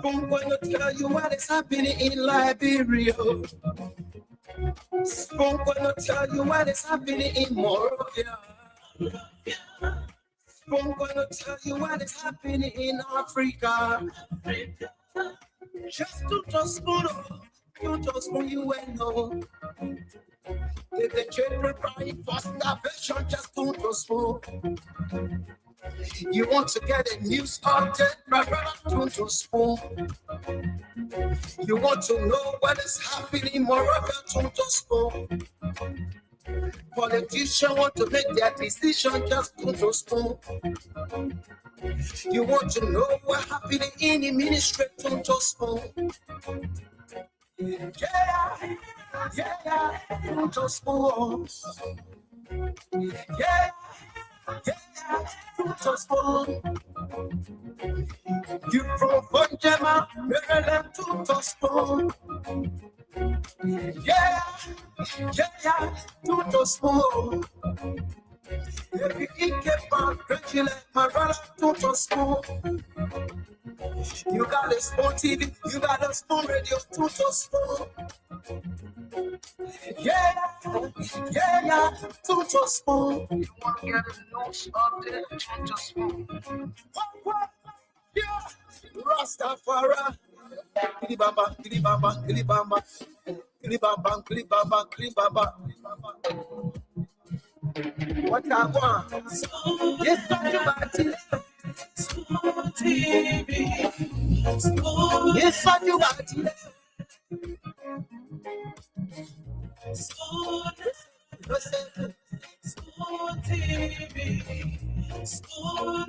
I'm gonna tell you what is happening in Liberia. I'm gonna tell you what is happening in Moravia. I'm gonna tell you what is happening in Africa. Just to just spoon you and know. If the children crying for starvation, just to spoon. You want to get a news update, my brother, to spoon. You want to know what is happening, moreover, to spoon. Politicians want to make their decision, just to spoon. You want to know what happening in the ministry, to spoon. Yeah, to spoon. Yeah, to spoon. You from Bonjama, Maryland, to spoon. Yeah, to spoon. Every keep on drinking like my brother, to spoon. You got a spoon TV, you got a spoon radio, to spoon. Yeah, to spoon. You want to get a news update, to spoon. Yeah, Rastafari. Kilibamba, kilibamba, kilibamba, kilibamba, kilibamba, kilibamba. What I want? Yes, you Spoon TV. Yes, you got it. Spoon TV. Spoon.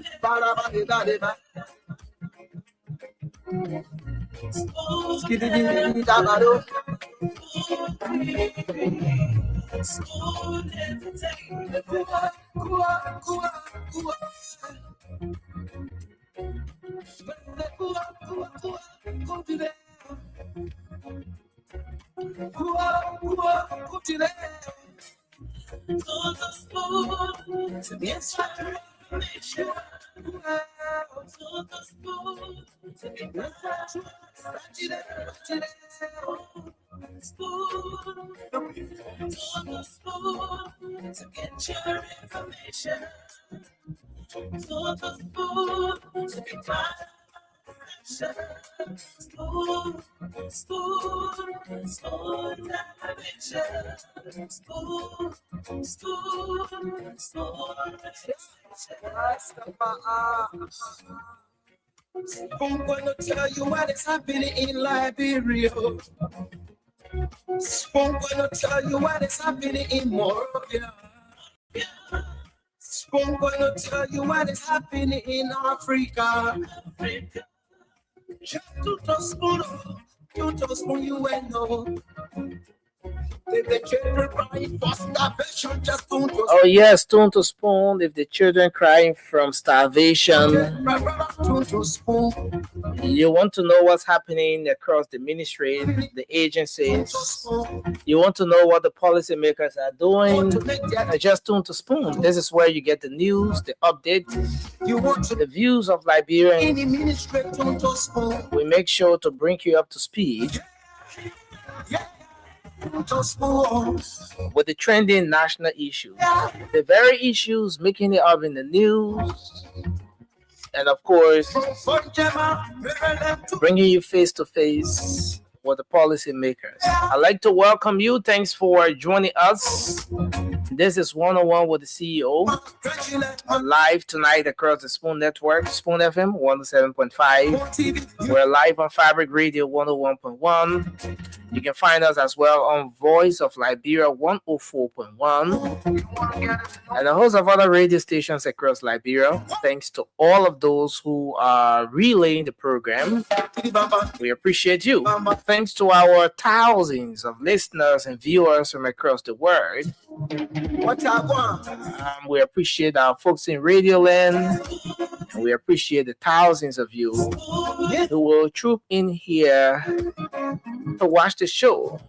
Spoon entertainment. To get your information, to be my spoon, I'm gonna tell you what is happening in Liberia. I'm gonna tell you what is happening in Moravia. I'm gonna tell you what is happening in Africa. Just to spoon you and know. If the children crying for starvation, just to Oh yes, Stone to Spoon. If the children crying from starvation, you want to know what's happening across the ministry, the agencies. You want to know what the policymakers are doing. Just Tune to Spoon. This is where you get the news, the updates, the views of Liberians. We make sure to bring you up to speed with the trending national issues, the very issues making it up in the news, and of course, bringing you face to face with the policymakers. I'd like to welcome you. Thanks for joining us. This is 101 with the CEO, live tonight across the Spoon Network, Spoon FM 107.5. We're live on Fabric Radio 101.1. You can find us as well on Voice of Liberia 104.1 and a host of other radio stations across Liberia. Thanks to all of those who are relaying the program. We appreciate you. Thanks to our thousands of listeners and viewers from across the world. We appreciate our folks in Radio Land. And we appreciate the thousands of you who will troop in here to watch the show.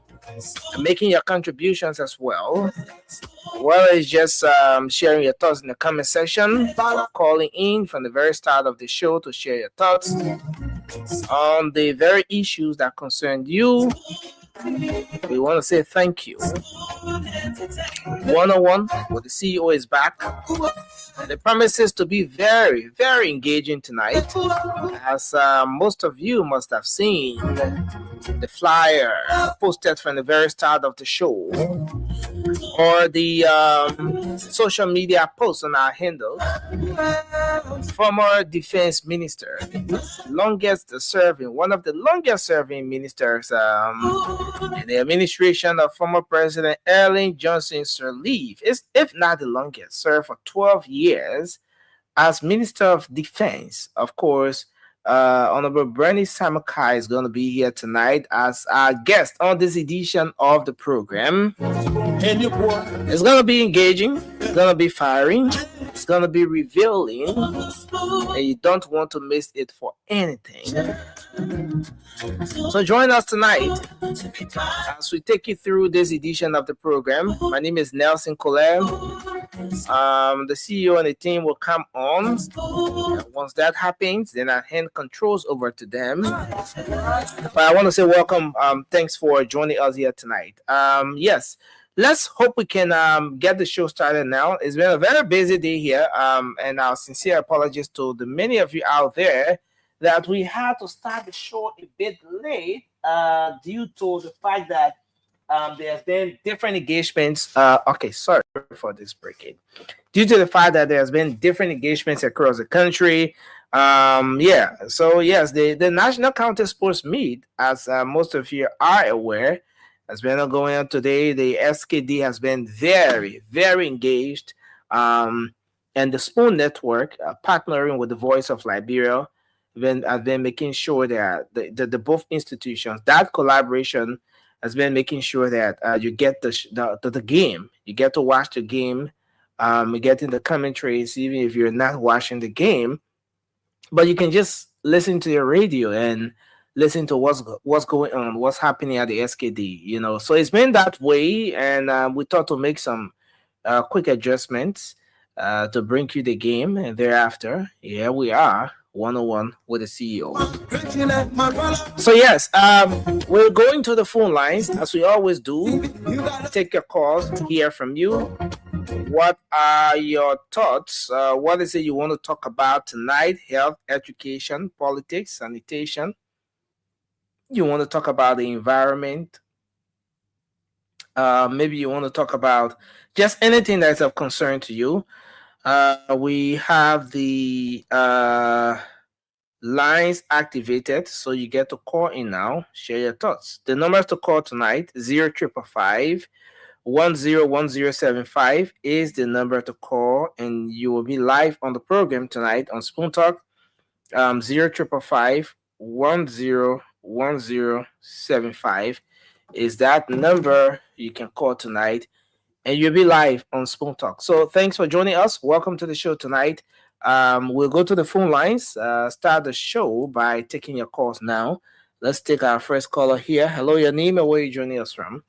making your contributions as well. Well, it's just sharing your thoughts in the comment section, or calling in from the very start of the show to share your thoughts on the very issues that concern you. We want to say thank you. 101 with the CEO is back. And it promises to be very, very engaging tonight, as most of you must have seen the flyer posted from the very start of the show, or the social media posts on our handles. Former defense minister, one of the longest serving ministers in the administration of former President Erling Johnson Sirleaf, if not the longest, served for 12 years as Minister of Defense. Of course, Honorable Bernie Samakai is going to be here tonight as our guest on this edition of the program. It's going to be engaging, it's going to be firing, it's going to be revealing, and you don't want to miss it for anything. So join us tonight as we take you through this edition of the program. My name is Nelson Colette. The CEO and the team will come on. Once that happens, then I hand controls over to them. But I want to say welcome. Thanks for joining us here tonight. Yes, let's hope we can get the show started now. It's been a very busy day here, and our sincere apologies to the many of you out there that we had to start the show a bit late due to the fact that there's been different engagements. Okay, sorry for this breaking. Due to the fact that there's been different engagements across the country. So yes, the National Counter Sports Meet, as most of you are aware, has been going on today. The SKD has been very, very engaged, and the Spoon Network, partnering with the Voice of Liberia, have been making sure that the both institutions, that collaboration has been making sure that you get the game, you get to watch the game, you get in the commentaries, even if you're not watching the game, but you can just listen to your radio and listen to what's going on, what's happening at the SKD. So it's been that way, and we thought to make some quick adjustments to bring you the game, and thereafter, here we are. 101 with the CEO. So yes, we're going to the phone lines as we always do. Take your calls, hear from you. What are your thoughts? What is it you want to talk about tonight? Health, education, politics, sanitation. You want to talk about the environment. Maybe you want to talk about just anything that's of concern to you. We have the lines activated, so you get to call in now. Share your thoughts. The numbers to call tonight: 0555 101075 is the number to call, and you will be live on the program tonight on Spoon Talk. 0555 101075 is that number you can call tonight, and you'll be live on Spoon Talk. So thanks for joining us. Welcome to the show tonight. We'll go to the phone lines, start the show by taking your calls now. Let's take our first caller here. Hello, your name and where are you joining us from?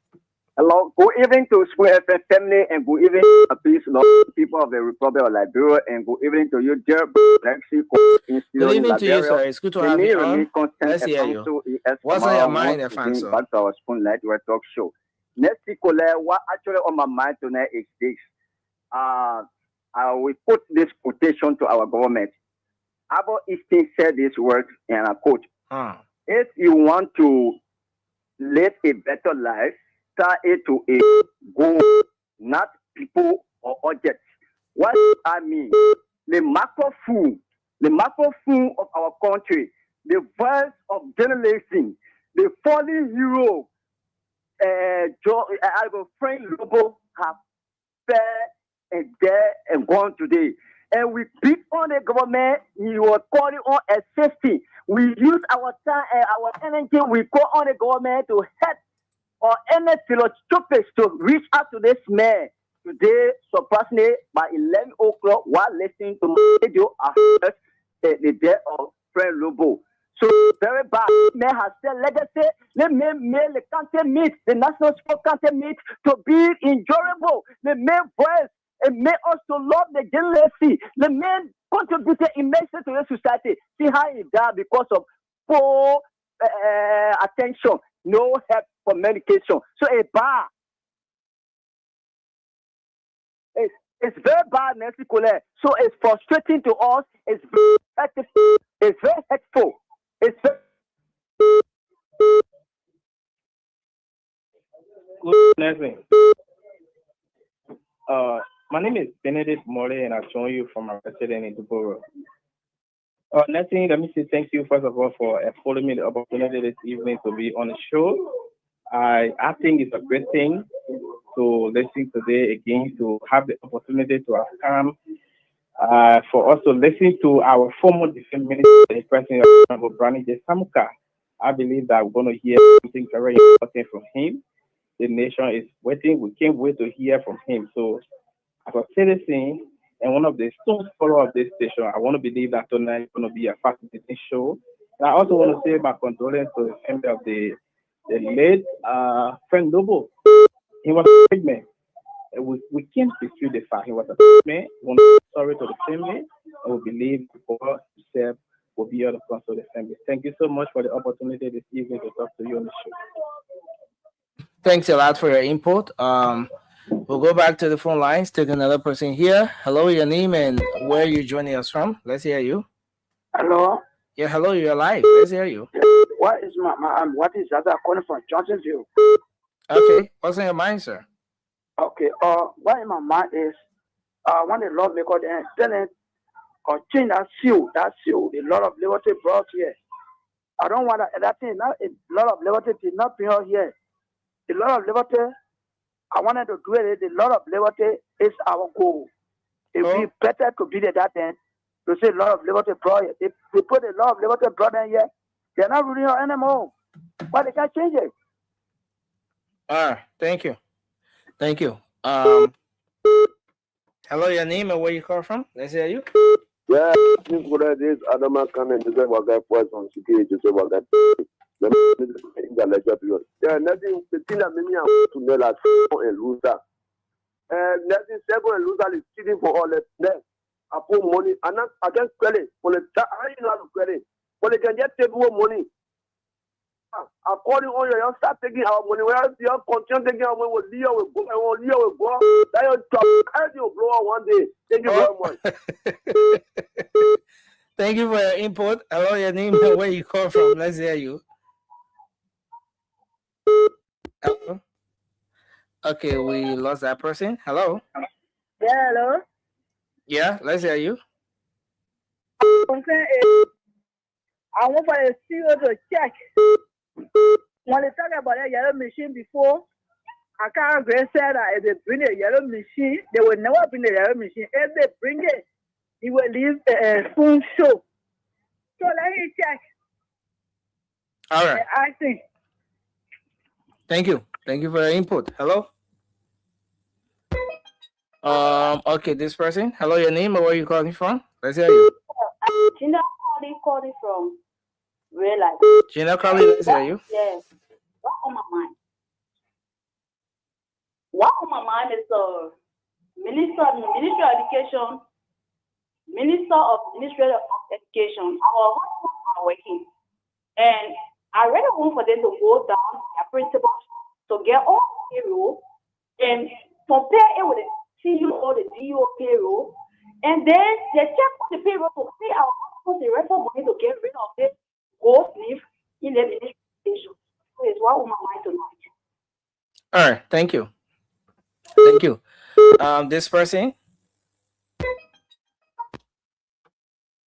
Hello, good evening to Spoon FM family, and good evening to peace, people of the Republic of Liberia, and good evening to you, dear Lexi. Good evening to you, sir. It's good to have you on. Let's hear you. What's on your mind, Afanso? Back to our Spoon Network talk show. Next week, what actually on my mind tonight is this. We put this quotation to our government. Albert Einstein said this word, and I quote, if you want to live a better life, start it to a goal, not people or objects. What I mean, the microphone of our country, the voice of journalism, the fallen hero, our friend Lobo have fair and dead and gone today. And we beat on the government. He was calling on assisting. We use our time and our energy. We call on the government to help or any philanthropist to reach out to this man. Today, surprisingly, by 11 o'clock, while listening to my radio, I heard the death of friend Lobo. So very bad. May has said legacy. Let me make the country meet, the national sport country meet to be enjoyable. Let me voice and make us to love the jealousy. Let me contribute immensely to the society. See how it does because of poor attention, no help for medication. So a bar. It's very bad, Mexico. So it's frustrating to us. It's very hurtful. It's very hurtful. It's very... Good evening. My name is Benedict Mole, and I join you from our resident in Duboro. Nothing. Let me say thank you first of all for affording me the opportunity this evening to be on the show. I think it's a great thing to listen today again, to have the opportunity to have come for us to listen to our former defense minister, the President of Brani J. Samuka. I believe that we're going to hear something very important from him. The nation is waiting. We can't wait to hear from him. So, as a citizen and one of the stone followers of this station, I want to believe that tonight is going to be a fascinating show. And I also want to say my condolences to the family of the late friend Noble. He was a big man. We can't dispute the fact he was a big man. We're sorry to the family, and we believe God himself will be able to console the family. Thank you so much for the opportunity this evening to talk to you on the show. Thanks a lot for your input. We'll go back to the phone lines. Take another person here. Hello, your name and where you're joining us from. Let's hear you. Hello. Yeah, hello, you're live. Let's hear you. What is what is that? I'm calling from Johnsonville. Okay, what's on your mind, sir? Okay. What in my mind is when the lawmaker then Senate change that seal, a lot of liberty brought here. I don't want that thing. Not a lot of liberty did not bring out here. A lot of liberty. I wanted to do it. A lot of liberty is our goal. It would be better to be that then. To say a lot of liberty brought here. They put a lot of liberty brought in here. They're not ruling out anymore. But they can't change it. All right. Thank you. Thank you. Hello, your name and where you call from? Let's hear you. Yeah, this is Adama Khan and this is what I was on security to what I yeah, nothing Petina Minia to Nella and Lusa. And nothing Sebo and Lusa is cheating for all that. I put money and not against credit for the I know how to credit. But they can just take more money. According on you start taking our money. Whereas you continue taking our money with Leo will go. That you blow one day. Thank you very much. Thank you for your input. Hello, your name and where you call from. Let's hear you. Hello. Okay, we lost that person. Hello. Yeah, hello. Yeah, let's hear you. I want for the CEO to check. When they talk about a yellow machine before, I can't agree said that if they bring a yellow machine, they will never bring a yellow machine. If they bring it, he will leave a spoon show. So let me check. All right. I think. Thank you. Thank you for your input. Hello. Okay, this person. Hello, your name and where you calling from? Let's hear you. Gina calling from real life. Gina calling, let's hear you. Yeah. What on my mind? What on my mind is the Minister of Education, Minister of Ministry of Education. Our hospitals are working. And I really want for them to go down their principals to get all the payroll and compare it with the CEO or the DO payroll. And then they check on the payroll to pay our hospitals the rest of money to get rid of this gold leaf in the administration. So it's what on my mind tonight. All right, thank you. Thank you. This person.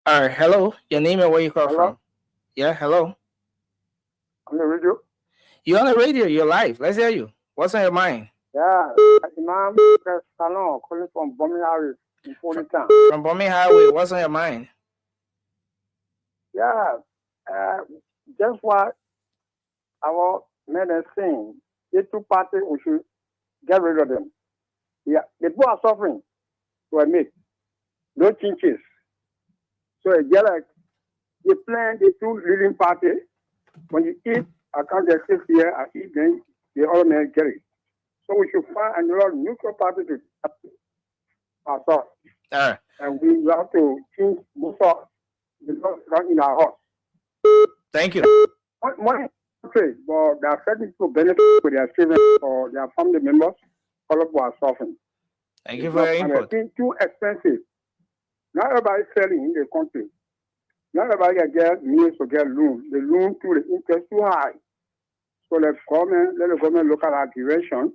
All right, hello. Your name and where you call from? Yeah, hello. On the radio. You're on the radio. You're live. Let's hear you. What's on your mind? Yeah, Imam Salon calling from Bombing Highway in Politan. From Bombing Highway. What's on your mind? Yeah, just what our men are saying. The two parties, we should get rid of them. Yeah, the people are suffering to admit. No changes. So a like They plan the two leading party. When you eat, I can't get sit here, I eat, then the other man get it. So we should find another neutral party to ourselves. And we have to choose both of because in our house. Thank you. Money, okay, but there are certain people benefit with their children or their family members. All of us are suffering. Thank you for your input. It's too expensive. Not everybody selling in the country. Not everybody can get means to get loan. The loan to the interest too high. So let the government look at our direction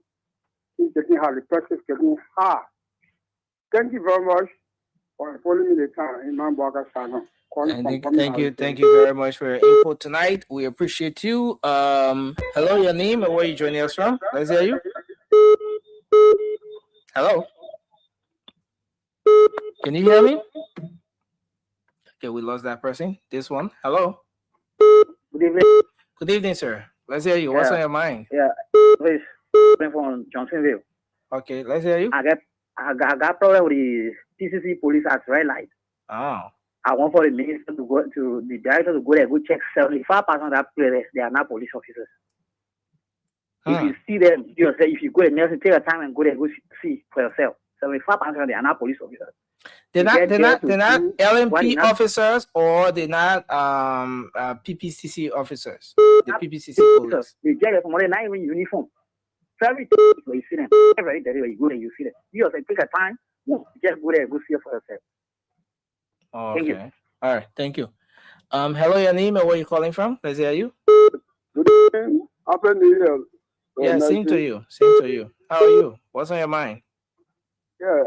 in taking how the price is getting high. Thank you very much for following me the time in Mamboga Salon. Thank you very much for your input tonight. We appreciate you. Hello, your name and where you joining us from? Let's hear you. Hello. Can you hear me? Okay, we lost that person. This one. Hello. Good evening. Good evening, sir. Let's hear you. What's on your mind? Yeah, please. From Johnsonville. Okay, let's hear you. I got problem with the PCC police at red light. Oh. I want for the minister to go to the director to go there, go check 75% of that place. They are not police officers. If you see them, if you go there, take a time and go there, go see for yourself. 75% they are not police officers. They're not LMP officers or they're not PPCC officers. The PPCC police. They get from not even uniform. Every day you see them. Every day you go there, you see them. You also take a time, just go there, go see it for yourself. Okay. All right. Thank you. Hello, your name and where you calling from? Let's hear you. Good evening. Happy New Year. Yeah, same to you. Same to you. How are you? What's on your mind? Yeah.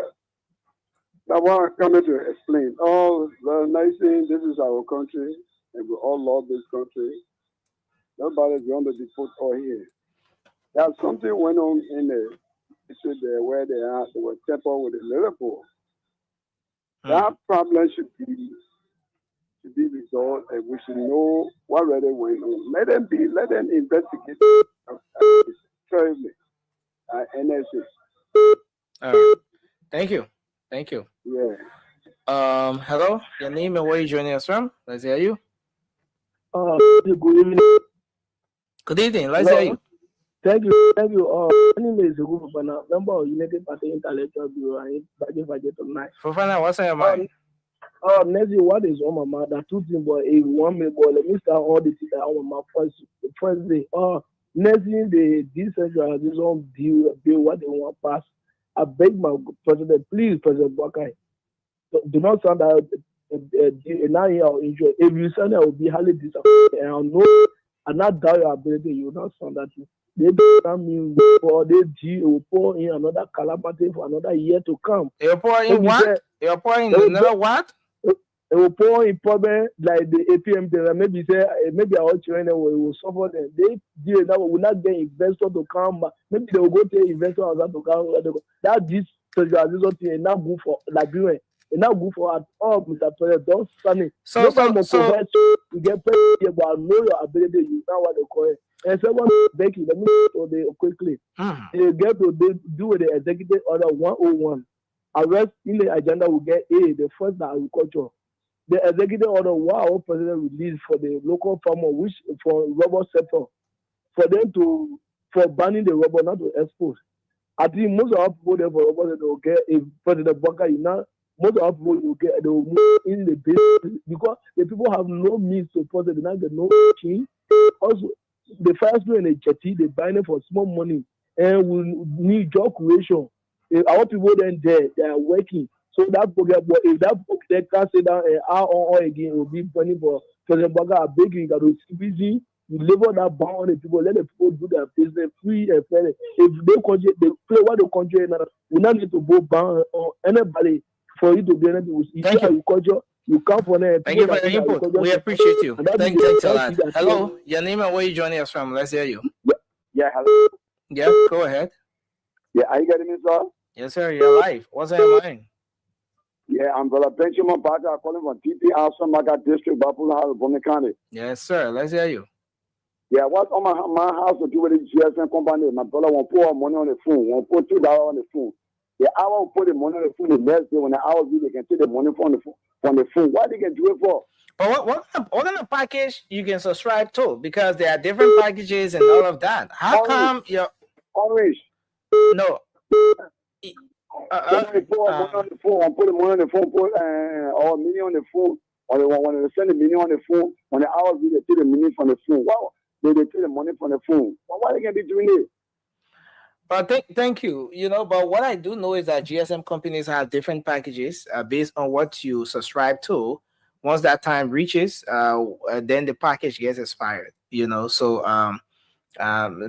I want to come in to explain. Oh, the nice thing, this is our country, and we all love this country. Nobody's going to deport all here. There's something went on in the district there where they were tempered with the Liverpool. That problem should be resolved, and we should know what really went on. Let them investigate terribly. NSA. All right. Thank you. Thank you. Yeah. Hello, your name and where you joining us from? Let's hear you. Good evening. Good evening. Let's hear you. Thank you. My name is Fofana, member of United Party Intellectual Bureau and budget tonight. Fofana, what's on your mind? Nancy, what is on my mind? That two things, but if 1 minute, but let me start all this on my first day. Nancy, the decentralization bill, what they want to pass. I beg my president, please, President Boakai, do not sound out now or enjoy. If you sound that will be highly disappointed, and I know and not doubt your ability, you will not sound that. They mean for they will pour in another calamity for another year to come. They will pour in what? They will pour in another what? They will pour in problem like the APM. Maybe our children will suffer. They will not get investor to come. Maybe they will go to investor to come. That this centralization thing is not good for Liberia. It's not good for at all, Mr. President. Don't stand it. So you get paid about know your ability. You know what they call it. And someone Becky, let me so they quickly. They get to do with the executive order 101. Arrest in the agenda will get A, the first agriculture. The executive order our president released for the local farmer, which for rubber sector, for them for banning the rubber not to export. I think most of our people there for rubber they will get if President Baka most of our people they will move in the base because the people have no means to process, they not get no change. Also, the first one in a jetty, they buy them for small money and we need job creation. If our people then there, they are working. So that program, but if that book they can sit down and hour again, it will be funny for President Baga. I beg you, got to busy. You label that bound on the people, let the people do their business free and fair. If they play what they control, we not need to go bound on anybody for you to be anything. Thank you. You come for them. Thank you for your input. We appreciate you. Thanks a lot. Hello, your name and where you joining us from? Let's hear you. Yeah, hello. Yeah, go ahead. Yeah, are you getting me, sir? Yes, sir. You're live. What's on your mind? Yeah, I'm Brother Benjamin Parker. I'm calling from TP Alsamaga District, Bapula House, Bonnet County. Yes, sir. Let's hear you. Yeah, what's on my house to do with the GSM company? My brother won't put money on the phone, won't put $2 on the phone. The hour will put the money on the phone the next day when the hour due, they can take the money from the phone. What they can do it for? But what kind of package you can subscribe to? Because there are different packages and all of that. How come your Orange. no? Put on the phone, put the money on the phone, put or money on the phone, or they want to send the money on the phone. When the hours they take the money from the phone. Wow, they take the money from the phone. Why they can be doing it? But thank you. You know, but what I do know is that GSM companies have different packages based on what you subscribe to. Once that time reaches, then the package gets expired. You know, so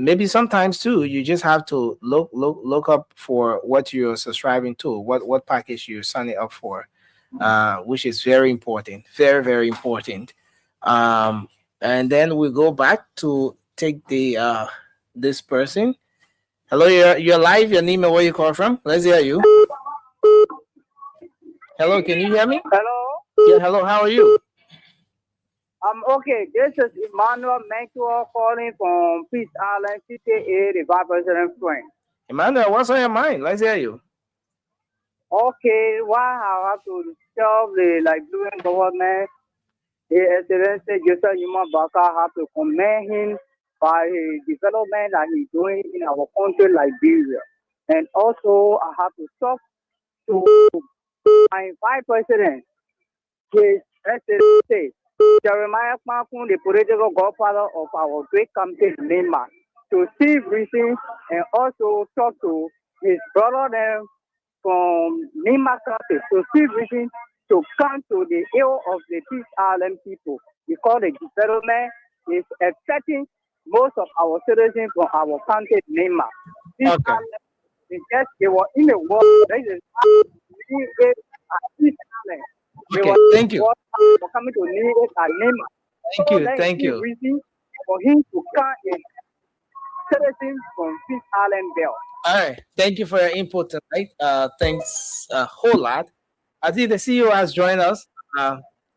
maybe sometimes too, you just have to look up for what you're subscribing to, what package you're signing up for, which is very important, very very important. And then we go back to take the this person. Hello, you're live. Your name and where you call from? Let's hear you. Hello, can you hear me? Hello. Yeah, hello. How are you? Okay. This is Emmanuel Mentor calling from Peace Island, CTA, the Vice President friend. Emmanuel, what's on your mind? Let's hear you. Okay, why I have to tell the Liberian government, His Excellency Joseph Yuma Baka have to commend him by the development that he's doing in our country, Liberia. And also, I have to talk to my Vice President, His Excellency Jeremiah Kmakun, the political godfather of our great country, Myanmar, to see reason and also talk to his brother there from Myanmar country to see reason to come to the aid of the Peace Island people because the development is affecting most of our citizens from our country, Myanmar. Peace Island is just they were in the world. This is Peace Island. Okay, thank you. For coming to need it at Myanmar. Thank you. Reason for him to come in citizens from Peace Island Bell. All right, thank you for your input tonight. Thanks a whole lot. I think the CEO has joined us.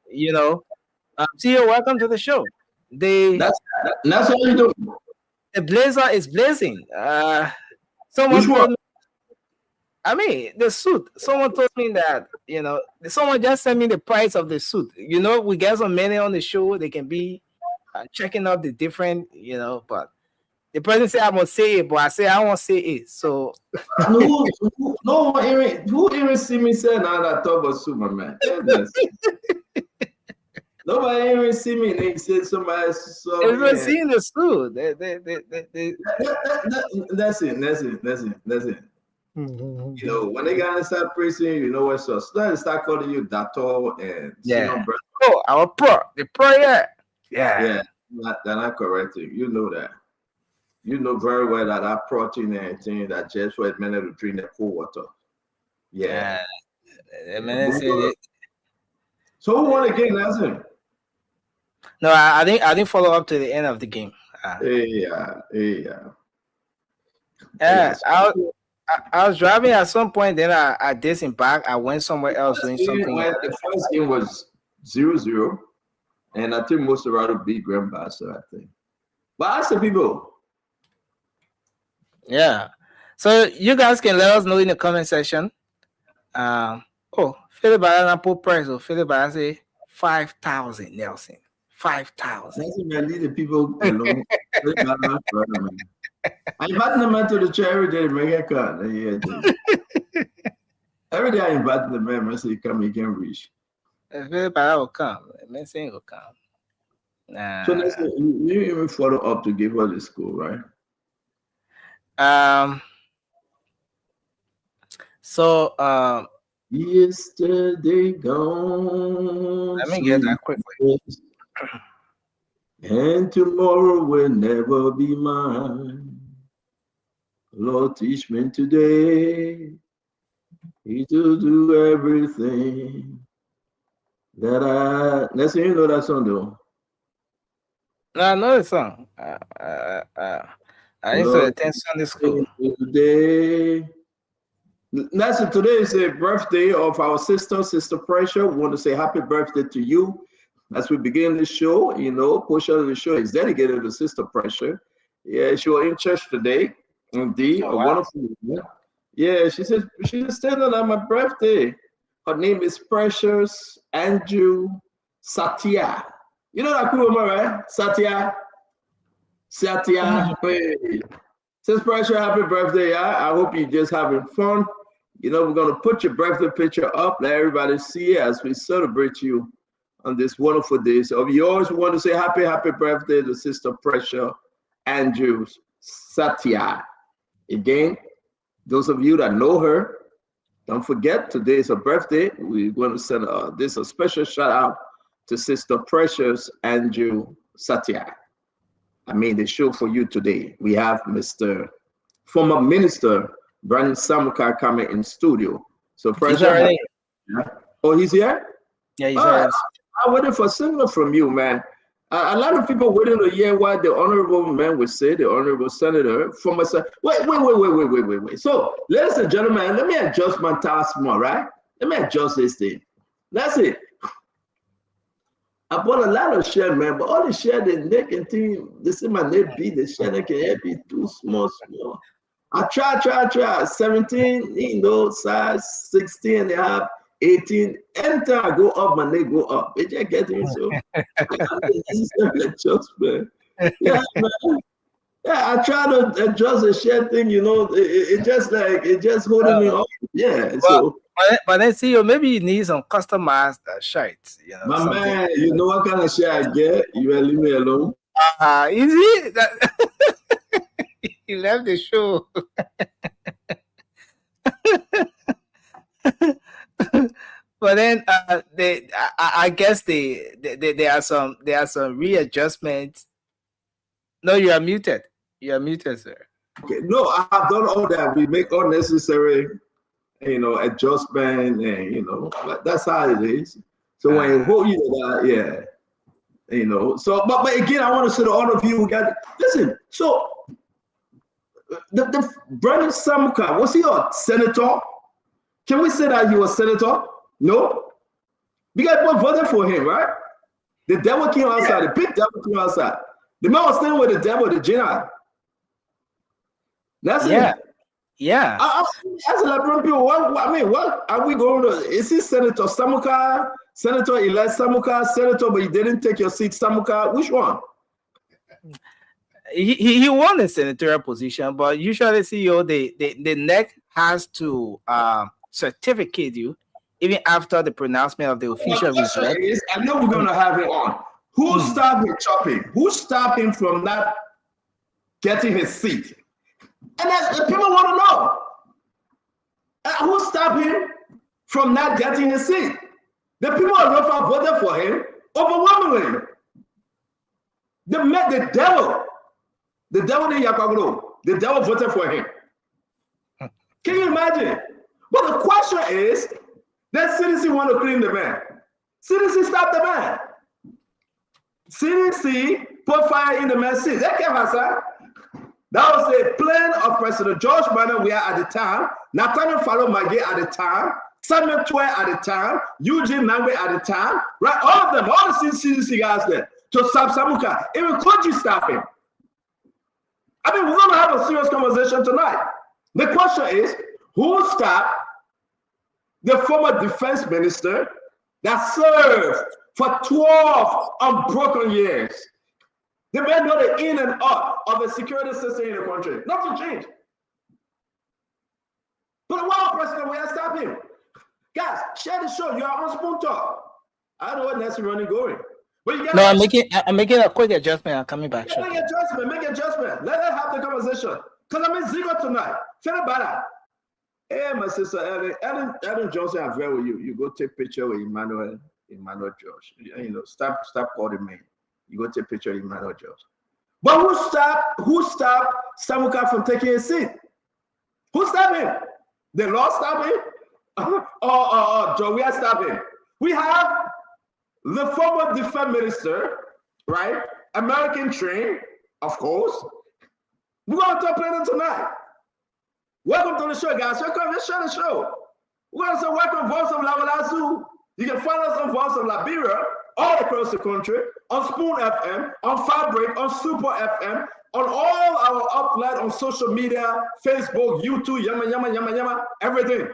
You know, CEO, welcome to the show. That's how you do. The blazer is blazing. Someone told me, I mean, the suit. Someone told me that, you know, someone just sent me the price of the suit. You know, we get so many on the show, they can be checking out the different, you know, but the person said I must say it, but I say I won't say it. So who even see me say now that talk about Superman? Nobody even see me. They said somebody saw me. Everyone seeing the suit. That's it. You know, when they got inside prison, you know what's up. So they start calling you Dato and oh, our pro, the pro, yeah. They're not correcting. You know that. You know very well that that protein and everything that just was meant to drink the cool water. Yeah. So who won the game, that's him? No, I didn't follow up to the end of the game. I was driving at some point, then I disembarked. I went somewhere else doing something. The first game was 0-0, and I think most of our beat Grandmaster, I think. But ask the people. Yeah. So you guys can let us know in the comment section. Philip Banana put price of Philip Banana say 5,000, Nelson. 5,000. Nelson, man, leave the people alone. I invite them to the chair every day to make a cut. Every day I invite the man, I say, come, you can reach. Philip Banana will come. Nelson will come. So Nelson, you even follow up to give her the school, right? Yesterday gone. Let me get that quickly. And tomorrow will never be mine. Lord, teach me today to do everything that I. Let's see, you know that song though. No, I know the song. I used to attend Sunday school. Today. Today is the birthday of our Sister Pressure. We want to say happy birthday to you. As we begin the show, you know, portion of the show is dedicated to Sister Pressure. Yeah, she was in church today. Indeed, a wonderful woman. Yeah, she said she's standing on my birthday. Her name is Precious Andrew Satya. You know that cool woman, right? Satya. Hey. Since Pressure, happy birthday. Yeah? I hope you're just having fun. You know, we're going to put your birthday picture up, let everybody see it as we celebrate you on this wonderful day. So if you always want to say happy birthday to Sister Pressure Andrews Satya. Again, those of you that know her, don't forget today is her birthday. We're going to send this a special shout out to Sister Precious Andrew Satya. I mean, the show for you today. We have Mr. former Minister Brandon Samukar coming in studio. So Pressure. Oh, he's here? Yeah, he's here. I'm waiting for a signal from you, man. A lot of people waiting to hear what the honorable man would say, the honorable senator from us. Wait. So, ladies and gentlemen, let me adjust my task more, right? Let me adjust this thing. That's it. I bought a lot of share, man, but all the share they make and thing, they say my name be the share they can be too small. I try. 17, you know, size 16 and a half, 18. Anytime I go up, my name go up. It just getting so. Adjustment. Yeah, man. Yeah, I try to adjust the share thing, you know. It just holding me up. Yeah, well, but then see, maybe you need some customized shirts. You know, my man, you know what kind of share I get? You will leave me alone. Is it? He left the show. But then I guess there are some readjustments. No, you are muted. You are muted, sir. Okay, no, I have done all that. We make all necessary, you know, adjustment, and you know, that's how it is. So when you hold that, yeah, you know. So, but again, I want to say to all of you who got listen. So the Brandon Samukar, was he a senator? Can we say that he was senator? No, because people voted for him, right? The devil came outside. The big devil came outside. The man was staying with the devil, the Januay. That's it. Yeah. As a Liberian people, what are we going to? Is he Senator Samukar, Senator-elect Samukar, Senator, but he didn't take your seat, Samukar? Which one? He won a senatorial position, but usually CEO, the NEC has to certificate you even after the pronouncement of the official result. I know we're going to have it on. Who stopped him chopping? Who stopped him from not getting his seat? And that's the people want to know. Who stopped him from not getting his seat? The people of Norfolk voted for him overwhelmingly. The devil in Yakaglo, the devil voted for him. Can you imagine? But the question is, that CDC want to clean the man. CDC stopped the man. CDC put fire in the man's seat. That came outside. That was a plan of President George Biden we had at the time, Nathaniel Fallow Maggie at the time, Samuel Twe at the time, Eugene Nangwe at the time, right? All of them, all the CDC guys there to stop Samukar. Even country stop him. I mean, we're going to have a serious conversation tonight. The question is, who stopped the former defense minister that served for 12 unbroken years? The man know the in and out of the security system in the country. Nothing changed. But while president, we have stopped him. Guys, share the show. You are on Spoon Talk. I don't know what Nancy running going. But you no, I'm making a quick adjustment. I'm coming back. Make adjustment. Let us have the conversation. Because I'm in Zigo tonight. Feel better. Hey, my sister Ellen Johnson, I'm very with you. You go take picture with Emmanuel George. You know, stop calling me. You go take picture of Emmanuel George. But who stopped Samukar from taking a seat? Who stopped him? The law stopped him? or Januay stopped him? We have the former defense minister, right? American trained, of course. We're going to talk about it tonight. Welcome to the show, guys. Let's share the show. We're going to say welcome, Voice of Lavalasu. You can find us on Voice of Liberia all across the country, on Spoon FM, on Fabric, on Super FM, on all our outlets on social media, Facebook, YouTube, yama, everything.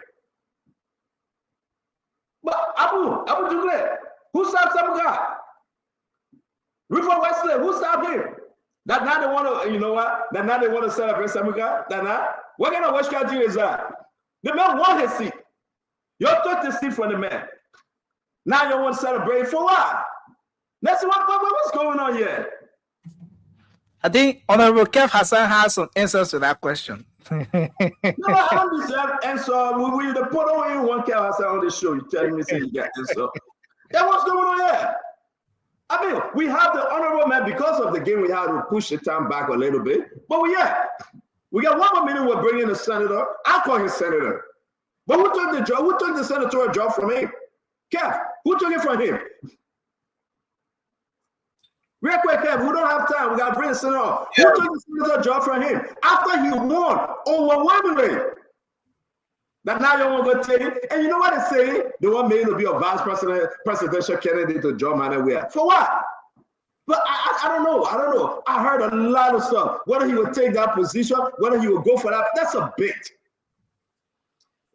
But Abu Jugle, Who stopped Samuka? Rufus Wesley, who stopped him? That now they want to, you know what? That now they want to celebrate Samuka? That now? What kind of witchcraft is that? The man won his seat. You took the seat from the man. Now you want to celebrate for what? That's what's going on here. I think Honorable Kev Hassan has some answers to that question. No, I don't deserve answer. We the put on you one Kev Hassan on the show. You telling me say you got answer. That's what's going on here. I mean, we have the honorable man because of the game. We had to push the time back a little bit, but we got one more minute. We're bringing the senator. I call him senator, but who took the job? Who took the senatorial job from him? Kev, who took it from him? Real quick, Kev, we don't have time. We got to bring the senator on. Who took the senatorial job from him after he won overwhelmingly? That now you want to go take it. And you know what they say? They want me to be a vice presidential candidate to John Manuel. For what? But I don't know. I don't know. I heard a lot of stuff. Whether he would take that position, whether he would go for that, that's a bit.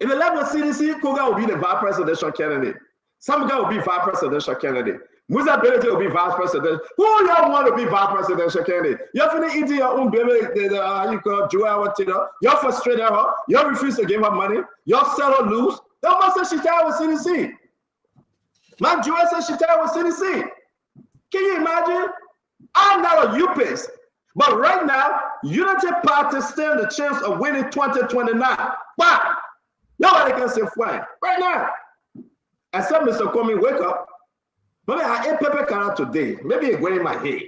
In the level of CDC, Koga will be the vice presidential candidate. Some guy will be vice presidential candidate. Musa Benedict will be vice president. Who y'all want to be vice presidential candidate? You're finna eating your own baby, you call Januay. You're frustrated her. You refuse to give her money. You're sell her loose. That must say she tired with CDC. Man, Januay says she tired with CDC. Can you imagine? I'm not a UPS, but right now, Unity Party stand a chance of winning 2029. Wow! Nobody can say fine. Right now. Except Mr. Comey, wake up. Maybe I ate pepper carrot today. Maybe it's going in my head.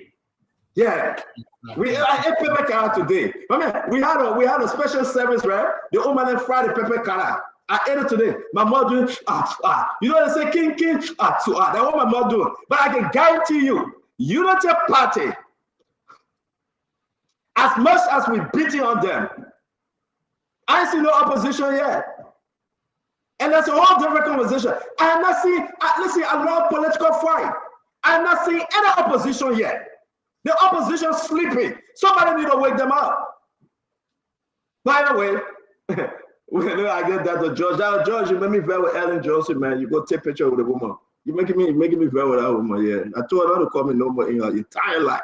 Yeah. I ate pepper carrot today. I mean, we had a special service, right? The old man fried the pepper carrot. I ate it today. My mom doing You know what they say, king, That's what my mom doing. But I can guarantee you, Unity Party, as much as we beating on them, I ain't seen no opposition yet. And that's a whole different conversation. I have not seen, listen, I love political fight. I have not seen any opposition yet. The opposition is sleeping. Somebody need to wake them up. By the way, I get that to George. Now, George, you make me very with Ellen Johnson, man. You go take a picture with the woman. You're making me very with that woman, yeah. I told her not to call me no more in her entire life.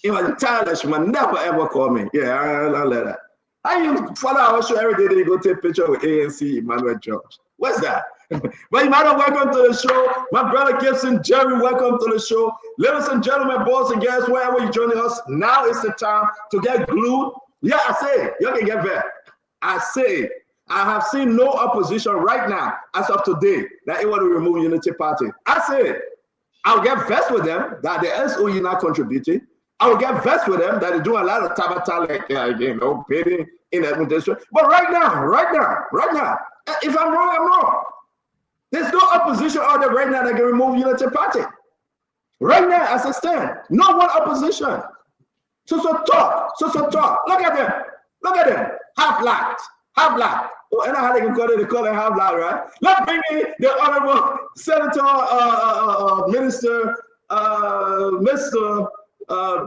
In her entire life, she might never ever call me. Yeah, I'll let that. I follow our show every day that you go take a picture with ANC Emmanuel George. What's that? But Emmanuel, welcome to the show. My brother Gibson, Jerry, welcome to the show. Ladies and gentlemen, boys and girls, wherever you're joining us, now is the time to get glued. Yeah, I say it. You can get there. I say it. I have seen no opposition right now, as of today, that it want to remove Unity Party. I say it. I'll get vexed with them that the SOE not contributing. I will get vexed with them that they do a lot of tabata, like, bidding in administration. But right now, if I'm wrong, I'm wrong. There's no opposition out there right now that can remove Unity Party. Right now, as I stand, no one opposition. So talk. Look at them. Half light. Oh, and how they can call it, they call it half light, right? Let's bring in the Honorable Senator, Minister, Mr.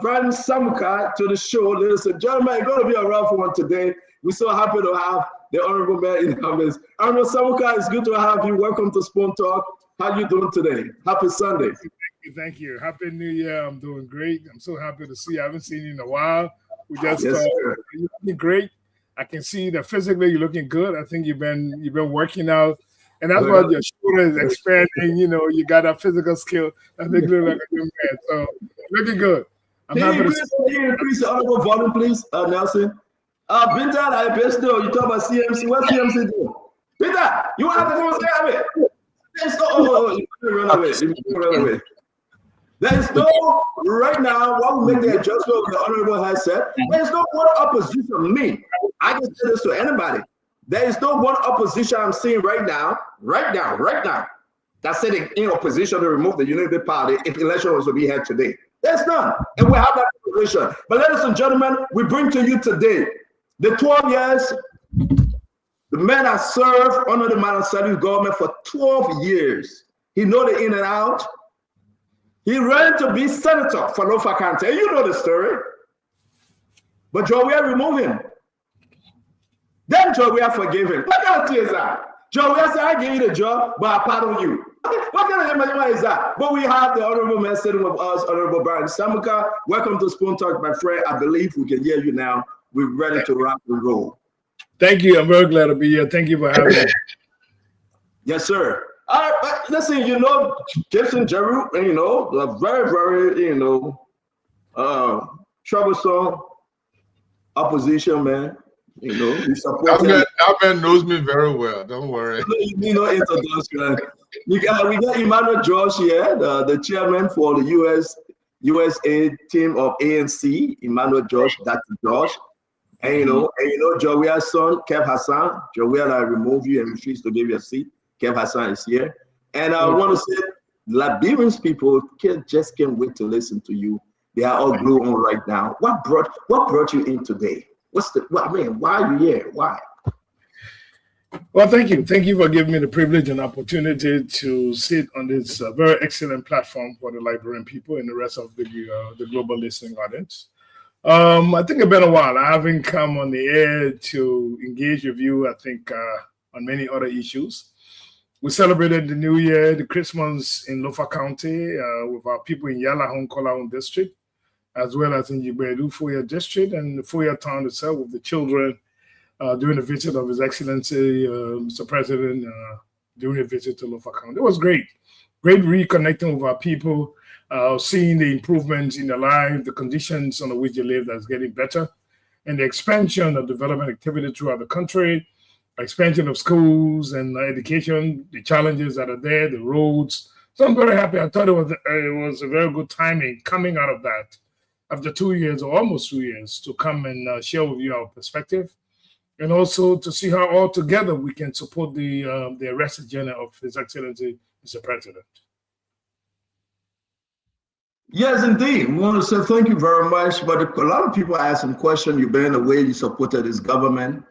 Brandon Samuka to the show. Ladies and gentlemen, it's going to be a rough one today. We're so happy to have the Honorable Mayor in the office. Honorable Samuka, it's good to have you. Welcome to Spoon Talk. How you doing today? Happy Sunday. Thank you. Happy New Year. I'm doing great. I'm so happy to see you. I haven't seen you in a while. We just you're looking great. I can see that physically you're looking good. I think you've been working out. And that's why your shoulder is expanding. You know, you got that physical skill that makes you look like a young man. So looking good. I'm happy to see you. Increase the audible volume, please, Nelson. Binta, I best know you talk about CMC. What's CMC do? Binta, you want to go say it? There's no, you run away. There's no, right now, while we make the adjustment of the Honorable has said, there's no one opposition to me. I can say this to anybody. There is no one opposition I'm seeing right now, that's sitting in opposition to remove the Unity Party if the election was to be held today. There's none. And we have that position. But ladies and gentlemen, we bring to you today the 12 years, the man has served under the Manasali government for 12 years. He knows the in and out. He ran to be senator for Lofa County. You know the story. But Januay removed him. Then Januay forgave him. Look at tears that. Joe, yes, I gave you the job, but I pardon you. What kind of Yama is that? But we have the honorable man sitting with us, Honorable Brian Samuka. Welcome to Spoon Talk, my friend. I believe we can hear you now. We're ready to rock and roll. Thank you. I'm very glad to be here. Thank you for having me. Yes, sir. All right, but listen, you know, Gibson Jeru, you know, a very, very, you know, troublesome opposition, man. You know, we support that man knows me very well. Don't worry. You know, introduction. We got Emmanuel George here, the chairman for the USA team of ANC. Emmanuel George, Dr. George, and you know, Jawia's son, Kev Hassan. Jawia, I remove you and refuse to give you a seat. Kev Hassan is here, and I want to say, Liberians people just can't wait to listen to you. They are all glued on right now. What brought you in today? Why are you here? Why? Well, thank you. Thank you for giving me the privilege and opportunity to sit on this very excellent platform for the Liberian people and the rest of the global listening audience. I think it's been a while. I haven't come on the air to engage with you, I think, on many other issues. We celebrated the New Year, the Christmas in Lofa County with our people in Yalahon, Kolahon district, as well as in Jibedu, Foya district, and the Foya town itself with the children during the visit of His Excellency, Mr. President, during the visit to Lofa County. It was great. Great reconnecting with our people, seeing the improvements in their lives, the conditions under which they live that's getting better, and the expansion of development activity throughout the country, expansion of schools and education, the challenges that are there, the roads. So I'm very happy. I thought it was a very good timing coming out of that after 2 years or almost 2 years to come and share with you our perspective, and also to see how all together we can support the arrest agenda of His Excellency, Mr. President. Yes, indeed. We want to say thank you very much. But a lot of people ask some questions. You've been away, you supported this government.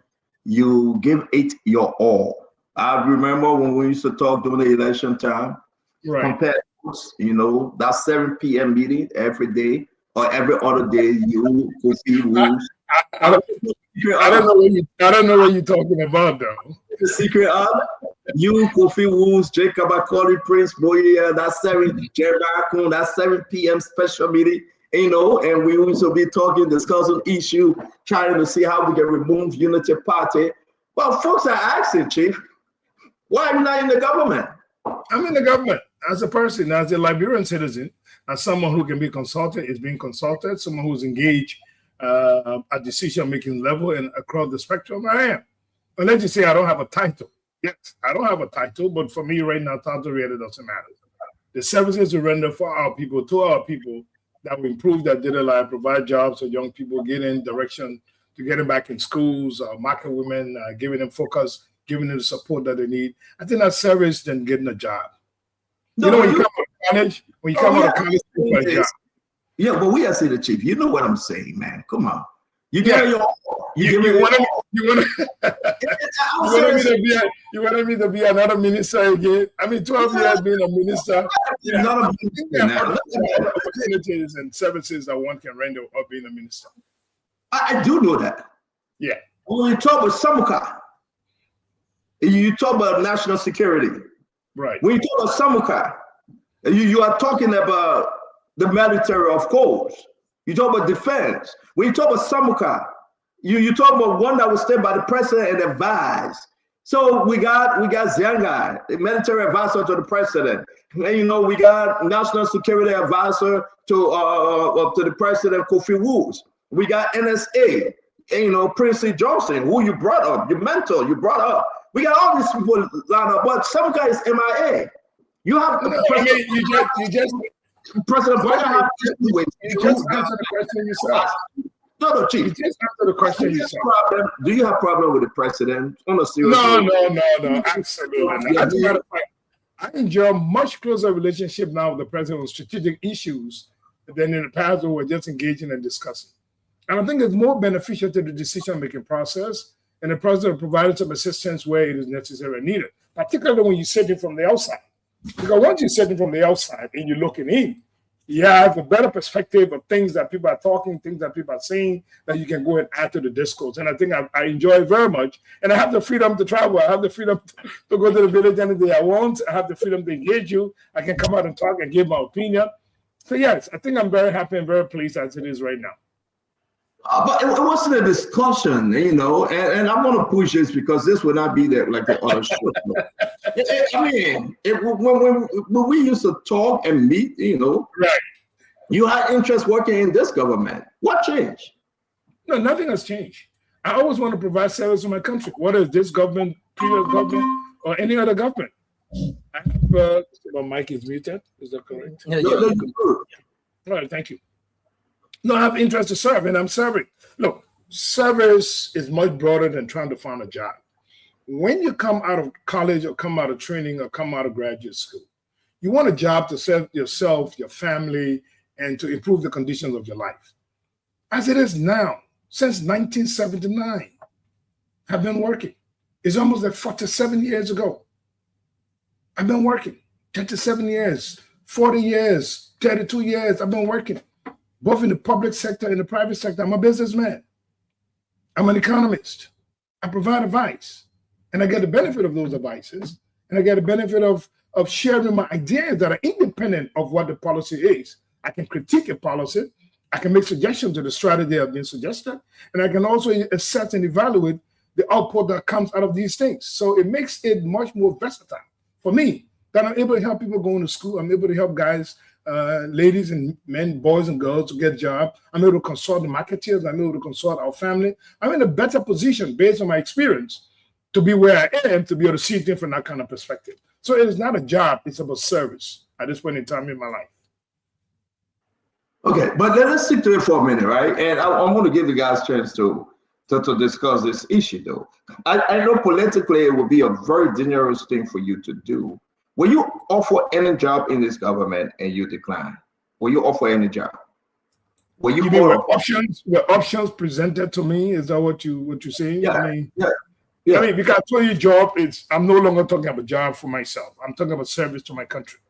You give it your all. I remember when we used to talk during the election time, right? Compared to, you know, that 7 p.m. meeting every day or every other day, you could see rules. I don't know what you're talking about, though. The secret of you, Kofi Woods, Jacob Akoli, Prince Boye, that 7 p.m. special meeting, you know, and we used to be talking, discussing issue, trying to see how we can remove Unity Party. Well, folks are asking, Chief, why are you not in the government? I'm in the government as a person, as a Liberian citizen, as someone who can be consulted, is being consulted, someone who's engaged at decision-making level and across the spectrum. I am. And let's just say I don't have a title. Yes, I don't have a title, but for me right now, title really doesn't matter. The services we render for our people, to our people, that will improve their daily life, provide jobs for young people, get in direction to getting back in schools, market women, giving them focus, giving them the support that they need. I think that's service than getting a job. No, you know, when you come out of college, you get a job. Yeah, but we are saying the Chief. You know what I'm saying, man. Come on. You give me your all. You wanted me to be another minister again. I mean, 12 years being a minister. Yeah, not a minister now. Opportunities and services that one can render of being a minister. I do know that. Yeah. When you talk about Samuka, you talk about national security. Right. When you talk about Samuka, you are talking about the military, of course. You talk about defense. When you talk about Samuka, you talk about one that was stayed by the president and advised. So we got Ziangai, the military advisor to the president. And you know, we got national security advisor to the president, Kofi Woods. We got NSA, and, you know, Princey Johnson, who you brought up, your mentor, you brought up. We got all these people lined up, but Samuka is MIA. You have President Biden have you just answer the question yourself. No, Chief. You just answer the question yourself. Do you have problem with the president? On a serious No, absolutely not. As a matter of fact, I enjoy a much closer relationship now with the president on strategic issues than in the past when we're just engaging and discussing. And I think it's more beneficial to the decision-making process, and the president provided some assistance where it is necessary and needed, particularly when you're sitting from the outside. Because once you're sitting from the outside and you're looking in, you have a better perspective of things that people are talking, things that people are saying, that you can go and add to the discourse. And I think I enjoy it very much. And I have the freedom to travel. I have the freedom to go to the village any day I want. I have the freedom to engage you. I can come out and talk and give my opinion. So yes, I think I'm very happy and very pleased as it is right now. But it wasn't a discussion, you know, and I want to push this because this will not be there like the other show. I mean, when we used to talk and meet, you know, right? You had interest working in this government. What changed? No, nothing has changed. I always want to provide service to my country, whether it's this government, previous government, or any other government. I have, my mic is muted. Is that correct? Yeah. All right, thank you. No, I have interest to serve, and I'm serving. Look, service is much broader than trying to find a job. When you come out of college or come out of training or come out of graduate school, you want a job to serve yourself, your family, and to improve the conditions of your life. As it is now, since 1979, I've been working. It's almost like 47 years ago. I've been working 37 years, 40 years, 32 years. I've been working. Both in the public sector and the private sector. I'm a businessman. I'm an economist. I provide advice. And I get the benefit of those advices. And I get the benefit of sharing my ideas that are independent of what the policy is. I can critique a policy. I can make suggestions to the strategy that have been suggested. And I can also assess and evaluate the output that comes out of these things. So it makes it much more versatile for me that I'm able to help people going to school. I'm able to help guys, ladies and men, boys and girls to get a job. I'm able to consult the marketeers. I'm able to consult our family. I'm in a better position based on my experience to be where I am, to be able to see things from that kind of perspective. So it is not a job. It's about service at this point in time in my life. Okay, but let us stick to it for a minute, right? And I want to give the guys a chance to discuss this issue, though. I know politically it would be a very dangerous thing for you to do. Will you offer any job in this government and you decline? Will you offer any job? Will you mean options presented to me? Is that what you're saying? Yeah. I mean, because I told you job, I'm no longer talking about job for myself. I'm talking about service to my country.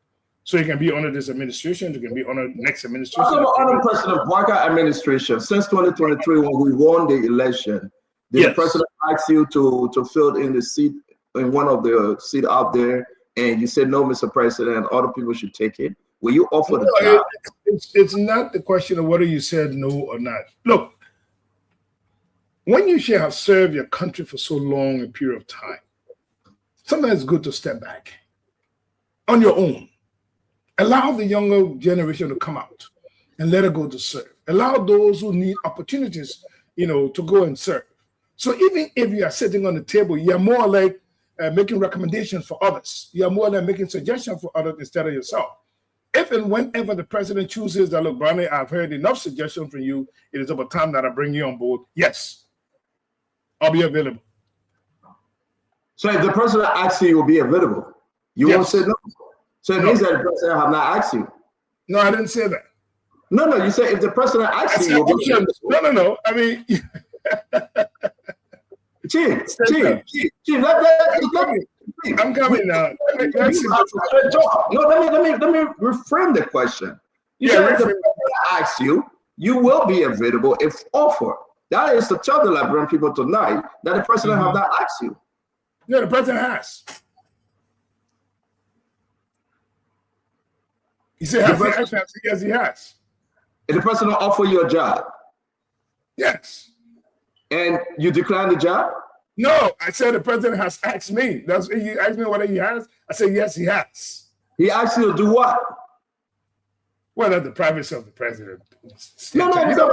So you can be under this administration, you can be under next administration. Under President Barker administration, since 2023 when we won the election, the president asked you to fill in the seat in one of the seats out there, and you said no, Mr. President, other people should take it. Will you offer the job? It's not the question of whether you said no or not. Look, when you shall have served your country for so long a period of time, sometimes it's good to step back on your own. Allow the younger generation to come out and let it go to serve. Allow those who need opportunities, to go and serve. So even if you are sitting on the table, you are more like making recommendations for others. You are more like making suggestions for others instead of yourself. If and whenever the president chooses that, look, Barney, I've heard enough suggestions from you. It is about time that I bring you on board. Yes, I'll be available. So if the president asks you will be available, you won't say no. So it means that the president have not asked you. No, I didn't say that. No, you said if the president asks you, No. I mean, Chief, I'm coming now. Let me reframe the question. You said if the president asks you, you will be available if offered. That is to tell the Liberian people tonight that the president have not asked you. No, the president has. He said, yes, he has. If the president offer you a job? Yes. And you decline the job? No, I said the president has asked me. He asked me whether he has. I said, yes, he has. He asked you to do what? Well, that's the privacy of the president. No, Mr.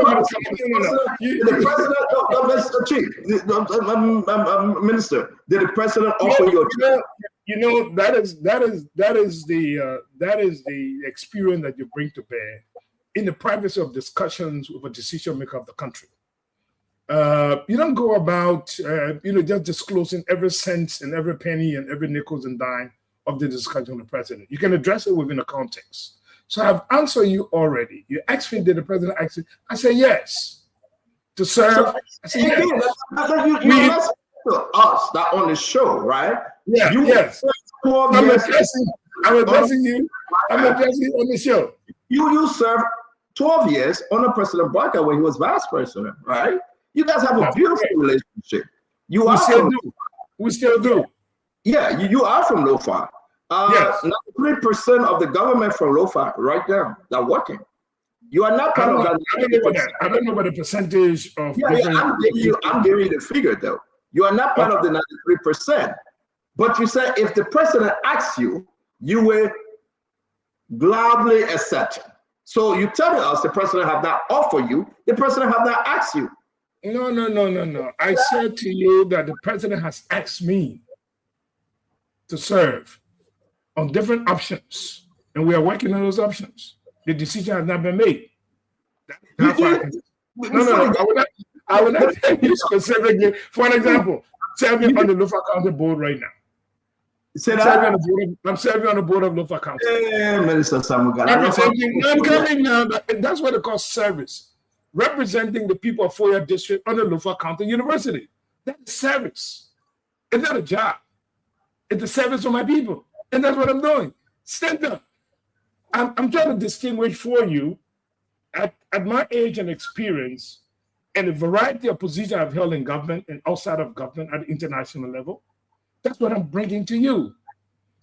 Chief, Minister, did the president offer you a job? That is the experience that you bring to bear in the privacy of discussions with a decision maker of the country. You don't go about just disclosing every cent and every penny and every nickels and dime of the discussion with the president. You can address it within a context. So I've answered you already. You asked me, did the president ask you? I said yes. To serve. I said yes. You listen to us that on the show, right? Yeah. Yes. I'm addressing you. I'm addressing you on the show. You served 12 years under President Barker when he was vice president, right? You guys have a beautiful relationship. We still do. Yeah, you are from Lo-Fi. Yes. 93% of the government from Lo-Fi right now, they're working. You are not part of that. I don't know what the percentage of. I'm giving you the figure though. You are not part of the 93%. But you said if the president asks you, you will gladly accept. So you telling us the president have not offered you, the president have not asked you. No. I said to you that the president has asked me to serve on different options, and we are working on those options. The decision has not been made. I will not tell you specifically. For an example, serving on the Lo-Fi County board right now. I'm serving on the board of Lo-Fi County. Minister Samuel. I'm coming now. That's what they call service. Representing the people of Foya District under Lo-Fi County University. That's service. It's not a job. It's a service for my people. And that's what I'm doing. Stand up. I'm trying to distinguish for you at my age and experience and the variety of positions I've held in government and outside of government at the international level. That's what I'm bringing to you.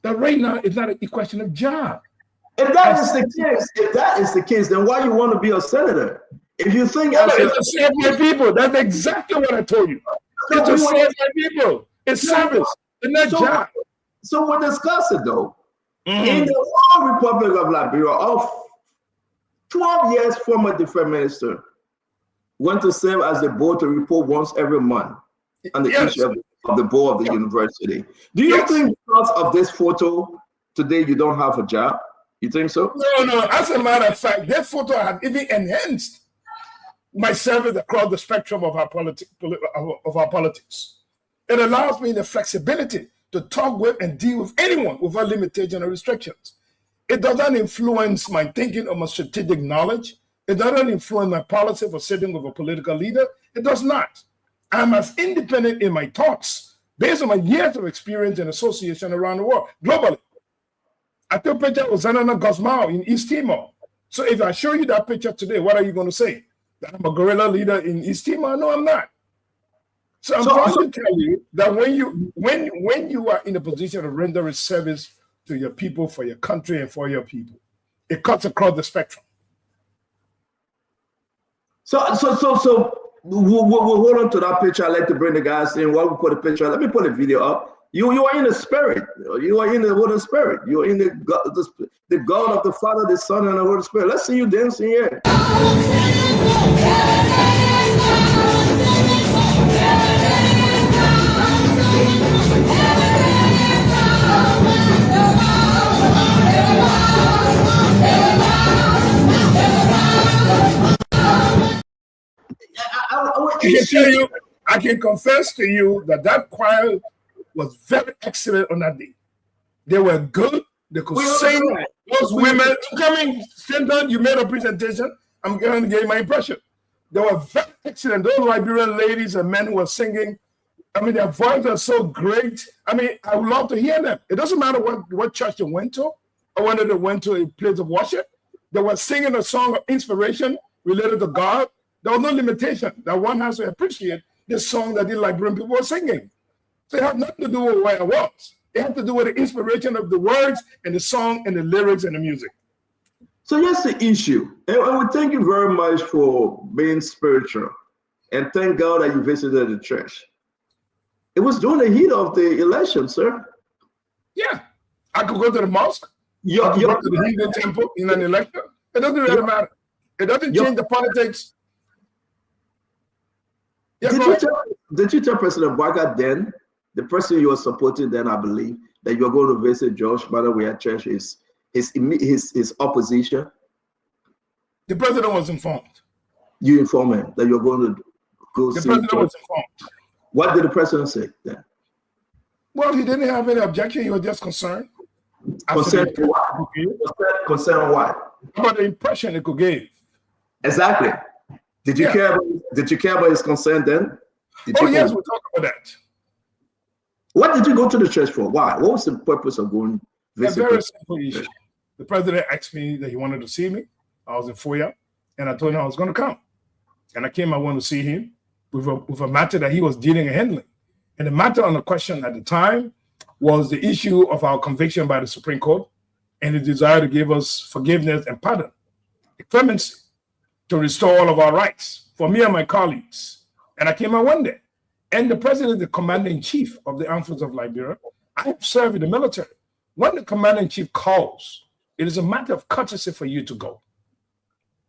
That right now it's not a question of job. If that is the case, then why you want to be a senator? If you think it's to serve my people, that's exactly what I told you. It's to serve my people. It's service. It's not job. So we'll discuss it though. In the whole Republic of Liberia, of 12 years, former defense minister went to serve as the board to report once every month on the issue of the board of the university. Do you think because of this photo today you don't have a job? You think so? No. As a matter of fact, that photo has even enhanced my service across the spectrum of our politics. It allows me the flexibility to talk with and deal with anyone without limitation or restrictions. It doesn't influence my thinking or my strategic knowledge. It doesn't influence my policy for sitting with a political leader. It does not. I'm as independent in my thoughts based on my years of experience and association around the world, globally. I took a picture of Zanana Gosmao in East Timor. So if I show you that picture today, what are you going to say? That I'm a guerrilla leader in East Timor? No, I'm not. So I'm trying to tell you that when you are in a position of rendering service to your people, for your country, and for your people, it cuts across the spectrum. So we'll hold on to that picture. I'd like to bring the guys in while we put the picture. Let me put the video up. You are in the spirit. You are in the Holy Spirit. You are in the God of the Father, the Son, and the Holy Spirit. Let's see you dancing here. I can confess to you that choir was very excellent on that day. They were good. They could sing. Those women coming, stand down. You made a presentation. I'm going to give you my impression. They were very excellent. Those Liberian ladies and men who were singing. I mean, their voices are so great. I mean, I would love to hear them. It doesn't matter what church they went to or whether they went to a place of worship. They were singing a song of inspiration related to God. There was no limitation that one has to appreciate this song that the Liberian people were singing. So it had nothing to do with where I was. It had to do with the inspiration of the words and the song and the lyrics and the music. So here's the issue. And we thank you very much for being spiritual. And thank God that you visited the church. It was during the heat of the election, sir. Yeah. I could go to the mosque. I could go to the Hindu temple in an election. It doesn't really matter. It doesn't change the politics. Yeah, did you tell President Barker then, the person you were supporting then, I believe, that you were going to visit George Madaway at church, his opposition? The president was informed. You informed him that you're going to go see. The president was informed. What did the president say then? Well, he didn't have any objection. He was just concerned. Concerned what? Concerned what? About the impression it could give. Exactly. Did you care? Did you care about his concern then? Yes, we'll talk about that. What did you go to the church for? Why? What was the purpose of going? A very simple issue. The president asked me that he wanted to see me. I was in Foya, and I told him I was going to come. And I came, I wanted to see him with a matter that he was dealing and handling. And the matter on the question at the time was the issue of our conviction by the Supreme Court and the desire to give us forgiveness and pardon, the clemency, to restore all of our rights for me and my colleagues. And I came out one day. And the president, the commander-in-chief of the Armed Forces of Liberia, I have served in the military. When the commander-in-chief calls, it is a matter of courtesy for you to go.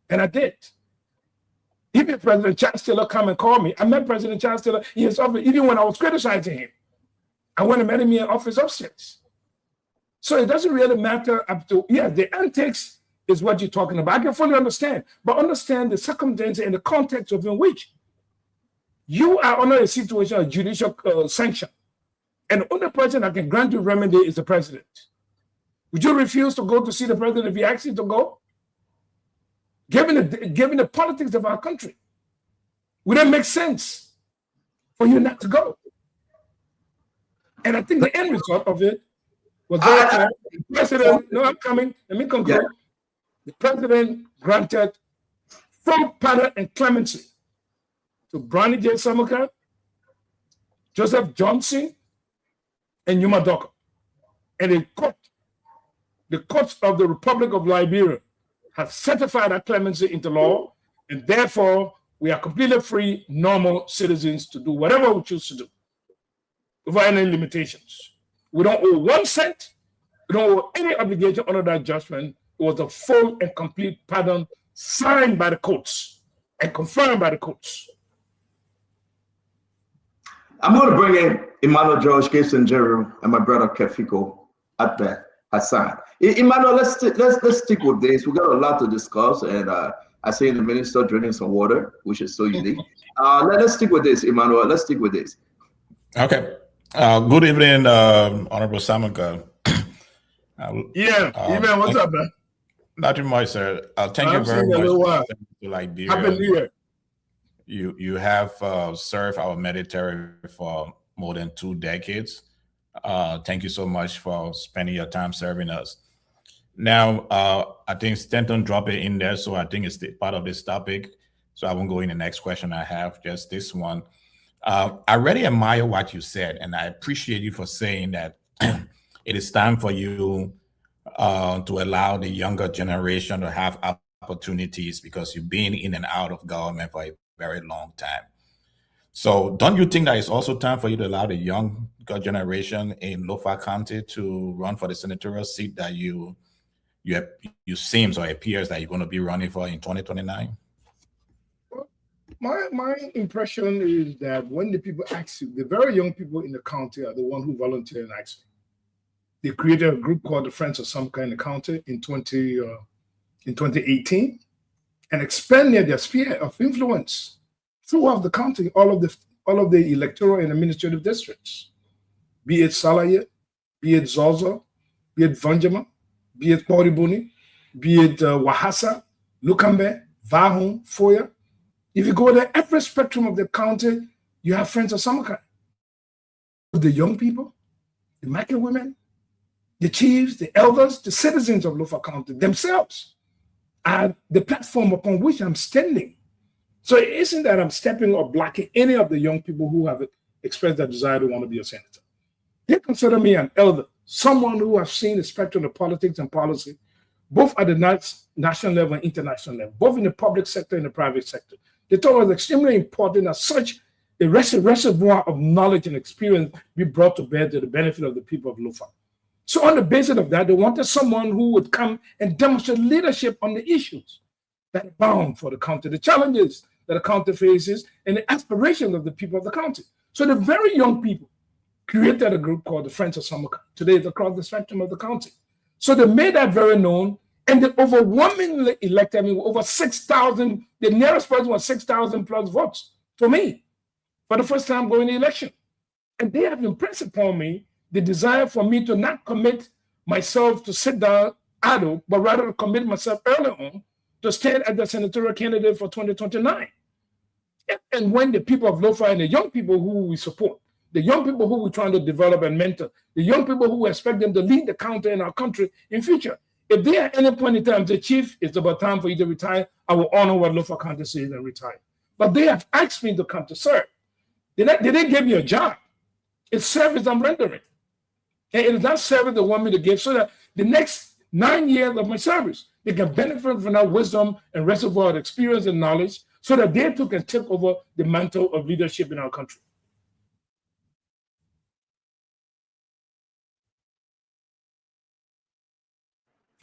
And I did. Even President Charles Taylor come and call me. I met President Charles Taylor in his office, even when I was criticizing him. I went and met him in his office upstairs. So it doesn't really matter up to, yeah, the antics is what you're talking about. I can fully understand, but understand the circumstances and the context of in which you are under a situation of judicial sanction. And the only person that can grant you remedy is the president. Would you refuse to go to see the president if he asks you to go? Given the politics of our country, would it make sense for you not to go? And I think the end result of it was that the president, no, I'm coming, let me conclude. Yeah. The president granted full pardon and clemency to Brownie J. Samuka, Joseph Johnson, and Yuma Doka. And the courts of the Republic of Liberia have certified that clemency into law, and therefore we are completely free, normal citizens to do whatever we choose to do without any limitations. We don't owe 1 cent. We don't owe any obligation under that judgment. It was a full and complete pardon signed by the courts and confirmed by the courts. I'm going to bring in Emmanuel George Gibson Jeru and my brother Kefiko at the Hassan. Emmanuel, let's stick with this. We got a lot to discuss, and I see the minister drinking some water, which is so unique. Let's stick with this, Emmanuel. Let's stick with this. Okay. Good evening, Honorable Samuka. Evening. What's up, man? Nothing much, sir. Thank you very much for to Liberia. Happy New Year. You have served our military for more than 2 decades. Thank you so much for spending your time serving us. Now, I think Stanton dropped it in there, so I think it's part of this topic. So I won't go in the next question I have, just this one. I really admire what you said, and I appreciate you for saying that it is time for you to allow the younger generation to have opportunities because you've been in and out of government for a very long time. So don't you think that it's also time for you to allow the younger generation in Lofa County to run for the senatorial seat that you seems or appears that you're going to be running for in 2029? My impression is that when the people ask you, the very young people in the county are the ones who volunteer and ask you. They created a group called the Friends of Some Kind in the county in 2018 and expanded their sphere of influence throughout the county, all of the electoral and administrative districts, be it Salaye, be it Zozo, be it Vanjama, be it Poribuni, be it Wahasa, Lukambe, Vahun, Foya. If you go to every spectrum of the county, you have Friends of some kind. The young people, the market women, the chiefs, the elders, the citizens of Lofa County themselves are the platform upon which I'm standing. So it isn't that I'm stepping or blocking any of the young people who have expressed their desire to want to be a senator. They consider me an elder, someone who has seen the spectrum of politics and policy, both at the national level and international level, both in the public sector and the private sector. They thought it was extremely important that such a reservoir of knowledge and experience be brought to bear to the benefit of the people of Lofa. So on the basis of that, they wanted someone who would come and demonstrate leadership on the issues that are bound for the county, the challenges that the county faces, and the aspirations of the people of the county. So the very young people created a group called the Friends of Samuka. Today it's across the spectrum of the county. So they made that very known, and they overwhelmingly elected me with over 6,000. The nearest person was 6,000 plus votes for me for the first time going to election. And they have impressed upon me the desire for me to not commit myself to sit down idle, but rather to commit myself early on to stand as the senatorial candidate for 2029. And when the people of Lofa and the young people who we support, the young people who we're trying to develop and mentor, the young people who expect them to lead the county and our country in future, If they at any point in time say, Chief, it's about time for you to retire, I will honor what Lofa County says and retire. But they have asked me to come to serve. They didn't give me a job. It's service I'm rendering. And it is that service they want me to give so that the next 9 years of my service, they can benefit from that wisdom and reservoir of experience and knowledge so that they too can take over the mantle of leadership in our country.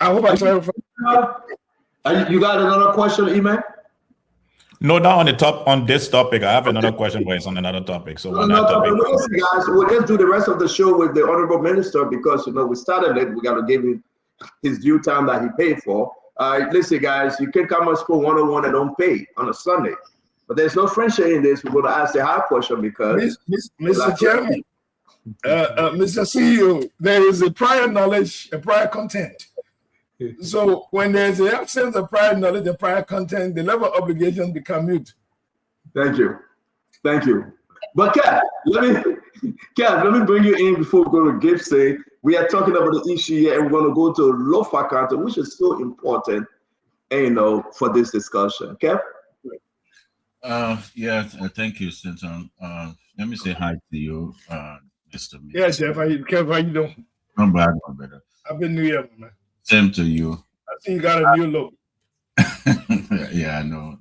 I hope I clarified. You got another question, Iman? No, not on this topic. I have another question, but it's on another topic. So on that topic, listen, guys, we'll just do the rest of the show with the honorable minister because we started it. We got to give him his due time that he paid for. Listen, guys, you can come and school 101 and don't pay on a Sunday, but there's no friendship in this. We're going to ask the hard question because Mr. Chairman, Mr. CEO, there is a prior knowledge, a prior content. So when there's the absence of prior knowledge, the prior content, the level of obligation become mute. Thank you. But Kev, let me bring you in before we go to Gibson. We are talking about the issue here, and we're going to go to Lofa County, which is so important, for this discussion. Kev? Thank you, Stanton. Let me say hi to you, Mr. Yeah, Jeff, Kev, how you doing? I'm bad, my brother. Happy New Year, man. Same to you. I see you got a new look. Yeah, I know.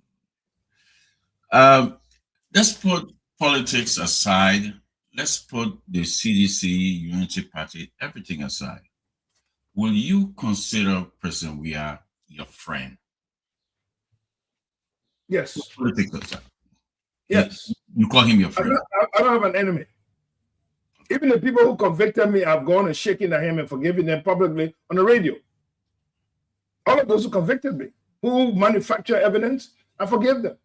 Let's put politics aside. Let's put the CDC, Unity Party, everything aside. Will you consider President Weah your friend? Yes. Political side. Yes. You call him your friend? I don't have an enemy. Even the people who convicted me, I've gone and shaken their hand and forgiven them publicly on the radio. All of those who convicted me, who manufacture evidence, I forgive them.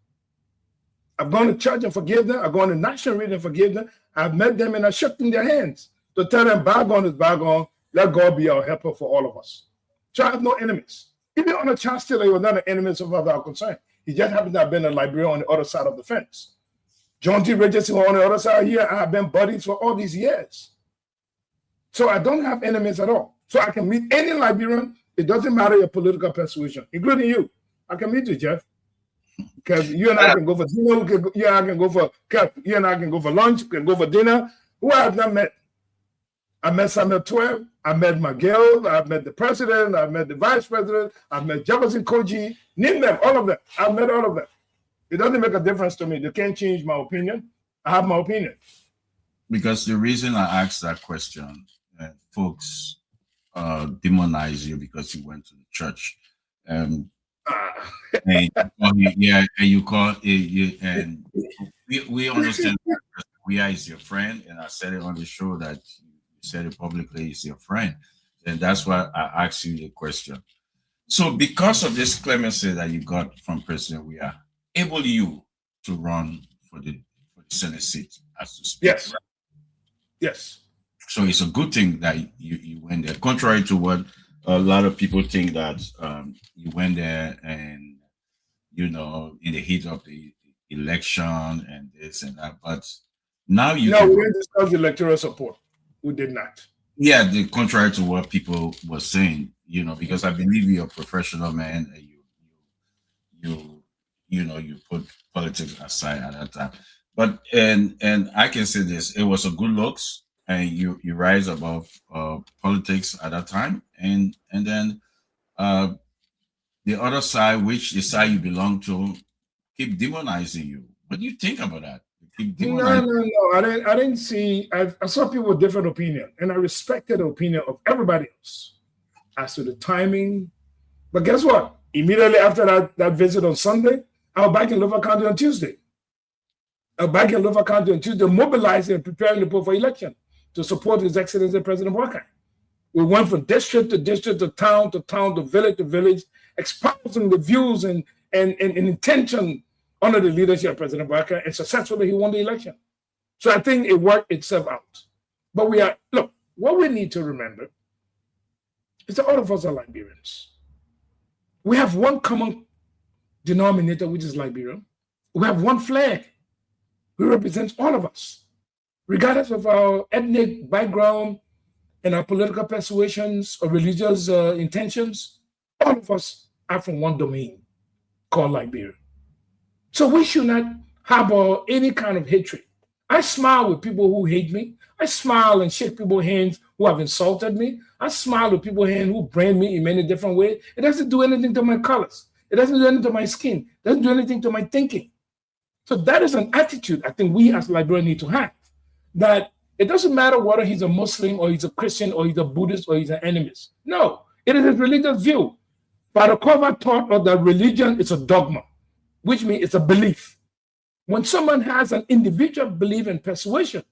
I've gone to church and forgive them. I've gone to national radio and forgive them. I've met them and I shook in their hands to tell them bygone is bygone. Let God be our helper for all of us. So I have no enemies. Even on a Chancellor, he was not an enemy so far as I'm concerned. He just happens to have been a librarian on the other side of the fence. John T. Richardson on the other side here, I have been buddies for all these years. So I don't have enemies at all. So I can meet any Liberian. It doesn't matter your political persuasion, including you. I can meet you, Jeff. Because you and I can go for dinner. You and I can go for lunch. We can go for dinner. Who I have not met? I met Samuel 12. I met Miguel. I've met the president. I've met the vice president. I've met Jefferson Koji. Name them, all of them. I've met all of them. It doesn't make a difference to me. They can't change my opinion. I have my opinion. Because the reason I asked that question, folks demonize you because you went to the church. And you call it, and we understand that Weah is your friend, and I said it on the show that you said it publicly, is your friend. And that's why I asked you the question. So because of this clemency that you got from President Weah, able you to run for the Senate seat as to speak. Yes. Right? Yes. So it's a good thing that you went there, contrary to what a lot of people think, that you went there and, in the heat of the election and this and that. But now we didn't discuss electoral support. We did not. Yeah, the contrary to what people were saying, because I believe you're a professional man and you put politics aside at that time. But and I can say this, it was a good looks, and you rise above politics at that time, and then the other side, which the side you belong to, keep demonizing you. What do you think about that? No. I didn't see. I saw people with different opinion, and I respected the opinion of everybody else as to the timing. But guess what? Immediately after that visit on Sunday, I was back in Lofa County on Tuesday. Mobilizing and preparing the people for election to support His Excellency President Boakai. We went from district to district, to town, to village, espousing the views and intention under the leadership of President Boakai, and successfully he won the election. So I think it worked itself out. But what we need to remember is that all of us are Liberians. We have one common denominator, which is Liberia. We have one flag. We represent all of us, regardless of our ethnic background, and our political persuasions or religious intentions, all of us are from one domain called Liberia. So we should not harbor any kind of hatred. I smile with people who hate me. I smile and shake people's hands who have insulted me. I smile with people's hands who brand me in many different ways. It doesn't do anything to my colors. It doesn't do anything to my skin. It doesn't do anything to my thinking. So that is an attitude I think we as Liberians need to have, that it doesn't matter whether he's a Muslim or he's a Christian or he's a Buddhist or he's an animist. No, it is his religious view. Father Cover taught us that religion is a dogma, which means it's a belief. When someone has an individual belief and persuasion,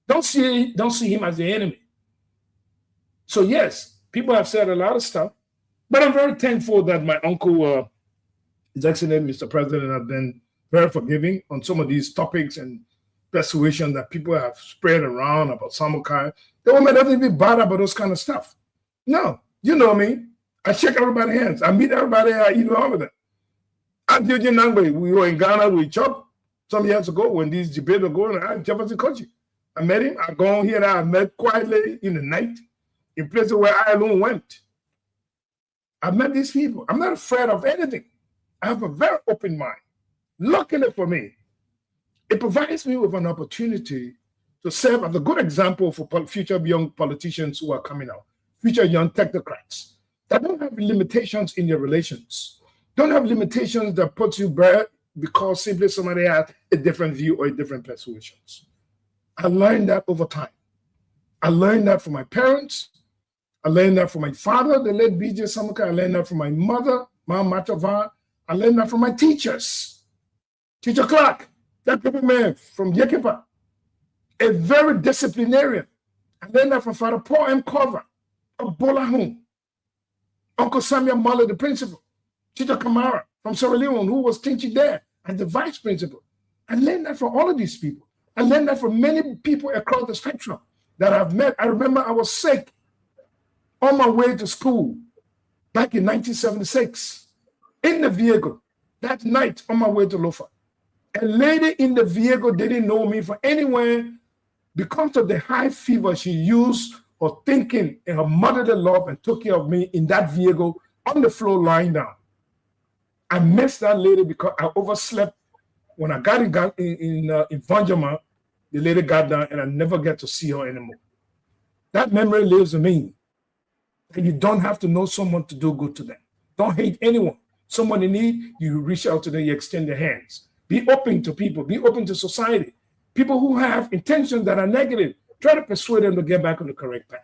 don't see him as the enemy. So yes, people have said a lot of stuff, but I'm very thankful that my uncle, His Excellency Mr. President, has been very forgiving on some of these topics and persuasion that people have spread around about Samukai. The woman doesn't be bad about those kind of stuff. No, you know me. I shake everybody's hands. I meet everybody. I eat all of them. I'm Eugene Nangbe. We were in Ghana. We chopped some years ago when these debates were going on. Jefferson Kochi. I met him. I go on here now. I met quietly in the night in places where I alone went. I met these people. I'm not afraid of anything. I have a very open mind. Luckily for me, it provides me with an opportunity to serve as a good example for future young politicians who are coming out, future young technocrats that don't have limitations in their relations, don't have limitations that put you back because simply somebody has a different view or a different persuasions. I learned that over time. I learned that from my parents. I learned that from my father, the late B.J. Samuka. I learned that from my mother, Mama Matava. I learned that from my teachers. Teacher Clark, that people man from Yekipa, a very disciplinarian. I learned that from Father Paul M. Cover of Bolahun, Uncle Samuel Muller, the principal, Teacher Kamara from Sierra Leone, who was teaching there, and the vice principal. I learned that from all of these people. I learned that from many people across the spectrum that I've met. I remember I was sick on my way to school back in 1976 in the vehicle that night on my way to Lofa. A lady in the vehicle didn't know me from anywhere because of the high fever she used for thinking and her motherly love and took care of me in that vehicle on the floor lying down. I missed that lady because I overslept. When I got in Vanjama, the lady got down and I never get to see her anymore. That memory lives in me. And you don't have to know someone to do good to them. Don't hate anyone. Someone in need, you reach out to them, you extend your hands. Be open to people. Be open to society. People who have intentions that are negative, try to persuade them to get back on the correct path.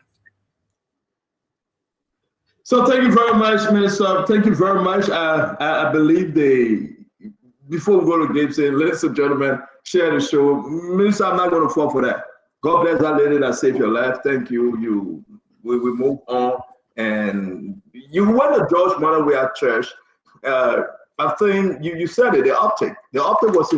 So thank you very much, Minister. Thank you very much. I believe before we go to Gibson, ladies and gentlemen, share the show. Minister, I'm not going to fall for that. God bless that lady that saved your life. Thank you. We move on. And you went to George Monoway at church. I think you said it, the optic was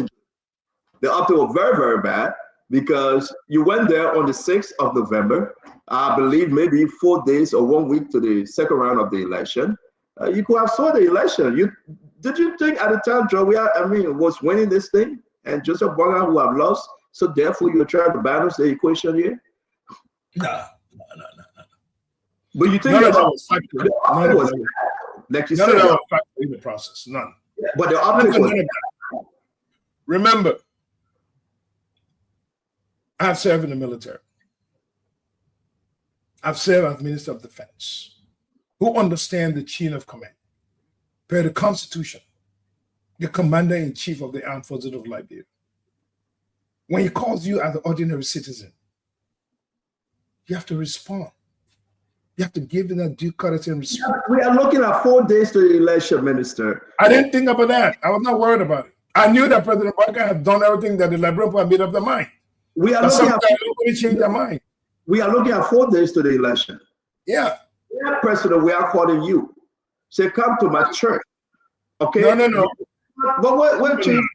very, very bad because you went there on the 6th of November, I believe maybe 4 days or 1 week to the second round of the election. You could have saw the election. Did you think at the time Januay, was winning this thing and Joseph Bonga who have lost, so therefore you're trying to balance the equation here? No. But you think none of that was factored. Like you none said, of that was factored in the process. None. But the optic was. Remember, I've served in the military. I've served as Minister of Defense, who understand the chain of command. Per the Constitution, the Commander-in-Chief of the Armed Forces of Liberia. When he calls you as an ordinary citizen, you have to respond. You have to give them that due courtesy and respect. We are looking at 4 days to the election, Minister. I didn't think about that. I was not worried about it. I knew that President Barker had done everything that the Liberian people had made up their mind. We are nobody changed their mind. We are looking at 4 days to the election. Yeah. President, we are calling you. Say, come to my church. Okay? No. But what changed?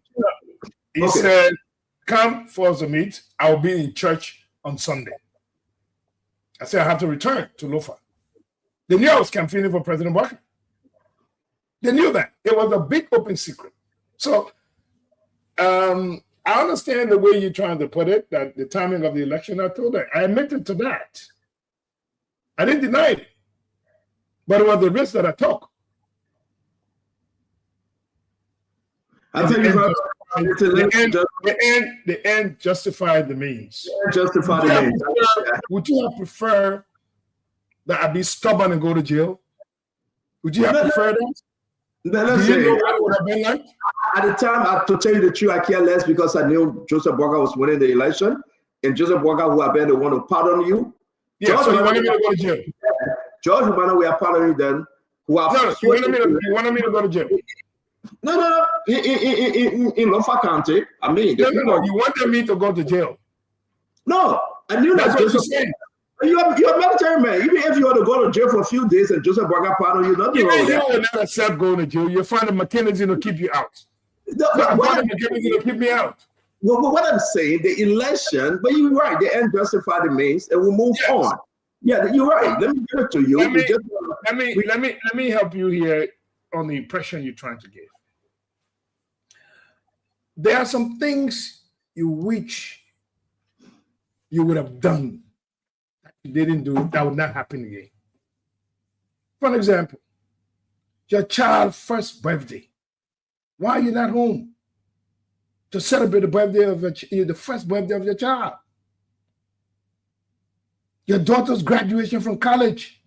He said, come for us to meet. I'll be in church on Sunday. I said, I have to return to Lofa. They knew I was campaigning for President Barker. They knew that. It was a big open secret. So I understand the way you're trying to put it, that the timing of the election, I told her, I admitted to that. I didn't deny it. But it was the risk that I took. I think the end justified the means. Justify the means. Would you have preferred that I be stubborn and go to jail? Would you have preferred that? Let's Do you know what it would have been like? At the time, to tell you the truth, I care less because I knew Joseph Boakai was winning the election, and Joseph Boakai would have been the one to pardon you. Yeah, so you wanted me to go to jail. George Romano, we are pardoning them. You wanted me to go to jail. No. In Lofa County, I mean, no. You wanted me to go to jail. No, I knew that's that. What you're saying. You're a military man. Even if you want to go to jail for a few days and Joseph Boakai pardon you, nothing wrong with that. You will not accept going to jail. You're finding McKinney to keep you out. I'm finding McKinney to keep me out. Well, what I'm saying, the election, but you're right, the end justify the means, and we'll move on. Yeah, you're right. Let me give it to you. Let me help you here on the impression you're trying to give. There are some things you wish you would have done that you didn't do that would not happen again. For example, your child's first birthday. Why are you not home to celebrate the birthday of the first birthday of your child? Your daughter's graduation from college.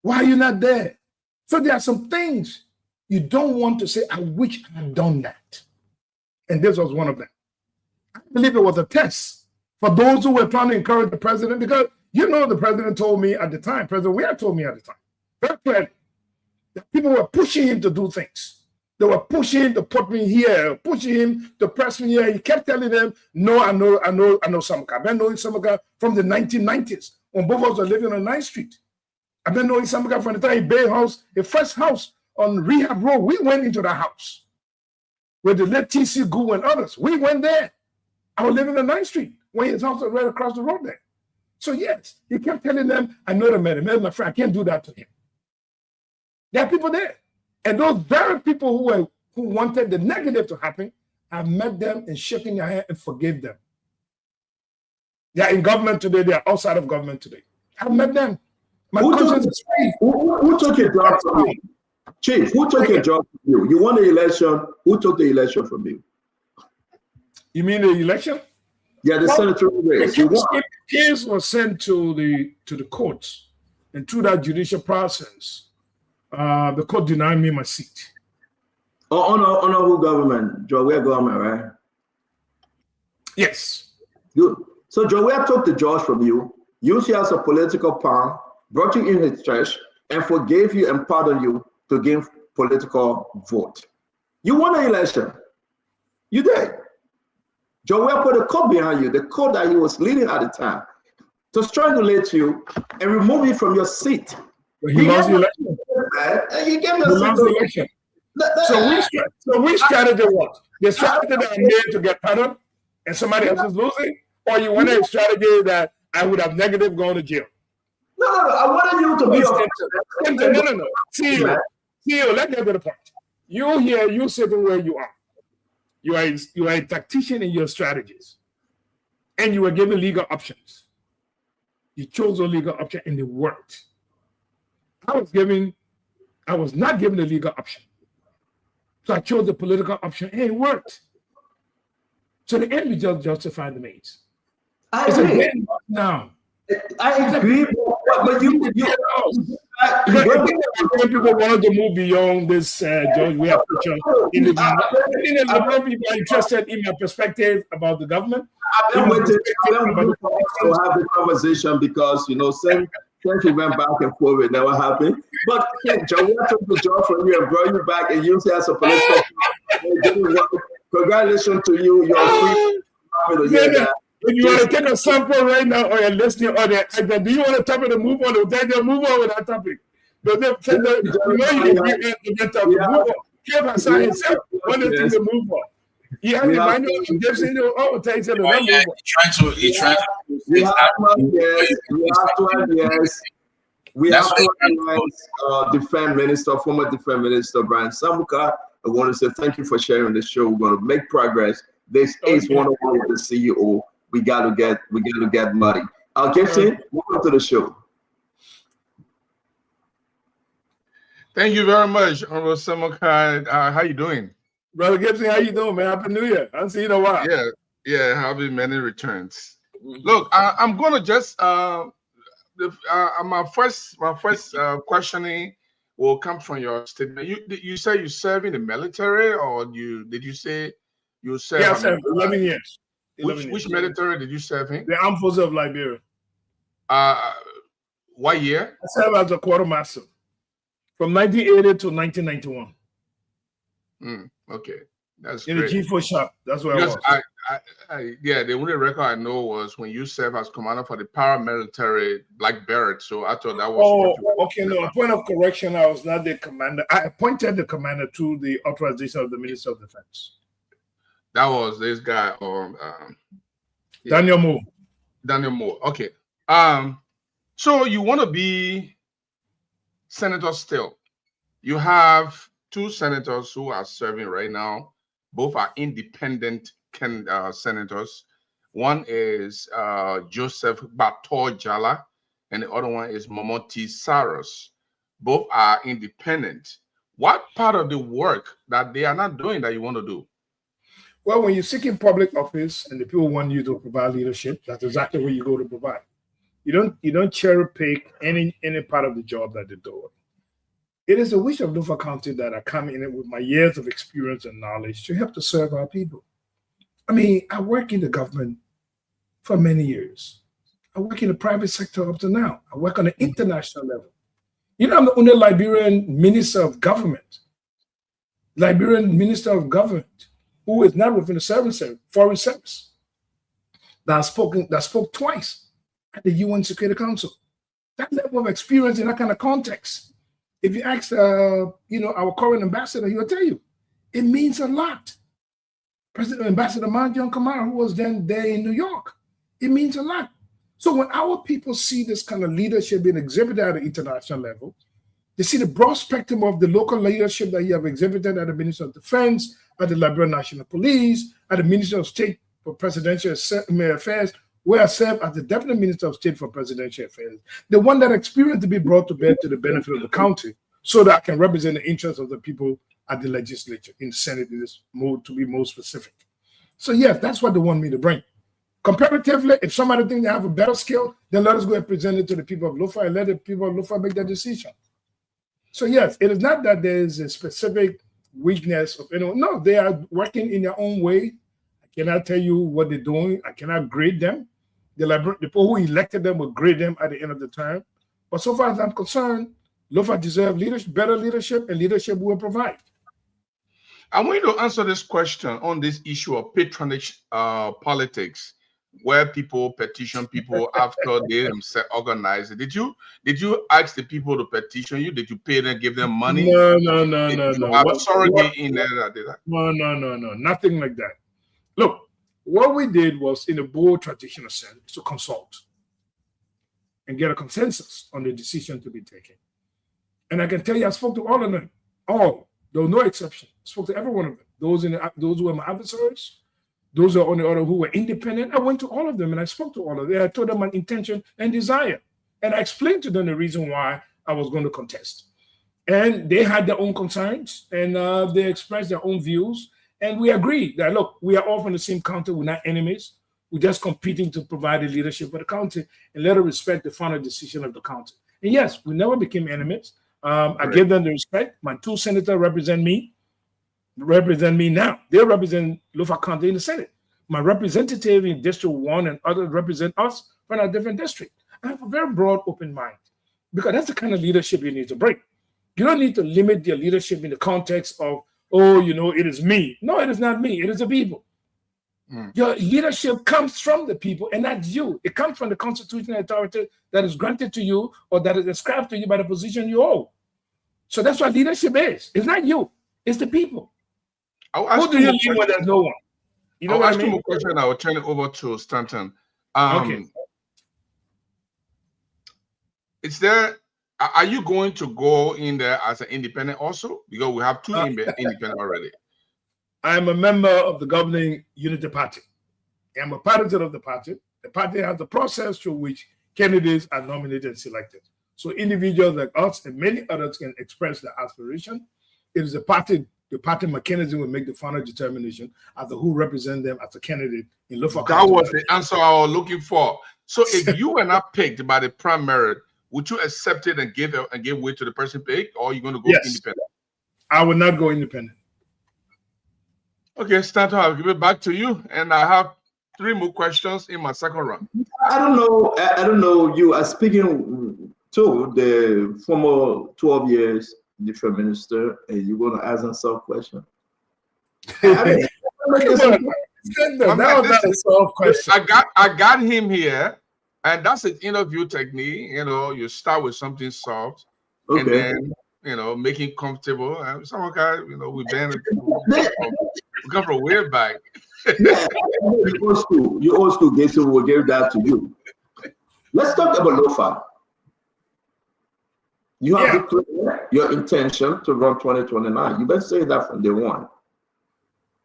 Why are you not there? So there are some things you don't want to say, I wish I had done that. And this was one of them. I believe it was a test for those who were trying to encourage the president, because the president told me at the time, President Weah told me at the time, very clearly, that people were pushing him to do things. They were pushing him to put me here, pushing him to press me here. He kept telling them, no, I know Samaka. I've been knowing Samaka from the 1990s when both of us were living on 9th Street. I've been knowing Samaka from the time he built house, the first house on Rehab Road. We went into the house with the late T.C. Gu and others. We went there. I was living on 9th Street when his house was right across the road there. So yes, he kept telling them, I know the man, my friend, I can't do that to him. There are people there. And those very people who wanted the negative to happen, I met them and shaking their hand and forgave them. They are in government today, they are outside of government today. I met them. My conscience is free. Who took your job from you? Chief, who took your job from you? You won the election. Who took the election from you? You mean the election? Yeah, the senatorial race. The case was sent to the courts, and through that judicial process, the court denied me my seat. On who government? Januay government, right? Yes. Good. So Januay took the judge from you, used you as a political pawn, brought you in his church, and forgave you and pardoned you to gain political vote. You won the election. You did. Januay put a court behind you, the court that he was leading at the time, to strangulate you and remove you from your seat. But he lost the election. And he gave you the election. So which strategy what? The strategy that I made to get pardoned and somebody else is losing? Or you wanted a strategy that I would have negative gone to jail? No. I wanted you to be No. CEO, let's get to the point. You sitting where you are. You are a tactician in your strategies. And you were given legal options. You chose a legal option and it worked. I was not given the legal option. So I chose the political option and it worked. So the end we just justified the means. I agree. Now. I agree, but you people wanted to move beyond this, George. We have picture in the liberal people are interested in my perspective about the government. I've been waiting to have the conversation because since we went back and forth, it never happened. But Januay took the job from you and brought you back and used it as a political. Congratulations to you. You're free. If you want to take a sample right now, or you're listening, or do you want to topic to move on? Then you move on with that topic. But you can topic. Move on. Give us himself. One of the things to move on. He has the manual and gives in the takes it. He's trying to. We have 12 years. We have 12 years. Former Defense Minister Brian Samuka. I want to say thank you for sharing the show. We're going to make progress. This is one-on-one with the CEO. We got to get money. Gibson, welcome to the show. Thank you very much, Honorable Samokai. How you doing? Brother Gibson, how you doing, man? Happy New Year. I haven't seen you in a while. Yeah, having many returns. Look, I'm gonna just my first questioning will come from your statement. You say you serve in the military, or did you say you serve? Yeah, I served 11 years. Which military did you serve in? The Armed Forces of Liberia. What year? I served as a quartermaster from 1980 to 1991. Okay, that's in great. the G4 shop. That's where Because I was. Yeah, the only record I know was when you served as commander for the paramilitary Black Beret. So I thought that was. Okay. No, a point of correction. I was not the commander. I appointed the commander to the authorization of the Minister of Defense. That was this guy, Daniel Moore. Daniel Moore. Okay. So you want to be senator still? You have two senators who are serving right now. Both are independent senators. One is Joseph Bator Jala, and the other one is Momoti Saros. Both are independent. What part of the work that they are not doing that you want to do? Well, when you're seeking public office and the people want you to provide leadership, that's exactly where you go to provide. You don't cherry pick any part of the job that they do. It is a wish of Norfolk County that I come in with my years of experience and knowledge to help to serve our people. I mean, I work in the government for many years. I work in the private sector up to now. I work on an international level. You know, I'm the only Liberian Minister of Government, who is not within the Foreign Service, that spoke twice at the UN Security Council. That level of experience in that kind of context, if you ask, our current ambassador, he will tell you, it means a lot. Ambassador Manjon Kamara, who was then there in New York, it means a lot. So when our people see this kind of leadership being exhibited at the international level, they see the broad spectrum of the local leadership that you have exhibited at the Ministry of Defense, at the Liberian National Police, at the Ministry of State for Presidential Affairs, where I serve as the Deputy Minister of State for Presidential Affairs, the one that experience to be brought to bear to the benefit of the county, so that I can represent the interests of the people at the legislature, in the Senate, in this mode, to be more specific. So yes, that's what they want me to bring. Comparatively, if somebody thinks they have a better skill, then let us go and present it to the people of Lofa and let the people of Lofa make that decision. So yes, it is not that there is a specific weakness of anyone. No, they are working in their own way. I cannot tell you what they're doing. I cannot grade them. The people who elected them will grade them at the end of the term. But so far as I'm concerned, Lofa deserves better leadership, and leadership will provide. I want you to answer this question on this issue of patronage politics, where people petition people after they themselves organize it. Did you ask the people to petition you? Did you pay them, give them money? No. I'm sorry, in there that did that. No, nothing like that. Look, what we did was in a board traditional sense to consult and get a consensus on the decision to be taken. And I can tell you, I spoke to all of them, there was no exception. I spoke to every one of them. Those who were my adversaries, those who were on the other who were independent. I went to all of them and I spoke to all of them. I told them my intention and desire. And I explained to them the reason why I was going to contest. And they had their own concerns and they expressed their own views. And we agreed that, look, we are all from the same county. We're not enemies. We're just competing to provide the leadership for the county and let us respect the final decision of the county. And yes, we never became enemies. I give them the respect. My two senators represent me now. They represent Lofa County in the Senate. My representative in District 1 and others represent us from a different district. I have a very broad, open mind, because that's the kind of leadership you need to bring. You don't need to limit your leadership in the context of, it is me. No, it is not me. It is the people. Your leadership comes from the people, and that's you. It comes from the constitutional authority that is granted to you or that is ascribed to you by the position you hold. So that's what leadership is. It's not you. It's the people. Who do you lead when there's no one? You know I'll ask you a question. I will turn it over to Stanton. Okay. Are you going to go in there as an independent also? Because we have two independent already. I am a member of the governing Unity Party. I'm a partisan of the party. The party has the process through which candidates are nominated and selected. So individuals like us and many others can express their aspiration. It is the party mechanism will make the final determination as to who represent them as a candidate in local. That was the answer I was looking for. So if you were not picked by the primary, would you accept it and give way to the person picked, or are you going to go independent? I would not go independent. Okay, Stanton, I'll give it back to you, and I have 3 more questions in my second round. I don't know. You are speaking to the former 12 years different minister, and you're going to ask him some question. That was not a soft question. I got him here, and that's an interview technique. You know, you start with something soft, and then make him comfortable. And someone we've been we come from way back. You old school guys will give that to you. Let's talk about LOFA. You have declared your intention to run 2029. You better say that from day one.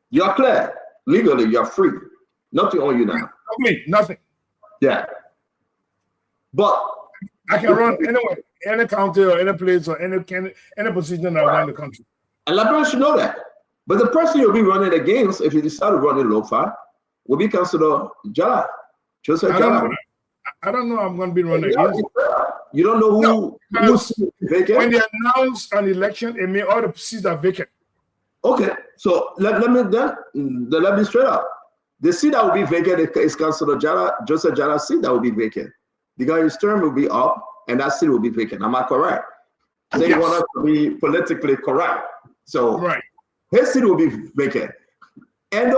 You are clear. Legally, you are free. Nothing on you now. Nothing. Yeah. But I can run anywhere, any county or any place or any position around the country. And Labrador should know that. But the person you'll be running against, if you decide to run in LOFA, will be Councilor Jala. Joseph Jala. I don't know I'm going to be running against. You don't know who's vacant? When they announce an election, it means all the seats are vacant. Okay, so let me straight up. The seat that will be vacant is Councilor Joseph Jala's seat that will be vacant. Because his term will be up, and that seat will be vacant. Am I correct? They want us to be politically correct. So his seat will be vacant. And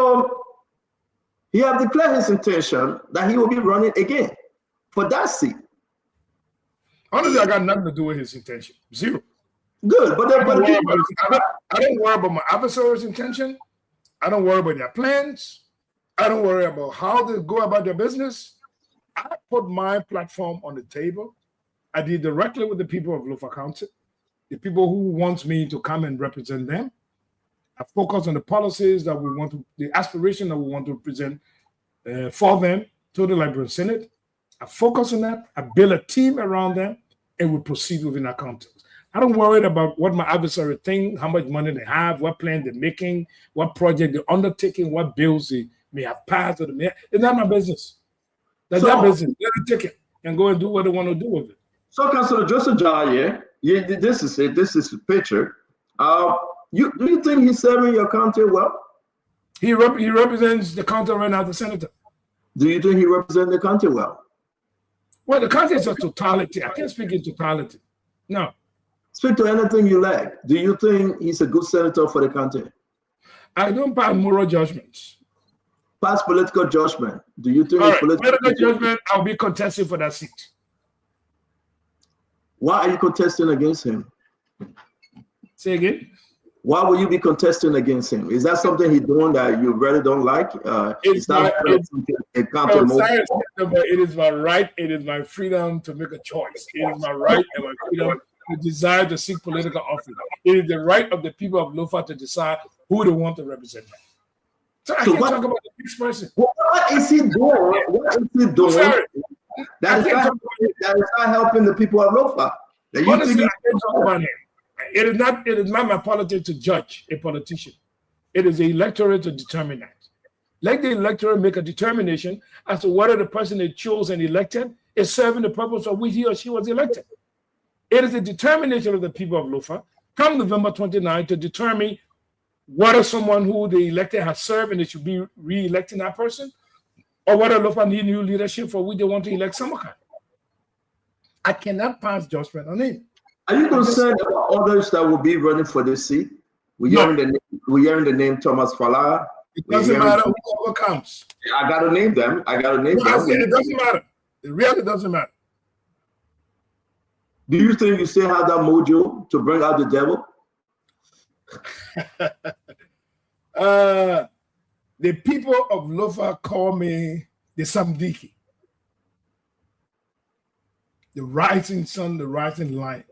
he has declared his intention that he will be running again for that seat. Honestly, I got nothing to do with his intention. Zero. Good, but I don't worry about my adversary's intention. I don't worry about their plans. I don't worry about how they go about their business. I put my platform on the table. I deal directly with the people of Lofa County, the people who want me to come and represent them. I focus on the policies that we want to, the aspiration that we want to present for them to the Liberian Senate. I focus on that. I build a team around them, and we proceed within our county. I don't worry about what my adversary think, how much money they have, what plan they're making, what project they're undertaking, what bills they may have passed. It's not my business. That's their business. Let them take it and go and do what they want to do with it. So, Councilor Joseph Jaya, this is it. This is the picture. Do you think he's serving your county well? He represents the county right now, the senator. Do you think he represents the county well? Well, the county is a totality. I can't speak in totality. No. Speak to anything you like. Do you think he's a good senator for the county? I don't pass moral judgments. Pass political judgment. Do you think political judgment, I'll be contesting for that seat. Why are you contesting against him? Say again? Why will you be contesting against him? Is that something he's doing that you really don't like? It is my right. It is my freedom to make a choice. It is my right and my freedom to desire to seek political office. It is the right of the people of Lofa to decide who they want to represent them. So I can't talk about the next person. What is he doing? What is he doing? That is not helping the people of Lofa. Honestly, I can't talk about him. It is not my politics to judge a politician. It is the electorate to determine that. Let the electorate make a determination as to whether the person they chose and elected is serving the purpose for which he or she was elected. It is the determination of the people of Lofa come November 29 to determine whether someone who they elected has served and they should be re-electing that person, or whether Lofa need new leadership for which they want to elect someone. I cannot pass judgment on it. Are you concerned about others that will be running for this seat? We're hearing the name Thomas Fala. It doesn't matter who comes. I got to name them. It doesn't matter. It really doesn't matter. Do you think you still have that mojo to bring out the devil? The people of Lofa call me the Samdiki, the rising sun, the rising light.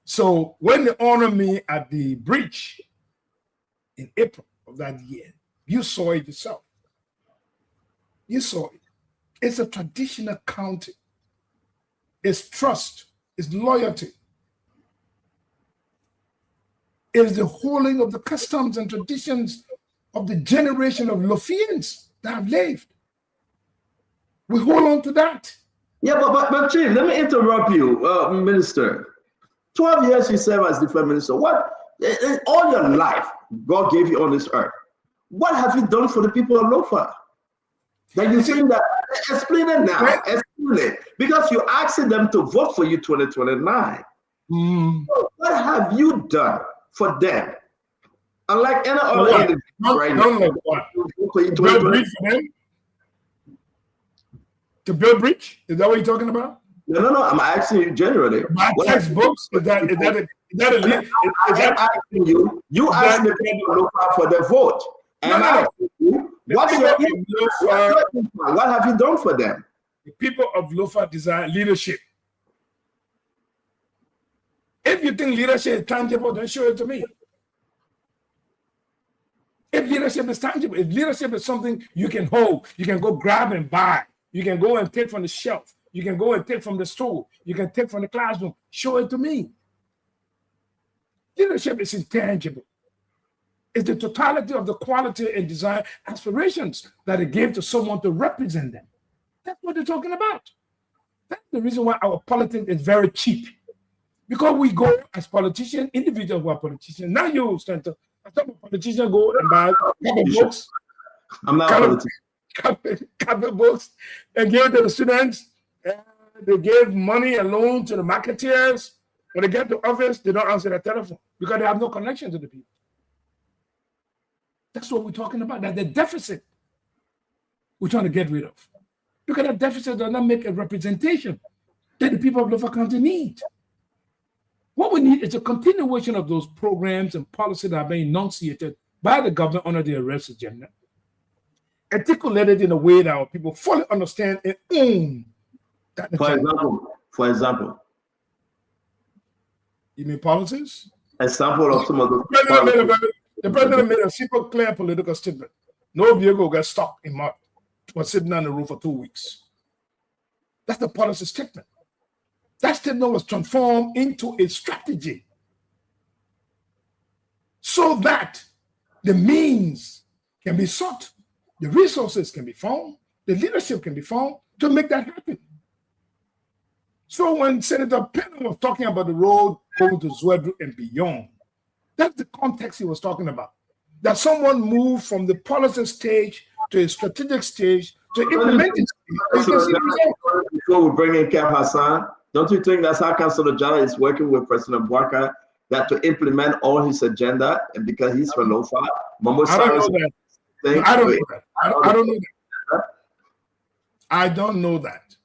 So when they honor me at the bridge in April of that year, you saw it yourself. You saw it. It's a traditional county. It's trust. It's loyalty. It is the holding of the customs and traditions of the generation of Lofians that have lived. We hold on to that. Yeah, but Chief, let me interrupt you, Minister. 12 years you serve as defense minister. What, in all your life, God gave you on this earth. What have you done for the people of Lofa? That you think that, explain it now, explain it. Because you're asking them to vote for you 2029. So what have you done for them? Unlike any other individual right now. To build bridge for them? To build bridge? Is that what you're talking about? No. I'm asking you generally. My textbooks? Is that asking you? You ask the people of Lofa for their vote. And what have you done for them? The people of Lofa desire leadership. If you think leadership is tangible, then show it to me. If leadership is tangible, if leadership is something you can hold, you can go grab and buy, you can go and take from the shelf, you can go and take from the store, you can take from the classroom, show it to me. Leadership is intangible. It's the totality of the quality and design aspirations that it gave to someone to represent them. That's what they're talking about. That's the reason why our politics is very cheap. Because we go as politicians, individuals who are politicians. Now you, Stanton, I thought a politician go and buy comic books. I'm not a politician. Comic books and give it to the students. And they give money and loan to the marketeers. When they get to office, they don't answer their telephone because they have no connection to the people. That's what we're talking about. That the deficit we're trying to get rid of. Look at that deficit does not make a representation that the people of Lofa County need. What we need is a continuation of those programs and policies that are being enunciated by the government under the arrest agenda, articulated in a way that our people fully understand and own that agenda. For example. You mean policies? Example of some of those. The president made a simple, clear political statement. No vehicle got stuck in mud. Was sitting on the roof for 2 weeks. That's the policy statement. That statement was transformed into a strategy so that the means can be sought, the resources can be found, the leadership can be found to make that happen. So when Senator Penn was talking about the road going to Zwedru and beyond, that's the context he was talking about. That someone moved from the policy stage to a strategic stage to implementing. Before we bring in Cap Hassan, don't you think that's how Councilor Jala is working with President Bwaka, that to implement all his agenda, and because he's from Lofa, I don't know that. I don't know that. I don't know that.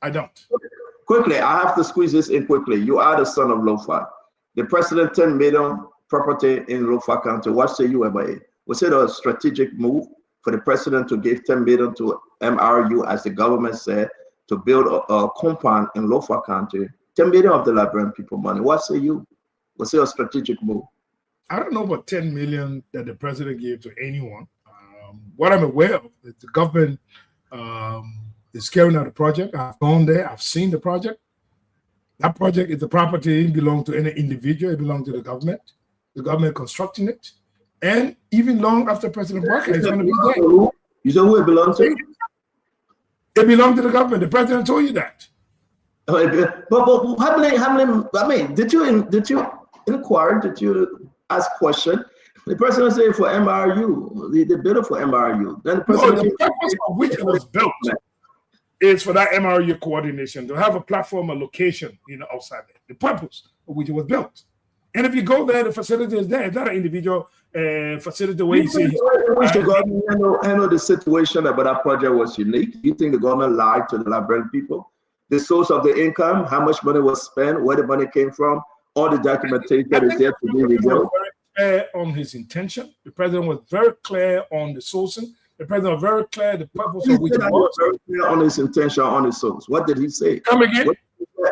I don't. Quickly, I have to squeeze this in quickly. You are the son of Lofa. The president 10 million property in Lofa County. What say you about it? Was it a strategic move for the president to give 10 million to MRU, as the government said, to build a compound in Lofa County? 10 million of the Liberian people money. What say you? Was it a strategic move? I don't know about 10 million that the president gave to anyone. What I'm aware of is the government is carrying out a project. I've gone there. I've seen the project. That project is the property. It belongs to any individual. It belongs to the government. The government constructing it. And even long after President Bwaka is going to be there. You know who it belongs to? It belongs to the government. The president told you that. But how many? I mean, did you inquire? Did you ask question? The president said for MRU, the bidder for MRU. Then the president. No, the purpose for which it was built is for that MRU coordination, to have a platform, a location, outside there. The purpose for which it was built. And if you go there, the facility is there. It's not an individual facility where you see. The government handle the situation about that project was unique. You think the government lied to the Liberian people? The source of the income, how much money was spent, where the money came from, all the documentation is there to be revealed. Clear on his intention. The president was very clear on the sourcing. The president was very clear the purpose of which it was. Very clear on his intention, on his source. What did he say? Come again?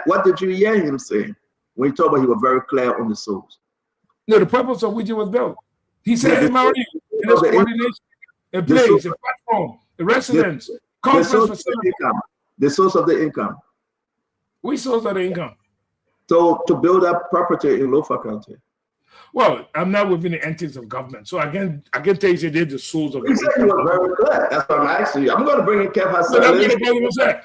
What did you hear him say when he talked about he was very clear on the source? No, the purpose of which it was built. He said MRU, in its coordination, a place, a platform, the residents, conference facility. The source of the income. Which source of the income? So to build up property in Lofa County. Well, I'm not within the entities of government, so I can tell you they're the source of the income. You were very clear. That's what I'm asking you. I'm going to bring in Kev Hassan. So that's what the president said.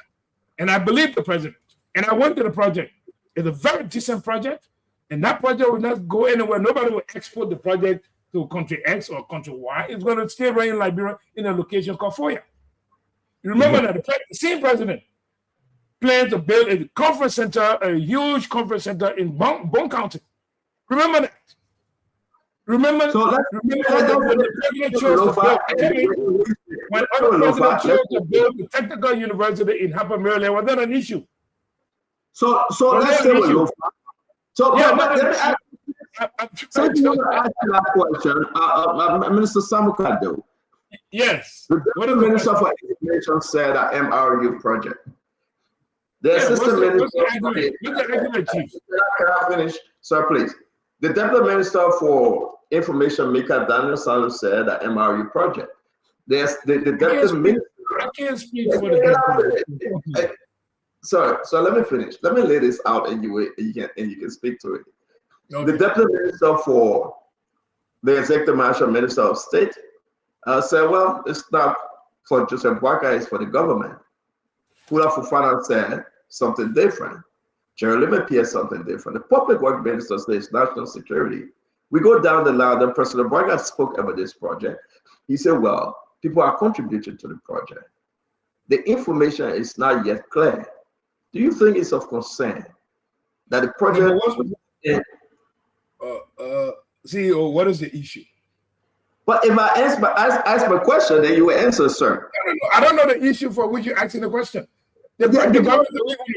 And I believe the president. And I went to the project. It's a very decent project. And that project will not go anywhere. Nobody will export the project to country X or country Y. It's going to stay right in Liberia in a location called Foya. You remember that the same president planned to build a conference center, a huge conference center in Bone County. Remember that? Remember, so remember when the president chose to build the technical university in Harper, Maryland, was that an issue? So let's say with Lofa. So let me ask you that question. Minister Samukado. Yes. The Deputy Minister for Education said that MRU project. The Assistant Minister. Can I finish? Sir, please. The Deputy Minister for Information, Mika Daniel Salu, said that MRU project. The Deputy Minister. I can't speak for the Deputy. Sorry, so let me finish. Let me lay this out and you can speak to it. Okay. The Deputy Minister for the Executive Marshal Minister of State said, well, it's not for Joseph Boakai, it's for the government. Kula Fufana said something different. Jerry Limapia something different. The Public Works Minister says national security. We go down the line, and President Boakai spoke about this project. He said, well, people are contributing to the project. The information is not yet clear. Do you think it's of concern that the project... CEO, what is the issue? But if I ask my question, then you will answer, sir. I don't know the issue for which you're asking the question. The government did the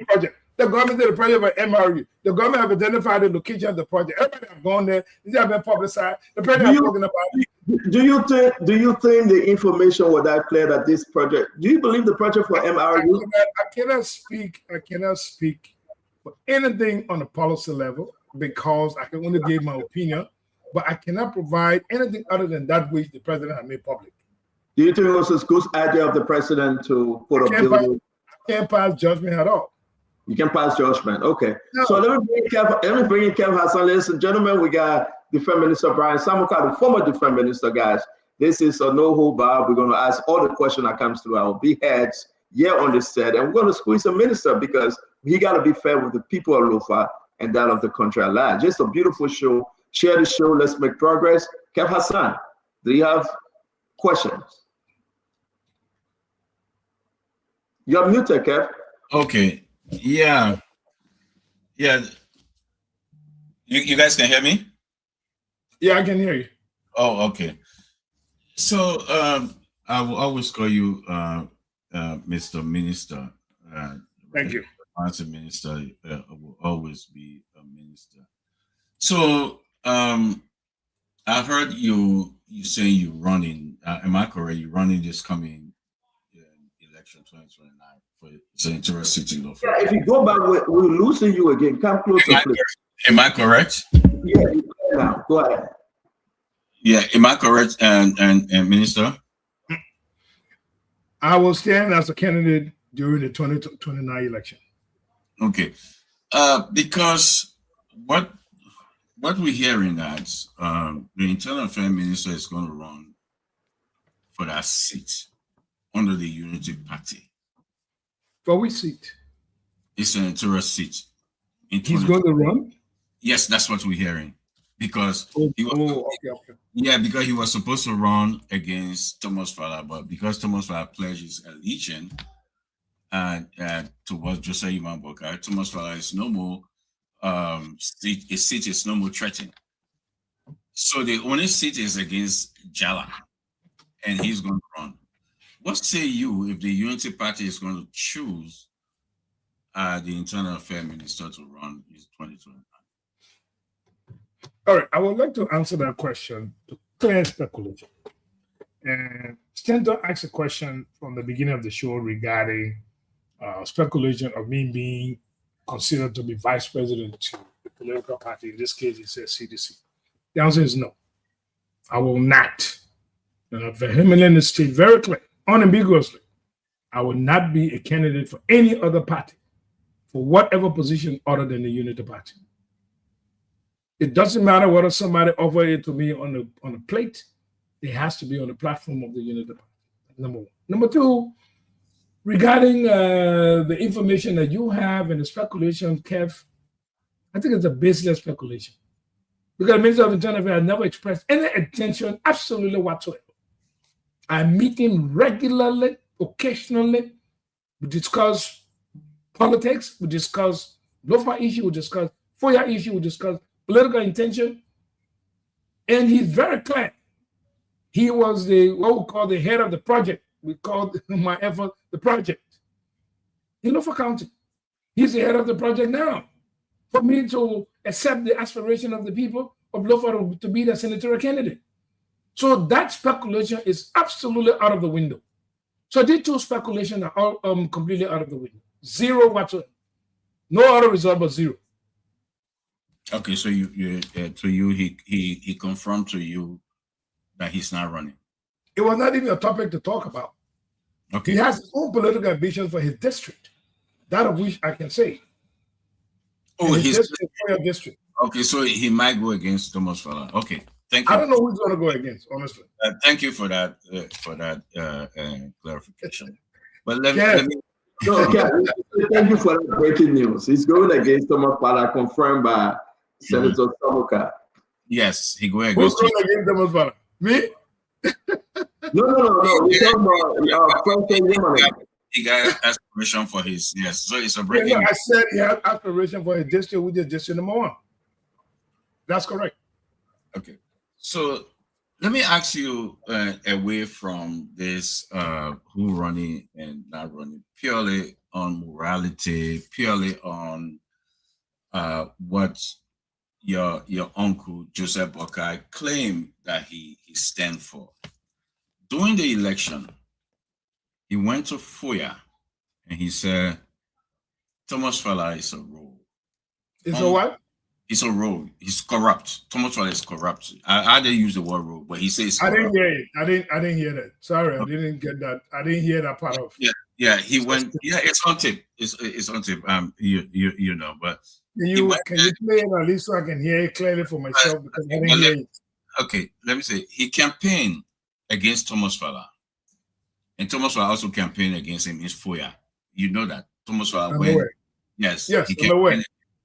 project. The government did the project by MRU. The government have identified the location of the project. Everybody have gone there. These have been publicized. The president is talking about it. Do you think the information was that clear that this project? Do you believe the project for MRU? I cannot speak for anything on a policy level because I can only give my opinion, but I cannot provide anything other than that which the president has made public. Do you think it was a good idea of the president to put a building? I can't pass judgment at all. You can pass judgment. Okay. No. So let me bring in Kev Hassan. Ladies and gentlemen, we got Defense Minister Brian Samuka, the former Defense Minister, guys. This is a no hold bar. We're going to ask all the questions that comes through our big heads here on the set, and we're going to squeeze the minister because he got to be fair with the people of Lofa and that of the country at large. Just a beautiful show. Share the show. Let's make progress. Kev Hassan, do you have questions? You're muted, Kev. Okay. Yeah. You guys can hear me? Yeah, I can hear you. Oh, okay. So I will always call you Mr. Minister. Thank you. As a minister, will always be a minister. So I heard you saying you're running. Am I correct? You're running this coming election 2029 for St. Louis City. Yeah, if you go back, we're losing you again. Come closer, please. Am I correct? Yeah, now go ahead. Yeah, am I correct, and Minister? I will stand as a candidate during the 2029 election. Okay, because what we're hearing that the Internal Affairs Minister is going to run for that seat under the Unity Party. For which seat? It's an Senatorial seat. He's going to run? Yes, that's what we're hearing. Because because he was supposed to run against Thomas Fowler, but because Thomas Fowler pledges allegiance towards Joseph Iman Boakai, Thomas Fowler is no more his seat is no more threatened. So the only seat is against Jala, and he's going to run. What say you if the Unity Party is going to choose the Internal Affairs Minister to run in 2029? All right, I would like to answer that question to clear speculation. And Stento asked a question from the beginning of the show regarding speculation of me being considered to be vice president to the political party. In this case, he says CDC. The answer is no. I will not. And I vehemently state very clear, unambiguously, I will not be a candidate for any other party for whatever position other than the Unity Party. It doesn't matter whether somebody offer it to me on a plate. It has to be on the platform of the Unity Party. Number one. Number two, regarding the information that you have and the speculation, Kev, I think it's a baseless speculation. Because the Minister of Internal Affairs has never expressed any intention absolutely whatsoever. I meet him regularly, occasionally. We discuss politics, we discuss Lofa issue, we discuss FOIA issue, we discuss political intention. And he's very clear. He was what we call the head of the project. We called my effort the project in Lofa County. He's the head of the project now. For me to accept the aspiration of the people of Lofa to be the senatorial candidate. So that speculation is absolutely out of the window. So these two speculations are all completely out of the window. Zero whatsoever. No other result but zero. Okay, so he confirmed to you that he's not running. It was not even a topic to talk about. Okay. He has his own political ambitions for his district. That of which I can say. Oh, his district. Okay, so he might go against Thomas Fala. Okay, thank you. I don't know who's going to go against, honestly. Thank you for that clarification. But let me thank you for that breaking news. He's going against Thomas Fala, confirmed by Senator Samuka. Yes, he going Who's against. going against Thomas Fala? Me? No. We're talking about President Yemane. He got aspiration for his, yes. So it's a breaking. I said he has aspiration for his district, which is district number 1. That's correct. Okay. So let me ask you away from this who running and not running, purely on morality, purely on what your uncle Joseph Boakai claimed that he stand for. During the election, he went to FOIA and he said, Thomas Fala is a rogue. Is a what? He's a rogue. He's corrupt. Thomas Fala is corrupt. I didn't use the word rogue, but he says I didn't hear it. I didn't hear that. Sorry, I didn't get that. I didn't hear that part of. Yeah. He went. Yeah, it's on tape. It's on tape. You know, but can you play it at least so I can hear it clearly for myself because I didn't hear it. Okay, let me say he campaigned against Thomas Fala, and Thomas Fala also campaigned against him in FOIA. You know that Thomas Fala went. Yes. Yes.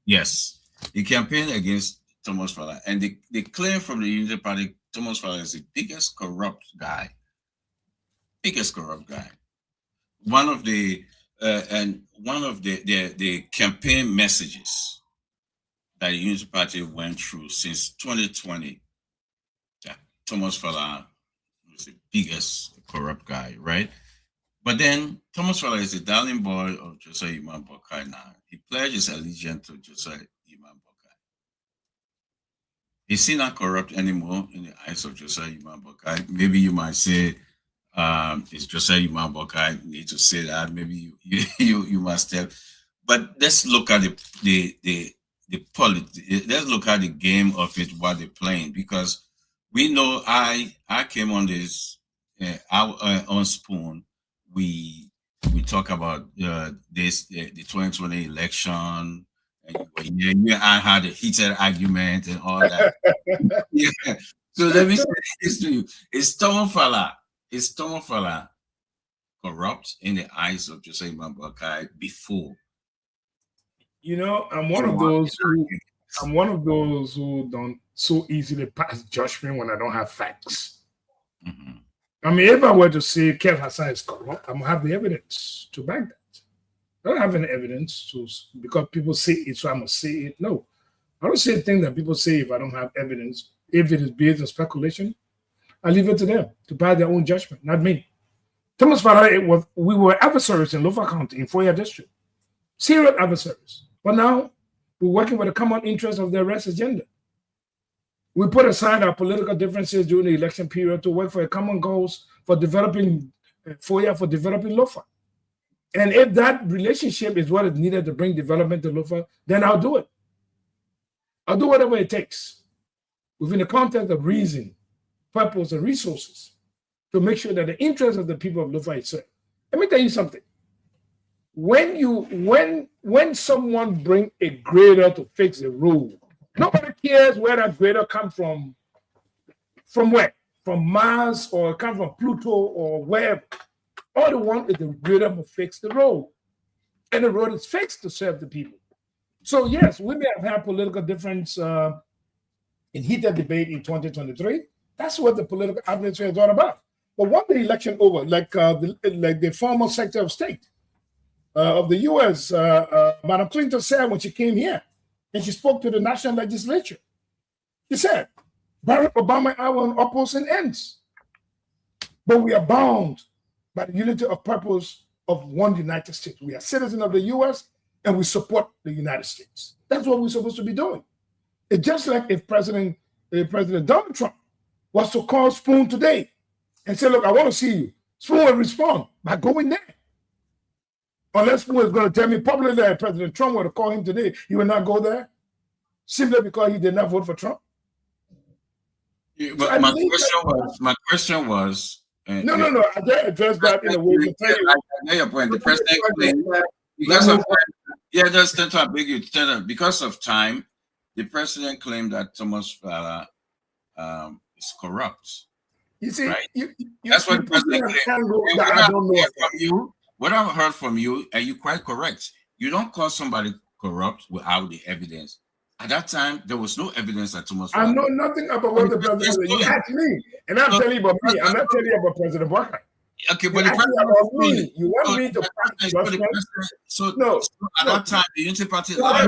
Yes. He campaigned against Thomas Fala, and they claim from the Unity Party Thomas Fala is the biggest corrupt guy. One of the campaign messages that the Unity Party went through since 2020, that Thomas Fala was the biggest corrupt guy, right? But then Thomas Fala is the darling boy of Josiah Imam Boakai now. He pledges allegiance to Josiah Imam Boakai. Is he not corrupt anymore in the eyes of Josiah Imam Boakai? Maybe you might say, it's Josiah Imam Boakai. You need to say that. Maybe you must tell. But let's look at the politics. Let's look at the game of it, what they're playing, because we know I came on this on Spoon. We talk about the 2020 election, and I had a heated argument and all that. Yeah. So let me say this to you: Is Thomas Fala corrupt in the eyes of Josiah Imam Boakai before? You know, I'm one of those who don't so easily pass judgment when I don't have facts. Mm-hmm. I mean, if I were to say Kev Hassan is corrupt, I'm gonna have the evidence to back that. I don't have any evidence because people say it, so I must say it. No, I don't say things that people say if I don't have evidence. If it is based on speculation, I leave it to them to pass their own judgment, not me. Thomas Fala, we were adversaries in Lofa County in FOIA district, serious adversaries. But now we're working with the common interest of the arrest agenda. We put aside our political differences during the election period to work for a common goals for developing FOIA, for developing Lofa. And if that relationship is what is needed to bring development to Lofa, then I'll do it. I'll do whatever it takes within the context of reason, purpose, and resources to make sure that the interests of the people of Lofa is served. Let me tell you something. when someone bring a grader to fix a road, nobody cares where that grader comes from. From where? From Mars or come from Pluto or wherever. All they want is the grader to fix the road. And the road is fixed to serve the people. So yes, we may have had political difference in heated debate in 2023. That's what the political atmosphere is all about. But once the election over, like the former Secretary of State of the U.S., Madam Clinton said when she came here, and she spoke to the national legislature, she said, Barack Obama and I were on opposing ends, but we are bound by the unity of purpose of one United States. We are citizens of the U.S. and we support the United States. That's what we're supposed to be doing. It's just like if President Donald Trump was to call Spoon today and say, look, I want to see you. Spoon will respond by going there. Unless Spoon is going to tell me publicly that President Trump were to call him today, he will not go there simply because he did not vote for Trump. Yeah, but So my question was. No. I did address that in a way to tell you. I know your point. The president claimed because of time, the president claimed that Thomas Fala is corrupt. You see, right? you That's what the president claimed. What I've heard from you, and you're quite correct. You don't call somebody corrupt without the evidence. At that time, there was no evidence that Thomas. I know nothing about what the president said. You asked me, and I'm telling you about me. I'm not telling you about President Walker. Okay, but you about me. You want me to pass judgment? No. At that time, the Unity Party. Sorry,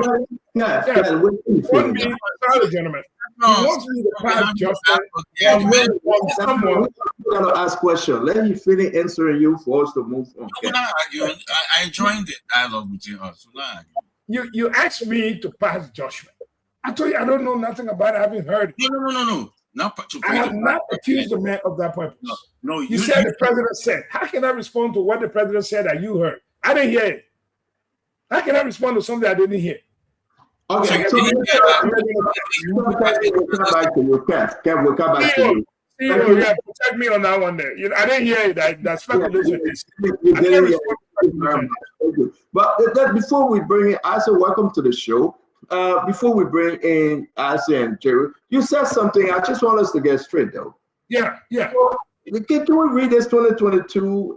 gentlemen. He wants me to pass judgment. Someone going to ask questions. Let me finish answering you for us to move on. Okay? I enjoyed the dialogue between us. You asked me to pass judgment. I told you I don't know nothing about it. I haven't heard it. No. I have not accused the man of that purpose. No, you said the president said. How can I respond to what the president said that you heard? I didn't hear it. How can I respond to something I didn't hear? Okay, so we'll come back to you, Kev. We'll come back to you. Yeah, protect me on that one there. I didn't hear it. That speculation is. But before we bring in Asa, welcome to the show. Before we bring in Asa and Jerry, you said something. I just want us to get straight though. Yeah. So, can we read this 2022?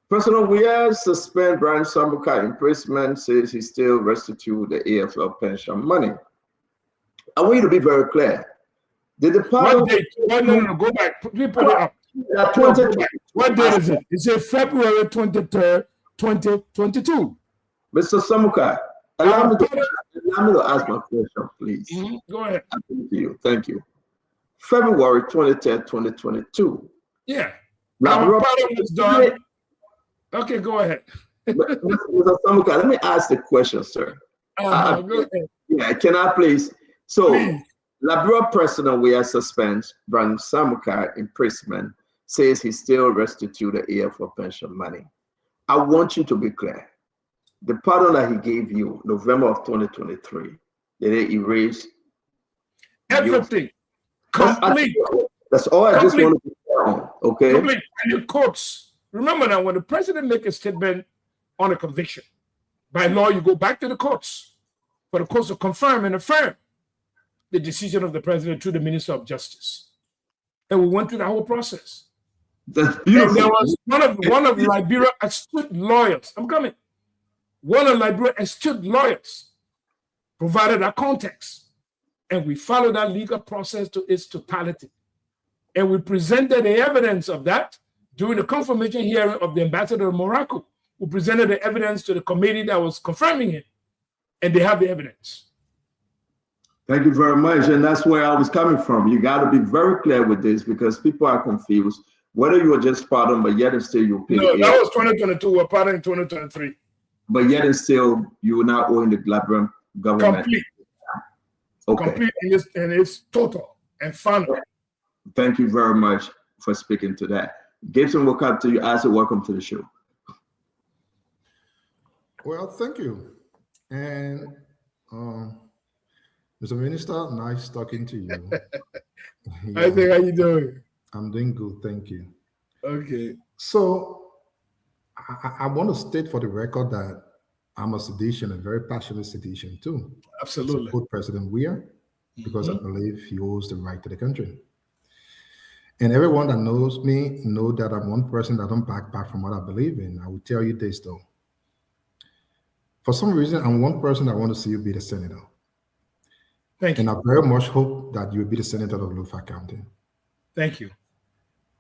President Weah suspend Brian Sambuka imprisonment, says he still restitute the AFL pension money. I want you to be very clear. Did the party? No, go back. Put it up. What date is it? Is it February 23rd, 2022? Mr. Sambuka, allow me to ask my question, please. Go ahead. Thank you. February 23rd, 2022. Yeah. Our part was done. Okay, go ahead. Mr. Sambuka, let me ask the question, sir. Go ahead. Yeah, can I please? So, Labrador President Weah suspends Brian Sambuka imprisonment, says he still restitute the AFL pension money. I want you to be clear. The pardon that he gave you, November of 2023, did it erase everything? Complete. That's all I just want to be clear on, okay? Complete. And the courts. Remember now, when the president makes a statement on a conviction, by law, you go back to the courts for the courts to confirm and affirm the decision of the president to the Minister of Justice. And we went through the whole process. That's beautiful. And there was one of Liberia astute lawyers. I'm coming. One of Liberia astute lawyers provided a context, and we followed that legal process to its totality. And we presented the evidence of that during the confirmation hearing of the ambassador of Morocco, who presented the evidence to the committee that was confirming it, and they have the evidence. Thank you very much, and that's where I was coming from. You got to be very clear with this because people are confused. Whether you were just pardoned, but yet and still you pay. No, that was 2022. We're pardoned in 2023. But yet and still you are not owing the Liberian government. Complete. Okay. Complete and it's total and final. Thank you very much for speaking to that. Gibson, we'll come to you. Asa, welcome to the show. Well, thank you. And Mr. Minister, nice talking to you. I think, how you doing? I'm doing good, thank you. Okay. So I want to state for the record that I'm a seditious, a very passionate seditious too. Absolutely. Support President Weir because I believe he owes the right to the country. And everyone that knows me know that I'm one person that don't back from what I believe in. I will tell you this though. For some reason, I'm one person that want to see you be the senator. Thank you. And I very much hope that you will be the senator of Lofa County. Thank you.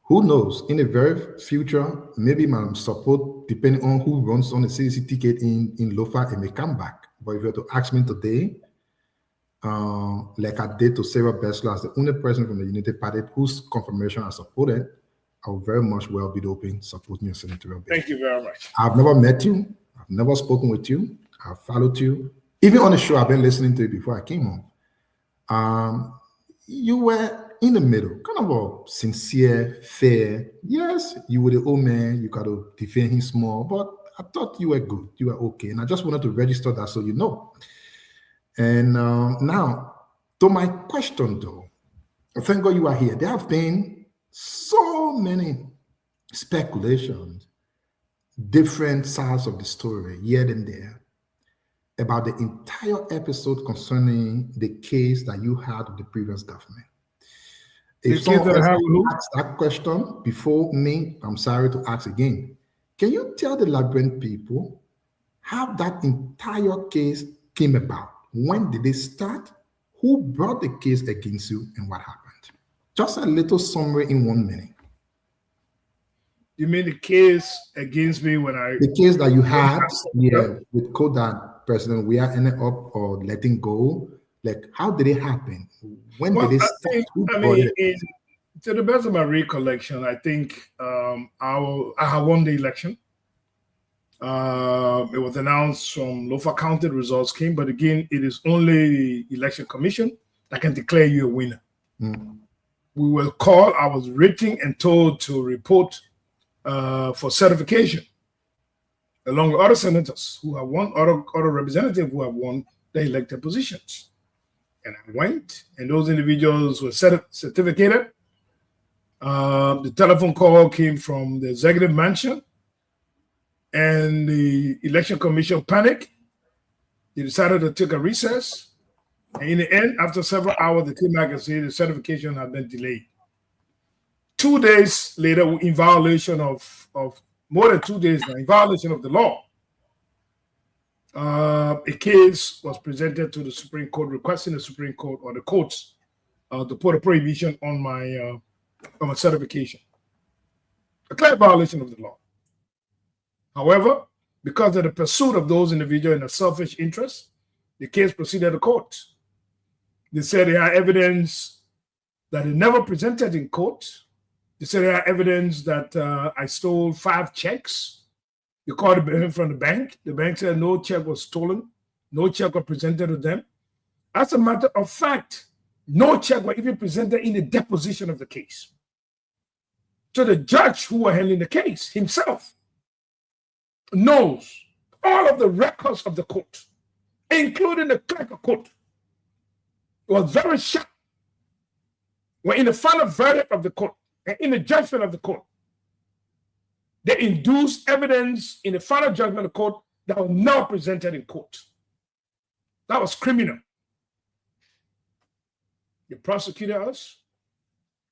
Who knows? In the very future, maybe my support, depending on who runs on the CDC ticket in Lofa, it may come back. But if you were to ask me today, like I did to Sarah Bessler as the only person from the United Party whose confirmation I supported, I will very much well be open supporting your senatorial bid. Thank you very much. I've never met you. I've never spoken with you. I've followed you. Even on the show, I've been listening to it before I came home. You were in the middle, kind of a sincere, fair. Yes, you were the old man. You got to defend him small, but I thought you were good. You were okay. And I just wanted to register that so you know. And now, to my question though, thank God you are here. There have been so many speculations, different sides of the story, here and there, about the entire episode concerning the case that you had with the previous government. If someone asked that question before me, I'm sorry to ask again. Can you tell the Labyrinth people how that entire case came about? When did it start? Who brought the case against you and what happened? Just a little summary in 1 minute. You mean the case against me when I... The case that you had, with Kodak, President, we are ending up or letting go. Like, how did it happen? When did it start? To the best of my recollection, I think I won the election. It was announced from Lofa County results came, but again, it is only the election commission that can declare you a winner. We were called, I was written and told to report for certification along with other senators who have won, other representatives who have won the elected positions. And I went, and those individuals were certificated. The telephone call came from the executive mansion, and the election commission panicked. They decided to take a recess. And in the end, after several hours, they came back and said the certification had been delayed. 2 days later, in violation of more than 2 days now, in violation of the law, a case was presented to the Supreme Court requesting the Supreme Court or the courts to put a prohibition on my certification. A clear violation of the law. However, because of the pursuit of those individuals in a selfish interest, the case proceeded to court. They said they had evidence that they never presented in court. They said they had evidence that I stole 5 checks. They called it from the bank. The bank said no check was stolen. No check was presented to them. As a matter of fact, no check was even presented in the deposition of the case. So the judge who was handling the case himself knows all of the records of the court, including the clerk of court. It was very sharp. When in the final verdict of the court and in the judgment of the court, they induced evidence in the final judgment of the court that was not presented in court. That was criminal. They prosecuted us.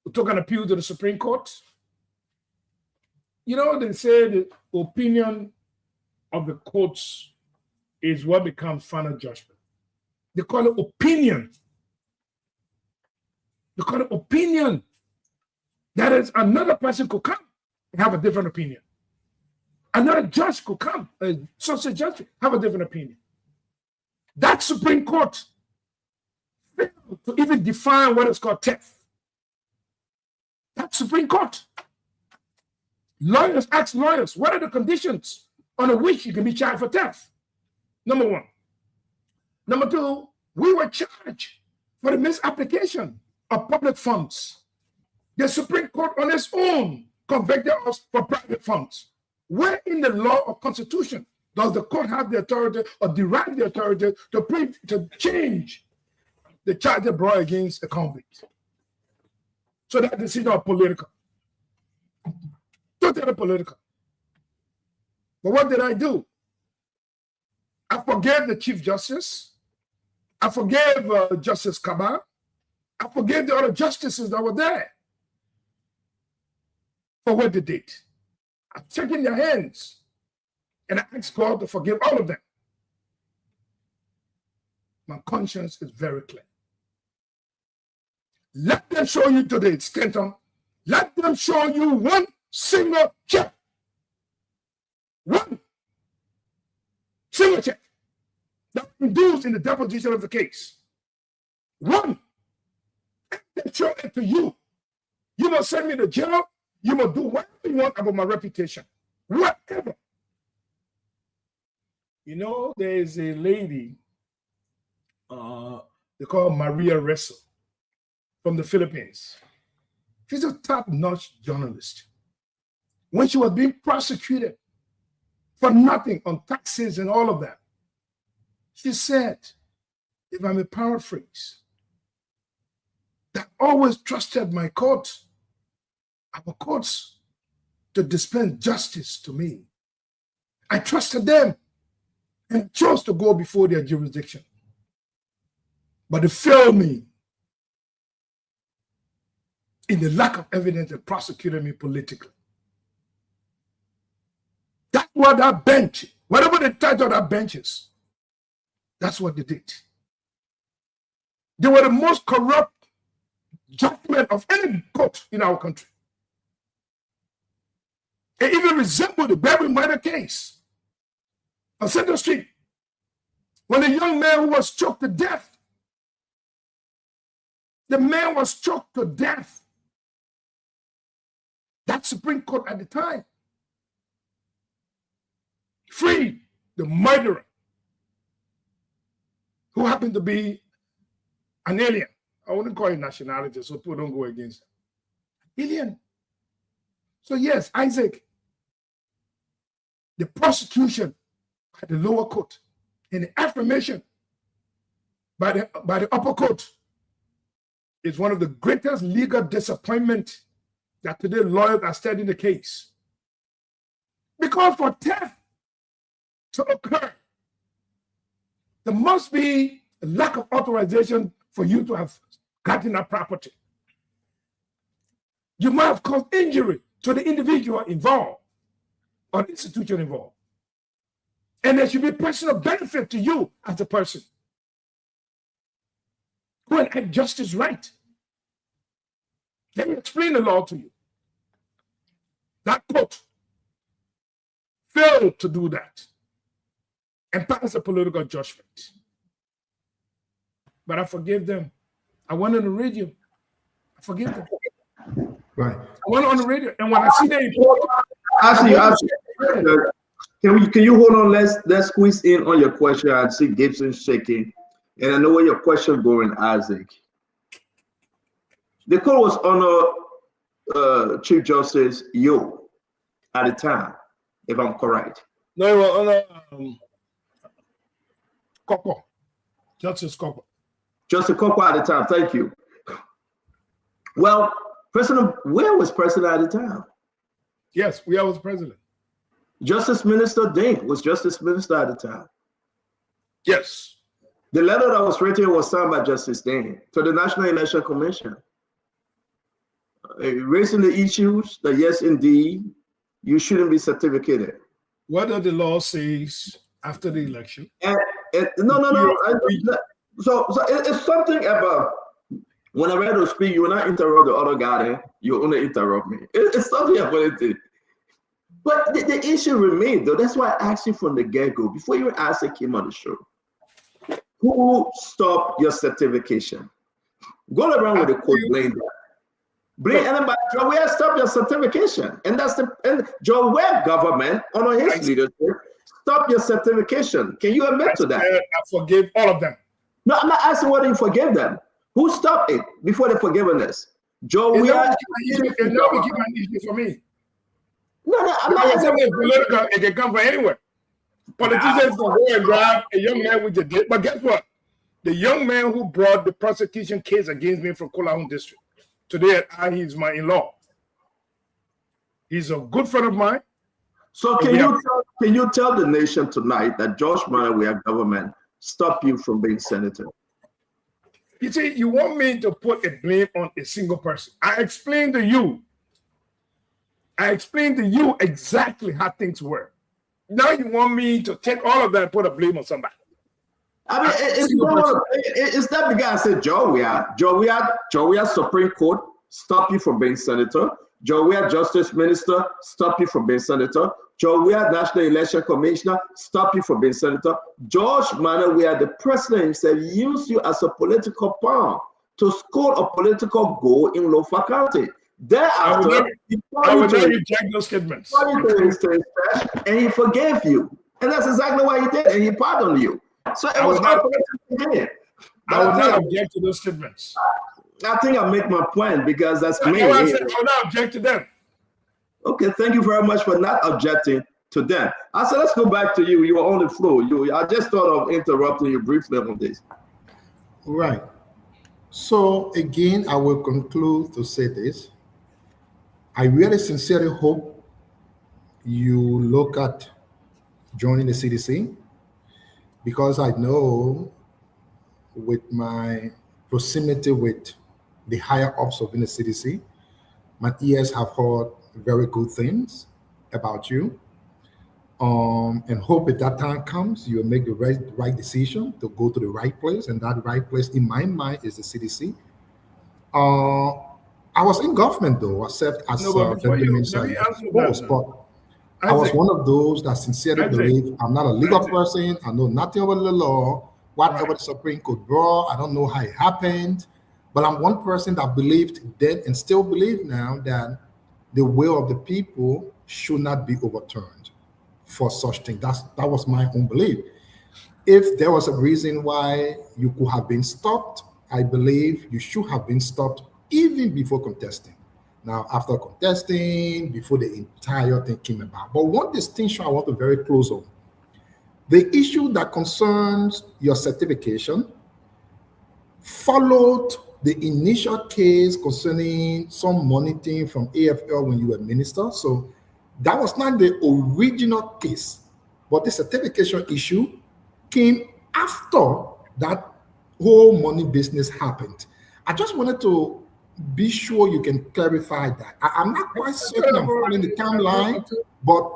We took an appeal to the Supreme Court. You know, they say the opinion of the courts is what becomes final judgment. They call it opinion. They call it opinion. That is, another person could come and have a different opinion. Another judge could come, a social judge, have a different opinion. That Supreme Court failed to even define what is called theft. That Supreme Court. Lawyers ask lawyers, what are the conditions under which you can be charged for theft? Number 1. Number 2, we were charged for the misapplication of public funds. The Supreme Court on its own convicted us for private funds. Where in the law or constitution does the court have the authority or derive the authority to change the charge they brought against a convict? So that decision is political. Totally political. But what did I do? I forgave the Chief Justice. I forgave Justice Kaba. I forgave the other justices that were there for what they did. I'm shaking their hands, and I ask God to forgive all of them. My conscience is very clear. Let them show you today, Stanton. Let them show you one single check. One single check that induced in the deposition of the case. One. They show it to you. You must send me to jail. You must do whatever you want about my reputation. Whatever. You know, there is a lady, they call her Maria Ressa from the Philippines. She's a top-notch journalist. When she was being prosecuted for nothing on taxes and all of that, she said, if I may paraphrase, that always trusted my courts, our courts, to dispense justice to me. I trusted them and chose to go before their jurisdiction. But they failed me in the lack of evidence and prosecuted me politically. That's what that bench, whatever the title of that bench is, that's what they did. They were the most corrupt judgment of any court in our country. It even resembled the Barry murder case on Central Street, when a young man who was choked to death, the man was choked to death. That Supreme Court at the time freed the murderer, who happened to be an alien. I wouldn't call it nationality, so people don't go against it. Alien. So yes, Isaac, the prosecution at the lower court and the affirmation by the upper court is one of the greatest legal disappointment that today lawyers are studying the case. Because for theft to occur, there must be a lack of authorization for you to have gotten that property. You might have caused injury to the individual involved or the institution involved. And there should be personal benefit to you as a person. Go and act justice right. Let me explain the law to you. That court failed to do that and pass a political judgment. But I forgive them. I went on the radio. I forgive them. Right. I went on the radio, and when I see them, can you hold on? Let's squeeze in on your question. I see Gibson shaking, and I know where your question going, Isaac. The court was under Chief Justice Yo at the time, if I'm correct. No, it was under Coco, Justice Coco. Justice Coco at the time. Thank you. Well, where was president at the time? Yes, we was president. Justice Minister Dane was Justice Minister at the time. Yes. The letter that was written was signed by Justice Dane to the National Election Commission, raising the issues that yes, indeed, you shouldn't be certificated. What does the law says after the election? No. So it's something about when I read to speak, you will not interrupt the other guy, you only interrupt me. It's something about it. But the issue remains, though. That's why I asked you from the get-go, before you asked it came on the show. Who stopped your certification? Go around with the quote, blame that. Blame anybody. John Webb stopped your certification. And that's John Webb government, under his leadership, stopped your certification. Can you admit to that? I forgive all of them. No, I'm not asking whether you forgive them. Who stopped it before the forgiveness? Joe, it never became an issue for me. No, I'm not asking. Political, it can come from anywhere. Politicians can go and grab a young man with the date, but guess what? The young man who brought the prosecution case against me from Kolahun district, today he's my in-law. He's a good friend of mine. So can Can you tell the nation tonight that Josh Manowia's government stopped you from being senator? You see, you want me to put a blame on a single person. I explained to you exactly how things were. Now you want me to take all of that and put a blame on somebody. I mean, it's that the guy said, Januay Supreme Court stop you from being senator. Januay Justice Minister stop you from being senator. Januay National Election Commissioner stop you from being senator. George Manowiah, the president himself, used you as a political pawn to score a political goal in Lofa County. Thereafter, I will not reject those statements. And he forgave you. And that's exactly what he did. And he pardoned you. So it was all political. I will not object to those statements. I think I make my point because that's me. I will not object to them. Okay, thank you very much for not objecting to them. I said, let's go back to you. You were on the floor. I just thought of interrupting you briefly on this. Right. So again, I will conclude to say this. I really sincerely hope you look at joining the CDC, because I know with my proximity with the higher ups of the CDC, my ears have heard very good things about you. And hope if that time comes, you'll make the right decision to go to the right place. And that right place, in my mind, is the CDC. I was in government, though, except as deputy minister. I was one of those that sincerely believe I'm not a legal person. I know nothing about the law. Whatever the Supreme Court brought, I don't know how it happened. But I'm one person that believed then and still believe now that the will of the people should not be overturned for such things. That was my own belief. If there was a reason why you could have been stopped, I believe you should have been stopped even before contesting. Now, after contesting, before the entire thing came about. But one distinction I want to very close on. The issue that concerns your certification followed the initial case concerning some money thing from AFL when you were minister. So that was not the original case, but the certification issue came after that whole money business happened. I just wanted to be sure you can clarify that. I'm not quite certain I'm following the timeline, but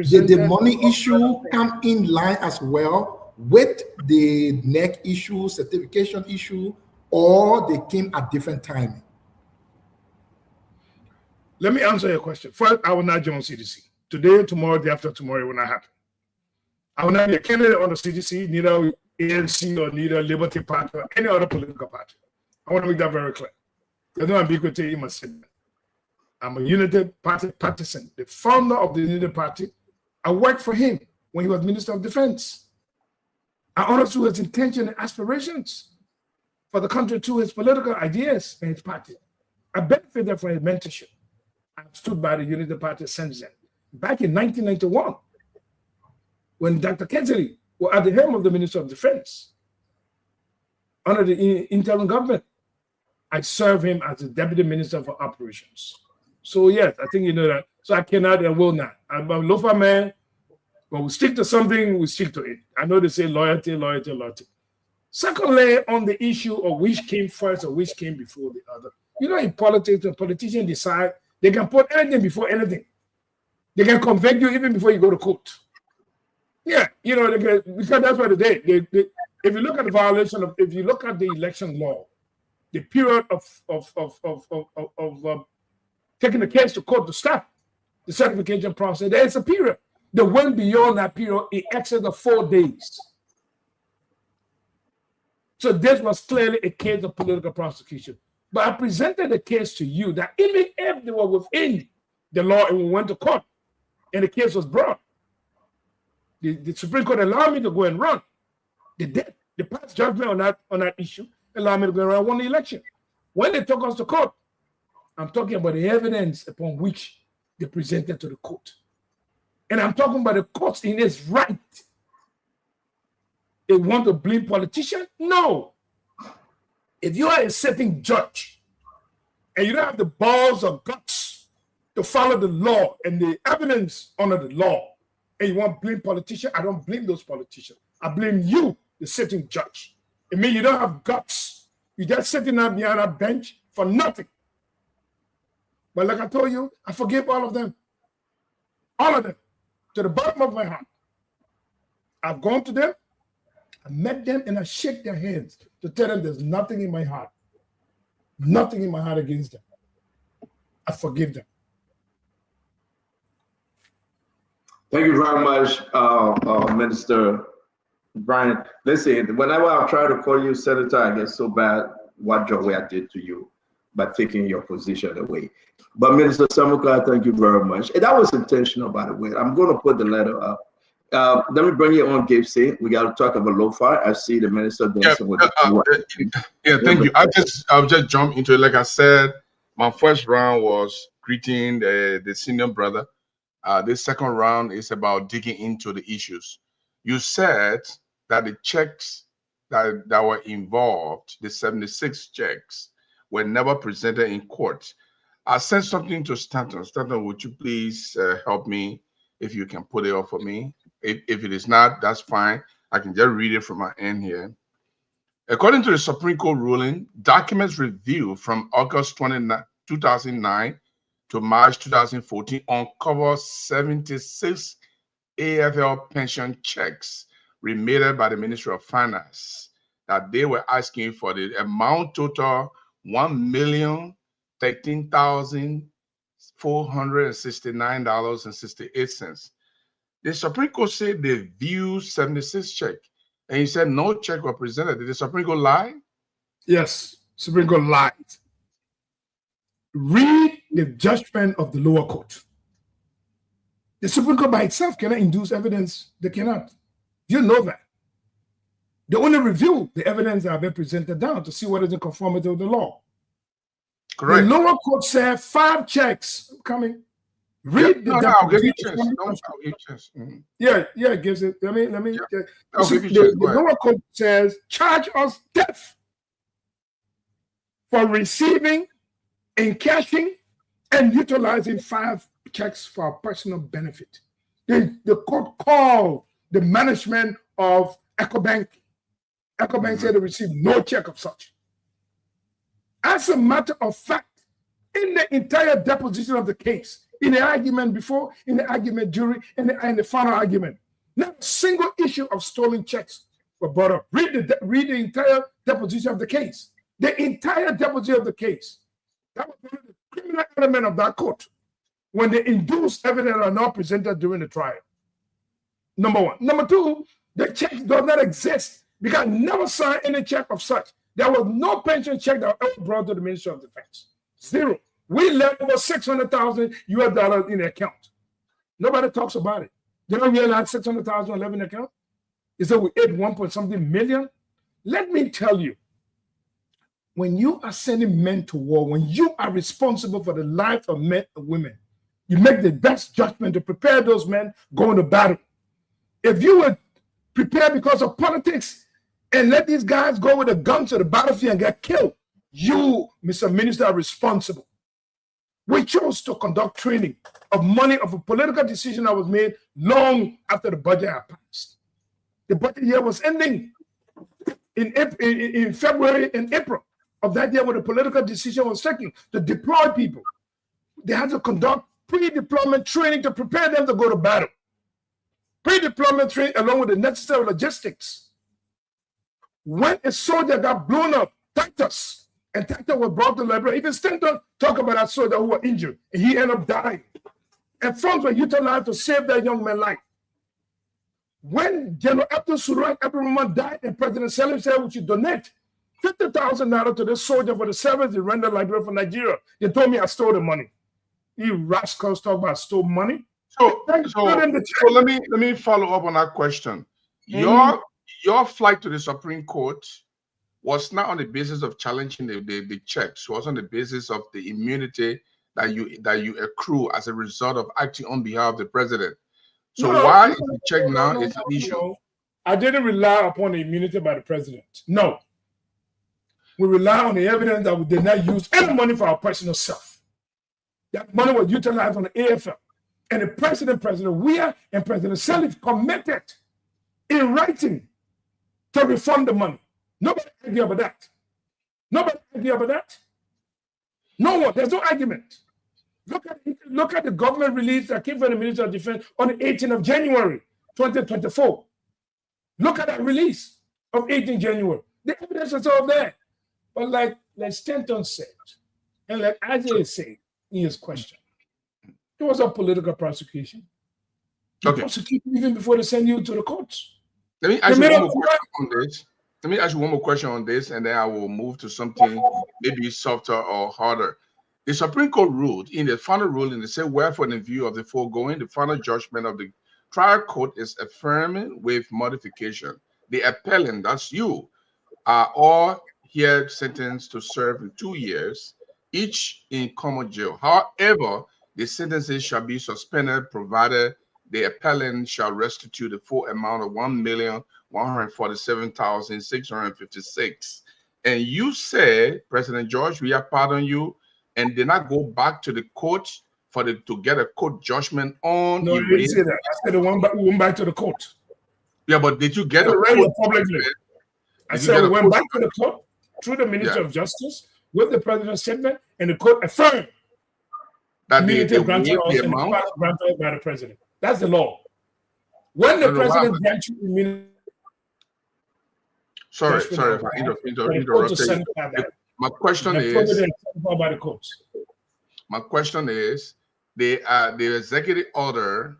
did the money issue come in line as well with the NEC issue, certification issue, or they came at different timing? Let me answer your question. First, I will not join CDC. Today, tomorrow, day after tomorrow, it will not happen. I will not be a candidate on the CDC, neither ANC or neither Liberty Party or any other political party. I want to make that very clear. There's no ambiguity in my statement. I'm a United Party partisan, the founder of the United Party. I worked for him when he was Minister of Defense. I understood his intention and aspirations for the country to his political ideas and his party. I benefited from his mentorship. I stood by the United Party since then. Back in 1991, when Dr. Kennedy was at the helm of the Minister of Defense, under the interim government, I served him as the Deputy Minister for Operations. So yes, I think you know that. So I cannot and will not. I'm a Lofa man. When we stick to something, we stick to it. I know they say loyalty, loyalty, loyalty. Secondly, on the issue of which came first or which came before the other. You know, in politics, when politicians decide, they can put anything before anything. They can convict you even before you go to court. Yeah, you know, because that's what they did. If you look at the violation of, if you look at the election law, the period of taking the case to court to stop the certification process, there is a period that went beyond that period in excess of 4 days. So this was clearly a case of political prosecution. But I presented a case to you that even if they were within the law and we went to court and the case was brought, the Supreme Court allowed me to go and run. They did. They passed judgment on that issue, allowed me to go and run. I won the election. When they took us to court, I'm talking about the evidence upon which they presented to the court. And I'm talking about the court in its right. They want to blame politicians? No. If you are a sitting judge and you don't have the balls or guts to follow the law and the evidence under the law, and you want to blame politicians, I don't blame those politicians. I blame you, the sitting judge. It means you don't have guts. You're just sitting up behind a bench for nothing. But like I told you, I forgive all of them. All of them. To the bottom of my heart. I've gone to them, I met them, and I shake their hands to tell them there's nothing in my heart. Nothing in my heart against them. I forgive them. Thank you very much, Minister Brian. Listen, whenever I try to call you Senator, I get so bad what Januay I did to you by taking your position away. But Minister Samuka, thank you very much. And that was intentional, by the way. I'm going to put the letter up. Let me bring you on, Gabe. Say we got to talk about lo-fi. I see the minister dancing with yeah, thank you. I'll just jump into it. Like I said, my first round was greeting the senior brother. This second round is about digging into the issues. You said that the checks that were involved, the 76 checks, were never presented in court. I sent something to Stanton. Stanton, would you please help me if you can put it up for me? If it is not, that's fine. I can just read it from my end here. According to the Supreme Court ruling, documents reviewed from August 2009 to March 2014 uncover 76 AFL pension checks remitted by the Ministry of Finance that they were asking for the amount total $1,013,469.68. The Supreme Court said they viewed 76 checks, and he said no check were presented. Did the Supreme Court lie? Yes, Supreme Court lied. Read the judgment of the lower court. The Supreme Court by itself cannot induce evidence. They cannot. You know that. They only review the evidence that have been presented down to see what is in conformity with the law. Correct. The lower court said 5 checks coming. Read the I'll give you a chance. I'll give you a chance. Yeah, it gives it. Let me. I'll give you a chance. The lower court says charge us death for receiving, encashing, and utilizing 5 checks for our personal benefit. The court called the management of EcoBank. EcoBank said they received no check of such. As a matter of fact, in the entire deposition of the case, in the argument before, in the argument during, and the final argument, not a single issue of stolen checks were brought up. Read the entire deposition of the case. The entire deposition of the case. That was one of the criminal element of that court when the induced evidence are not presented during the trial. Number one. Number two, the check does not exist because I never signed any check of such. There was no pension check that was ever brought to the Ministry of Defense. Zero. We left over $600,000 US in the account. Nobody talks about it. They don't realize $600,000 left in the account. They said we ate 1 point something million. Let me tell you, when you are sending men to war, when you are responsible for the life of men and women, you make the best judgment to prepare those men going to battle. If you were prepared because of politics and let these guys go with a gun to the battlefield and get killed, you, Mr. Minister, are responsible. We chose to conduct training of money of a political decision that was made long after the budget had passed. The budget year was ending in February and April of that year when the political decision was taken to deploy people. They had to conduct pre-deployment training to prepare them to go to battle. Pre-deployment training along with the necessary logistics. When a soldier got blown up, Titus, and Titus was brought to Liberia. Even Stanton talk about that soldier who was injured, and he ended up dying. And funds were utilized to save that young man's life. When General Abdul Surat Abdul died, and President Salim said we should donate $50,000 to this soldier for the service he rendered Liberia for Nigeria. They told me I stole the money. You rascals talk about stole money. So let me follow up on that question. Your flight to the Supreme Court was not on the basis of challenging the checks. It was on the basis of the immunity that you accrue as a result of acting on behalf of the president. So why is the check now is an issue? I didn't rely upon the immunity by the president. No. We rely on the evidence that we did not use any money for our personal self. That money was utilized on the AFL. And the President Weah, and President Sirleaf committed in writing to refund the money. Nobody argue about that. Nobody argue about that. No one. There's no argument. Look at the government release that came from the Ministry of Defense on the 18th of January, 2024. Look at that release of 18th January. The evidence is all there. But like Stanton said, and like Isaiah said in his question, it was a political prosecution. You prosecute even before they send you to the courts. Let me ask you one more question on this. Let me ask you one more question on this, and then I will move to something maybe softer or harder. The Supreme Court ruled in the final ruling, they said, wherefore, in view of the foregoing, the final judgment of the trial court is affirming with modification. The appellant, that's you, are all here sentenced to serve 2 years, each in common jail. However, the sentences shall be suspended provided the appellant shall restitute the full amount of $1,147,656. And you said, President George, we have pardoned you, and did not go back to the court to get a court judgment on. No, you didn't say that. I said we went back to the court. Yeah, but did you get a court publicly? I said we went back to the court through the Minister of Justice with the President's statement, and the court affirmed that immunity granted us and the power granted by the President. That's the law. When the President grants you immunity. Sorry if I interrupted. My question is, the executive order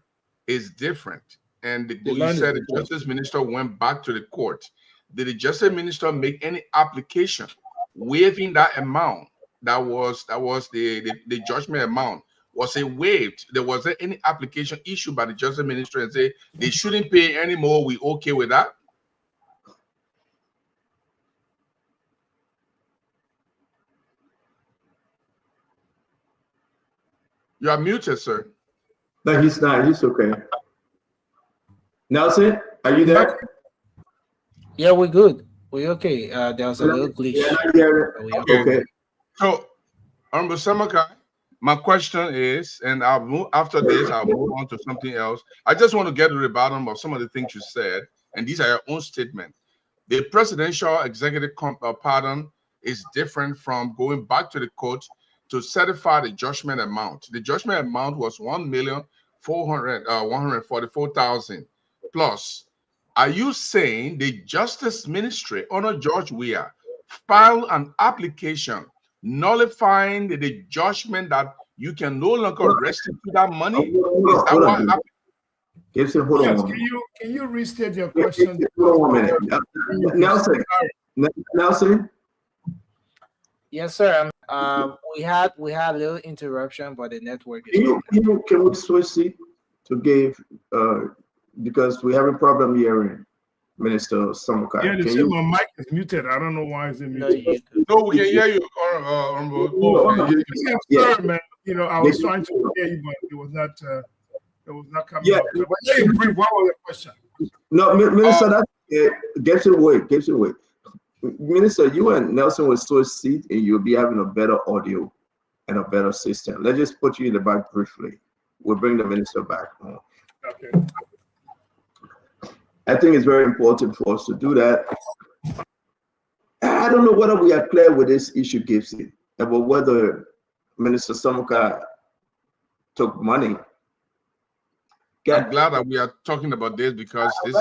is different, and you said the Justice Minister went back to the court. Did the Justice Minister make any application waiving that amount? That was the judgment amount. Was it waived? There wasn't any application issued by the Justice Minister and say they shouldn't pay anymore. We okay with that? You are muted, sir. No, he's not. He's okay. Nelson, are you there? Yeah, we're good. We're okay. There was a little glitch. Okay. So, Honorable Samaka, my question is, and I'll move after this, I'll move on to something else. I just want to get to the bottom of some of the things you said, and these are your own statements. The presidential executive pardon is different from going back to the court to certify the judgment amount. The judgment amount was $1,144,000 plus. Are you saying the Justice Ministry under George Weah filed an application nullifying the judgment that you can no longer restitute that money? Is that what happened? Yes, can you restate your question? Hold on a minute. Nelson? Yes, sir. We had a little interruption, but the network is can we switch seat to give because we have a problem hearing Minister Samaka. Yeah, they say my mic is muted. I don't know why it's muted. No, we can hear you. Man, I was trying to hear you, but it was not coming up. But yeah, brief. What was the question? No, Minister, gets away. Minister, you and Nelson will switch seat, and you'll be having a better audio and a better system. Let's just put you in the back briefly. We'll bring the minister back. Okay. I think it's very important for us to do that. I don't know whether we are clear with this issue, Gibson, about whether Minister Samaka took money. I'm glad that we are talking about this because this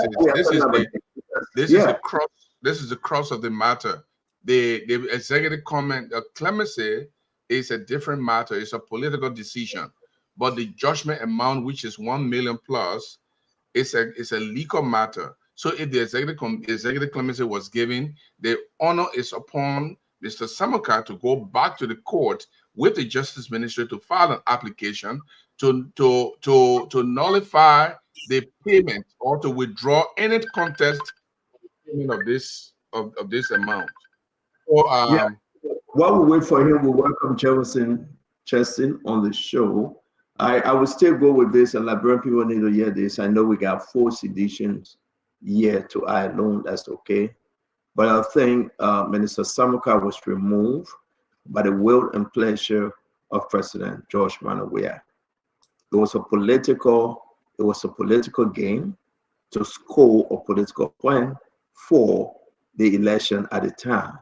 is the crux of the matter. The executive comment clemency is a different matter. It's a political decision, but the judgment amount, which is 1 million plus, it's a legal matter. So if the executive clemency was given, the honor is upon Mr. Samaka to go back to the court with the Justice Ministry to file an application to nullify the payment or to withdraw any contest payment of this amount. So, while we wait for him, we welcome Jefferson Cheston on the show. I will still go with this, and Liberian people need to hear this. I know we got 4 seditions yet to I alone. That's okay. But I think Minister Samaka was removed by the will and pleasure of President George Weah. It was a political game to score a political point for the election at the time.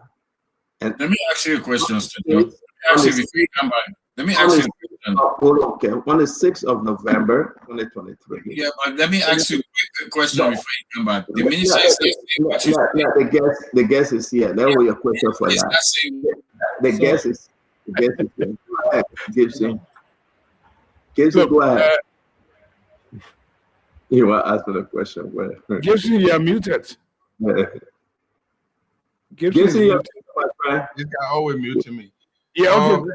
And let me ask you a question, Let me ask you a question. Okay, on the 6th of November, 2023. Yeah, but let me ask you a quick question before you come back. The minister the guest is here. That was your question for that. The guest is here. Go ahead, Gibson. Gibson, go ahead. You were asking a question. Gibson, you are muted. Gibson, you're my friend. This guy always muting me. Yeah, okay.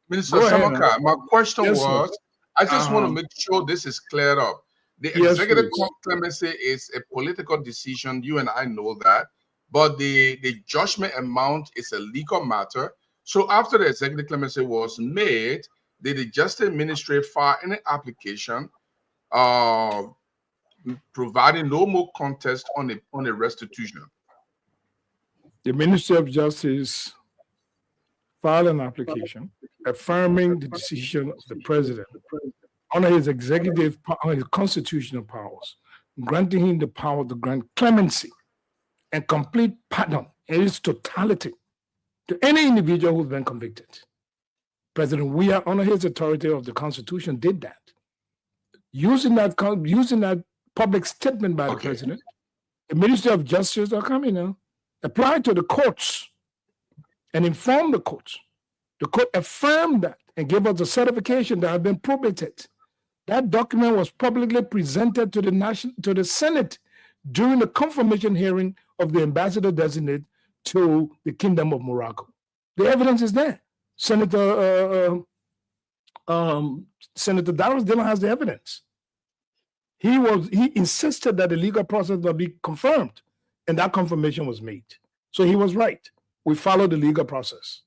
Minister Samaka, my question was, I just want to make sure this is cleared up. The executive clemency is a political decision. You and I know that. But the judgment amount is a legal matter. So after the executive clemency was made, did the Justice Ministry file any application providing no more contest on a restitution? The Ministry of Justice filed an application affirming the decision of the president under his constitutional powers, granting him the power to grant clemency and complete pardon in its totality to any individual who's been convicted. President Weah, under his authority of the Constitution, did that. Using that public statement by the president, the Ministry of Justice are coming now, applied to the courts and informed the courts. The court affirmed that and gave us a certification that had been probated. That document was publicly presented to the Senate during the confirmation hearing of the ambassador designate to the Kingdom of Morocco. The evidence is there. Senator Darius Dillon has the evidence. He insisted that the legal process will be confirmed, and that confirmation was made. So he was right. We followed the legal process.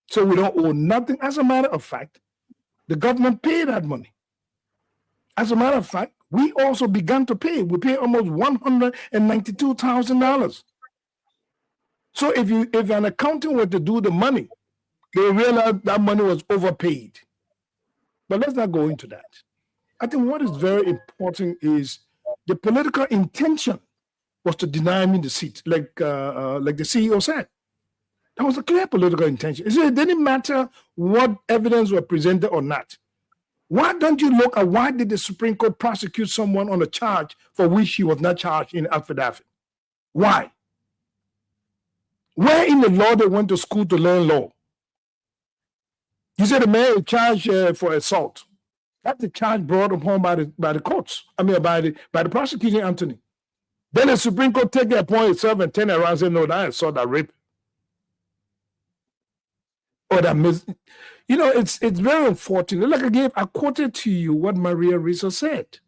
So we don't owe nothing. As a matter of fact, the government paid that money. As a matter of fact, we also began to pay. We paid almost $192,000. So if an accountant were to do the money, they realize that money was overpaid. But let's not go into that. I think what is very important is the political intention was to deny me the seat, like the CEO said. That was a clear political intention. It didn't matter what evidence were presented or not. Why don't you look at why did the Supreme Court prosecute someone on a charge for which he was not charged in affidavit? Why? Where in the law they went to school to learn law? You said the man is charged for assault. That's the charge brought upon by the courts. I mean, by the prosecuting attorney. Then the Supreme Court take their point itself and turn around and say, no, that assault, that rape. Or that it's very unfortunate. Like I quoted to you what Maria Risa said.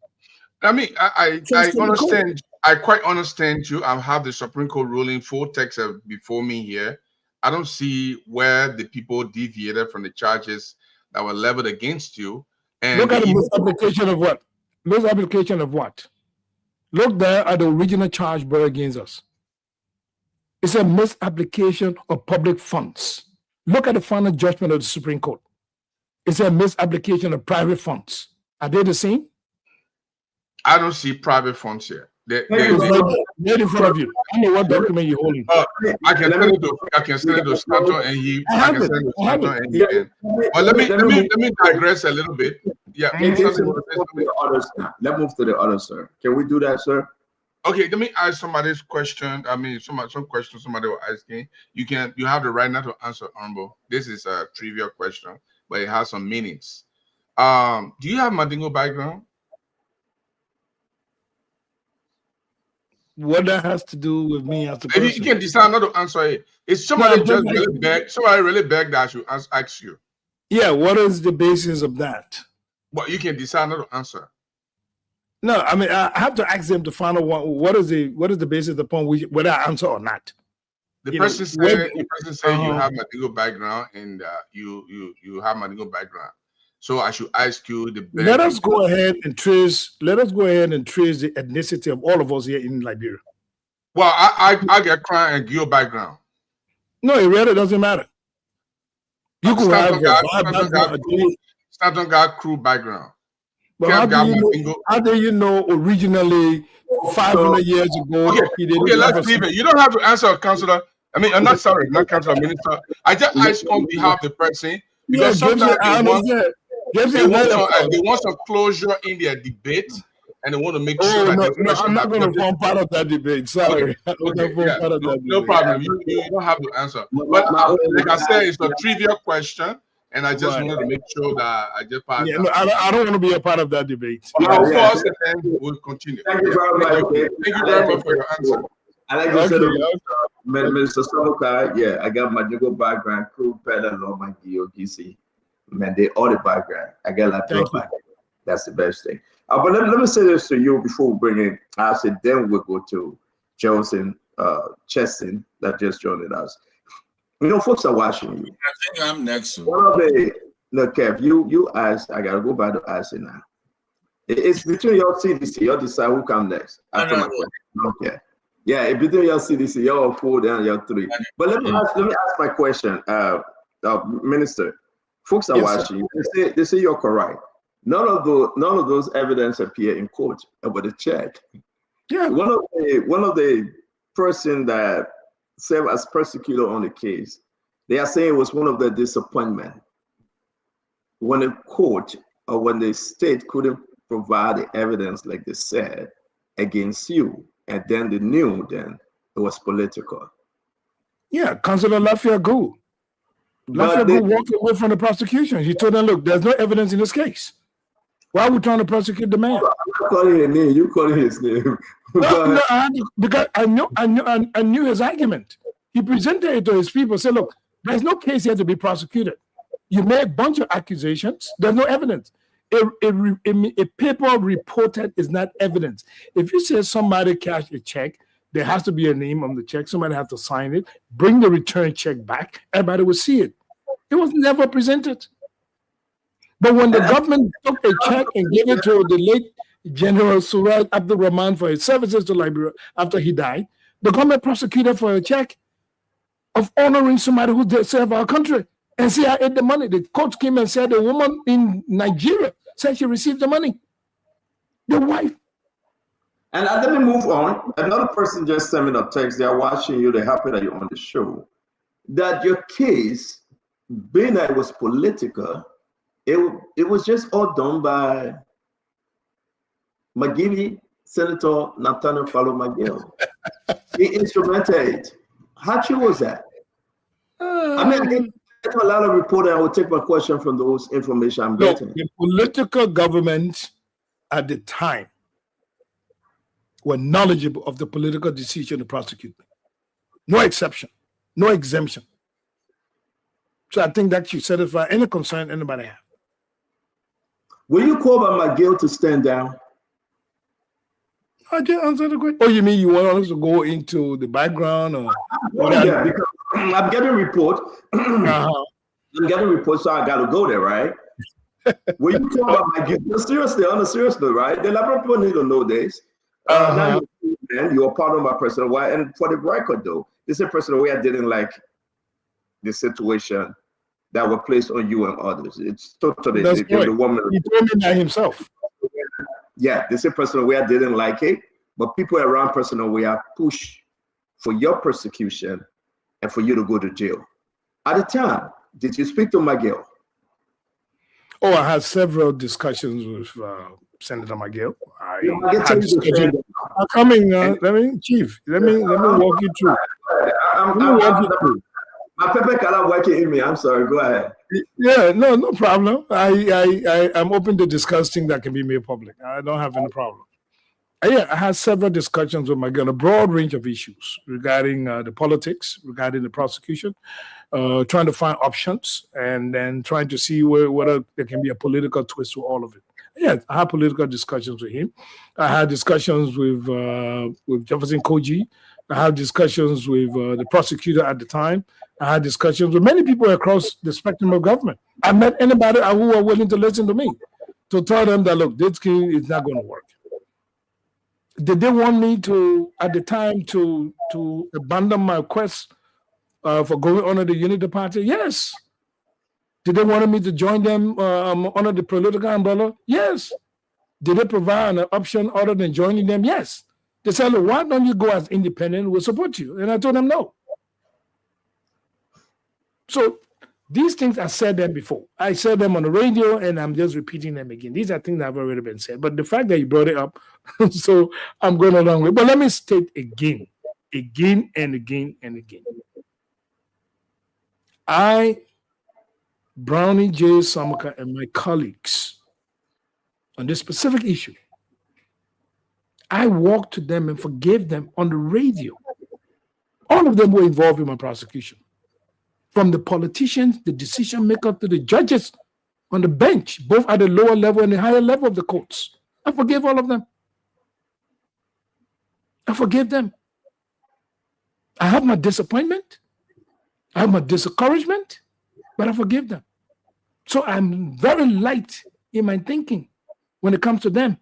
I mean, I understand. I quite understand you. I have the Supreme Court ruling, full text before me here. I don't see where the people deviated from the charges that were leveled against you. And look at the misapplication of what? Misapplication of what? Look there at the original charge brought against us. It's a misapplication of public funds. Look at the final judgment of the Supreme Court. It's a misapplication of private funds. Are they the same? I don't see private funds here. They're in front of you. I know what document you're holding. I can send it to Stanton and he. But let me digress a little bit. Yeah. Let's move to the other, sir. Can we do that, sir? Okay, let me ask somebody's question. I mean, some question somebody was asking. You have the right now to answer, Honorable. This is a trivial question, but it has some meanings. Do you have Mandingo background? What that has to do with me as a person? You can decide not to answer it. It's somebody really begged that I should ask you. Yeah, what is the basis of that? Well, you can decide not to answer. No, I mean I have to ask them to find out what is the basis upon which whether I answer or not. The person said you have Mandingo background and you have Mandingo background. So I should ask you the best. Let us go ahead and trace the ethnicity of all of us here in Liberia. Well, I get crime and your background. No, it really doesn't matter. You could have Stanton got crew background. But how do you know originally 500 years ago? Okay, let's leave it. You don't have to answer, Councillor. I mean, I'm not sorry, not Councillor, Minister. I just ask on behalf of the person because sometimes they want some closure in their debate, and they want to make sure that no, I'm not going to form part of that debate. Sorry. No problem. You don't have to answer. But like I said, it's a trivial question, and I just wanted to make sure that I just pass. Yeah, no, I don't want to be a part of that debate. Of course, and then we'll continue. Thank you very much. Thank you very much for your answer. I like to say, Mr. Samuka, yeah, I got my legal background, crew, pedal, law, my GOGC. Man, they all the background. I got like background. That's the best thing. But let me say this to you before we bring in. I said, then we'll go to Joseph Cheston that just joined us. You know, folks are watching you. I think I'm next. One of the look, Kev, you asked. I gotta go back to asking now. It's between your CDC. You decide who come next after my question. Okay. Yeah, it's between your CDC, your 4 and your 3. But let me ask my question, Minister. Folks are watching you. They say you're correct. None of those evidence appear in court about the check. Yeah. One of the person that served as prosecutor on the case, they are saying it was one of the disappointment when the court or when the state couldn't provide the evidence like they said against you, and then they knew then it was political. Yeah, Councillor Lafayette-Gou. Lafayette-Gou walked away from the prosecution. He told them, look, there's no evidence in this case. Why are we trying to prosecute the man? I'm not calling his name. You calling his name. No, because I knew his argument. He presented it to his people. Said, look, there's no case here to be prosecuted. You made a bunch of accusations. There's no evidence. A paper reported is not evidence. If you say somebody cashed a check, there has to be a name on the check. Somebody has to sign it. Bring the return check back. Everybody will see it. It was never presented. But when the government took a check and gave it to the late General Suraj Abdul Rahman for his services to Liberia after he died, the government prosecuted for a check of honoring somebody who did serve our country. And see, I ate the money. The court came and said the woman in Nigeria said she received the money. The wife. And let me move on. Another person just sent me a text. They are watching you. They're happy that you're on the show. That your case, being that it was political, it was just all done by McGilley, Senator Nathaniel Fallow McGill. He instrumented it. How true was that? I mean, I get a lot of reporting. I will take my question from those information I'm getting. The political government at the time were knowledgeable of the political decision to prosecute me. No exception, no exemption. So I think that should satisfy any concern anybody has. Will you call by McGill to stand down? I just answered the question. Oh, you mean you want us to go into the background or? Yeah, because I'm getting a report. I'm getting a report, so I got to go there, right? Will you call by McGill? Seriously, on a serious note, right? The lot of people need to know this. Now you are part of my personal way, and for the record, though, this is a personal way I didn't like the situation that were placed on you and others. It's totally the woman. He told me that himself. Yeah, this is a personal way I didn't like it, but people around personal way I pushed for your persecution and for you to go to jail. At the time, did you speak to McGill? Oh, I had several discussions with Senator McGill. Chief. Let me walk you through. My pepper color working in me. I'm sorry. Go ahead. Yeah, no problem. I'm open to discuss things that can be made public. I don't have any problem. I had several discussions with McGill, a broad range of issues regarding the politics, regarding the prosecution, trying to find options, and then trying to see whether there can be a political twist to all of it. Yeah, I had political discussions with him. I had discussions with Jefferson Koji. I had discussions with the prosecutor at the time. I had discussions with many people across the spectrum of government. I met anybody who were willing to listen to me, to tell them that, look, this scheme is not going to work. Did they want me to, at the time, to abandon my quest for going under the Unity Party? Yes. Did they want me to join them under the political umbrella? Yes. Did they provide an option other than joining them? Yes. They said, look, why don't you go as independent? We'll support you. And I told them no. So these things I said them before. I said them on the radio, and I'm just repeating them again. These are things that have already been said. But the fact that you brought it up, so I'm going along with it. But let me state again and again and again. I, Brownie J. Samaka, and my colleagues on this specific issue, I walked to them and forgave them on the radio. All of them were involved in my prosecution. From the politicians, the decision maker, to the judges on the bench, both at the lower level and the higher level of the courts. I forgave all of them. I forgave them. I have my disappointment. I have my discouragement, but I forgive them. So I'm very light in my thinking when it comes to them.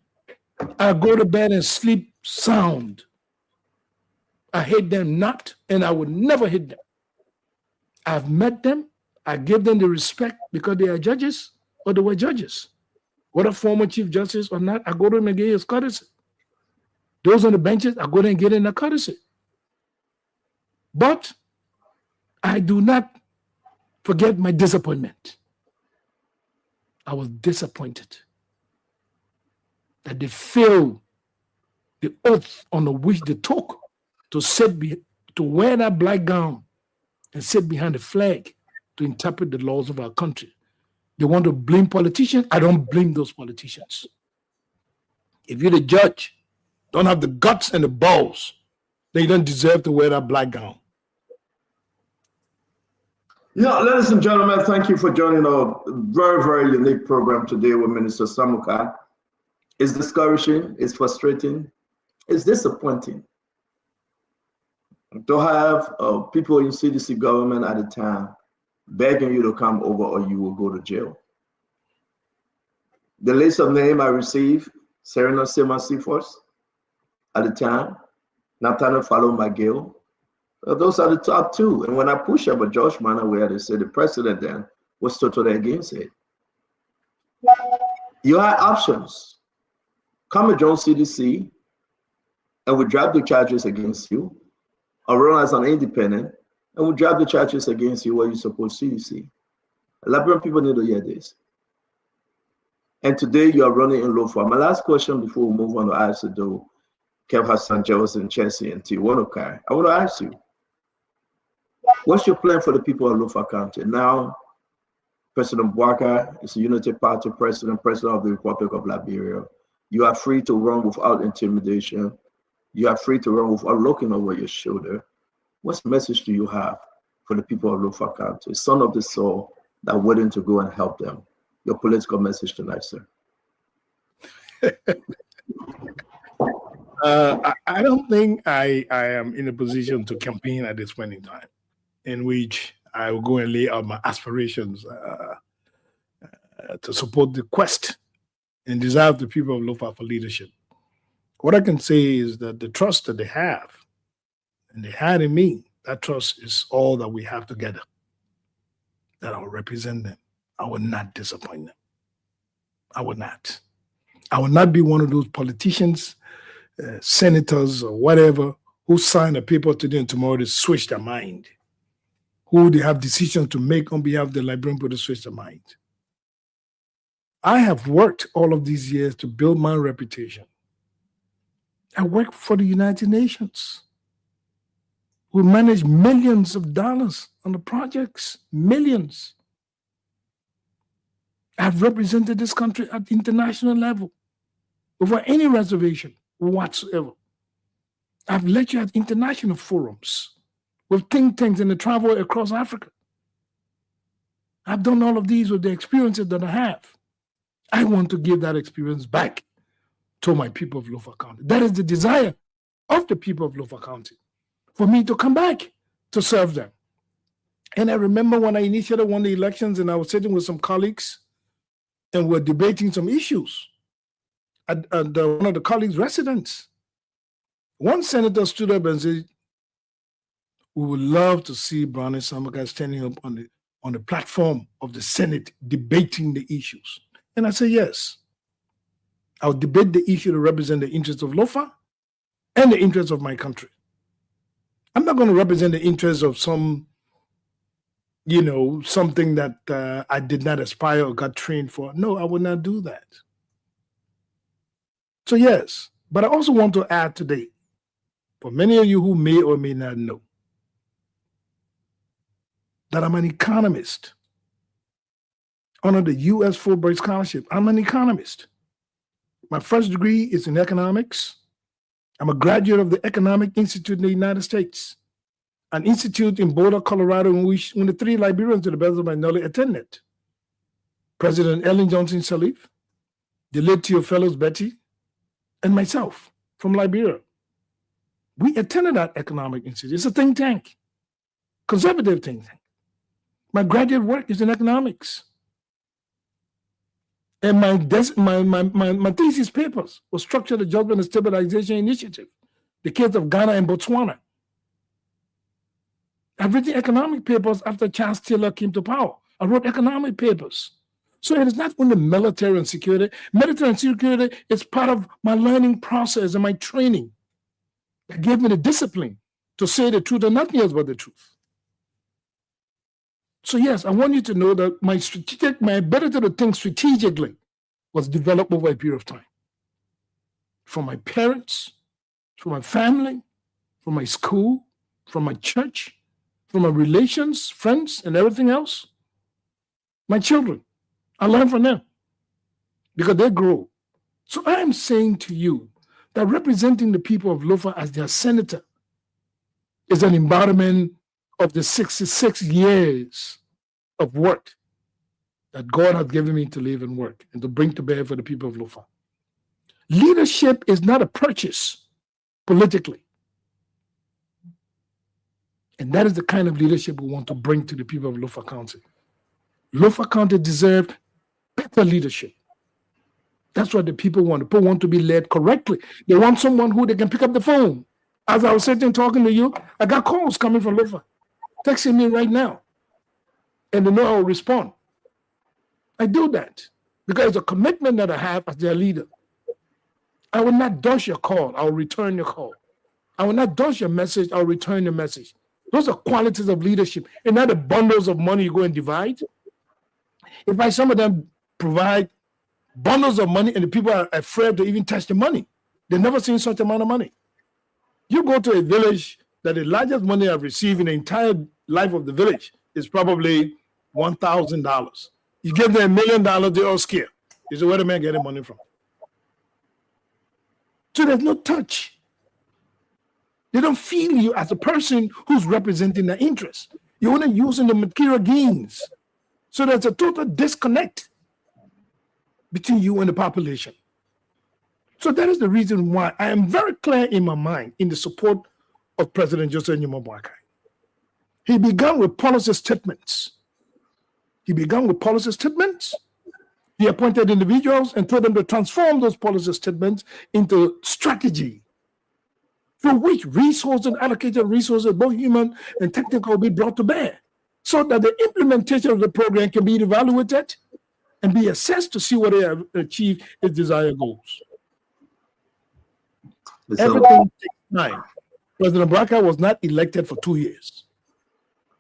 I go to bed and sleep sound. I hate them not, and I would never hate them. I've met them. I give them the respect because they are judges or they were judges. Whether former chief justice or not, I go to them and get his courtesy. Those on the benches, I go there and get in a courtesy. But I do not forget my disappointment. I was disappointed that they failed the oath on which they took to wear that black gown and sit behind the flag to interpret the laws of our country. They want to blame politicians. I don't blame those politicians. If you're the judge, don't have the guts and the balls, then you don't deserve to wear that black gown. Yeah, ladies and gentlemen, thank you for joining our very, very unique program today with Minister Samuka. It's discouraging, it's frustrating, it's disappointing to have people in CDC government at the time begging you to come over or you will go to jail. The list of names I received, Serena Sema Seaforth at the time, Nathaniel Fallow McGill, those are the top two. And when I push up a George Manaway, they said the president then was totally against it. You had options. Come and join CDC, and we drop the charges against you, or run as an independent, and we drop the charges against you where you support CDC. Liberian people need to hear this. And today you are running in low for. My last question before we move on to Asido, Kev Hassan, Jefferson, Chelsea, and T. Wanokai. I want to ask you, what's your plan for the people of Lofa County? Now, President Bouaka is a Unity Party president of the Republic of Liberia. You are free to run without intimidation. You are free to run without looking over your shoulder. What message do you have for the people of Lofa County, son of the soul, that are willing to go and help them? Your political message tonight, sir. I don't think I am in a position to campaign at this point in time, in which I will go and lay out my aspirations to support the quest and desire of the people of Lofa for leadership. What I can say is that the trust that they have, and they had in me, that trust is all that we have together, that I will represent them. I will not disappoint them. I will not. I will not be one of those politicians, senators or whatever, who sign a paper today and tomorrow they switch their mind, who they have decisions to make on behalf of the Liberian people to switch their mind. I have worked all of these years to build my reputation. I work for the United Nations. We manage millions of dollars on the projects, millions. I've represented this country at the international level without any reservation whatsoever. I've lectured at international forums with think tanks and the travel across Africa. I've done all of these with the experiences that I have. I want to give that experience back to my people of Lofa County. That is the desire of the people of Lofa County, for me to come back to serve them. And I remember when I initiated one of the elections and I was sitting with some colleagues and we're debating some issues at one of the colleagues' residence. One senator stood up and said, "We would love to see Brownie Samaka standing up on the platform of the Senate debating the issues." And I said, yes. I'll debate the issue to represent the interests of Lofa and the interests of my country. I'm not going to represent the interests of some, something that I did not aspire or got trained for. No, I would not do that. So yes, but I also want to add today, for many of you who may or may not know, that I'm an economist. Under the U.S. Fulbright Scholarship, I'm an economist. My first degree is in economics. I'm a graduate of the Economic Institute in the United States, an institute in Boulder, Colorado, in which the 3 Liberians, to the best of my knowledge, attended. President Ellen Johnson Sirleaf, the late Theophilus Betty, and myself from Liberia. We attended that Economic Institute. It's a think tank, conservative think tank. My graduate work is in economics. And my thesis papers were structured adjustment and stabilization initiative, the case of Ghana and Botswana. I've written economic papers after Charles Taylor came to power. I wrote economic papers. So it is not only military and security. Military and security is part of my learning process and my training that gave me the discipline to say the truth and nothing else but the truth. So yes, I want you to know that my ability to think strategically was developed over a period of time. From my parents, from my family, from my school, from my church, from my relations, friends, and everything else. My children, I learn from them because they grow. So I am saying to you that representing the people of Lofa as their senator is an embodiment of the 66 years of work that God has given me to live and work and to bring to bear for the people of Lofa. Leadership is not a purchase politically. And that is the kind of leadership we want to bring to the people of Lofa County. Lofa County deserved better leadership. That's what the people want. The people want to be led correctly. They want someone who they can pick up the phone. As I was sitting talking to you, I got calls coming from Lofa, texting me right now. And they know I will respond. I do that because it's a commitment that I have as their leader. I will not dodge your call. I will return your call. I will not dodge your message. I will return your message. Those are qualities of leadership. And not the bundles of money you go and divide. If by some of them provide bundles of money and the people are afraid to even touch the money, they've never seen such amount of money. You go to a village that the largest money I've received in the entire life of the village is probably $1,000. You give them $1 million, they're all scared. You say, where the man getting money from? So there's no touch. They don't feel you as a person who's representing their interests. You're only using the material gains. So there's a total disconnect between you and the population. So that is the reason why I am very clear in my mind in the support of President Joseph Nyomo Boakai. He began with policy statements. He appointed individuals and told them to transform those policy statements into strategy through which resources, allocated resources, both human and technical, will be brought to bear so that the implementation of the program can be evaluated and be assessed to see whether they have achieved its desired goals. Everything takes time. President Boakai was not elected for 2 years.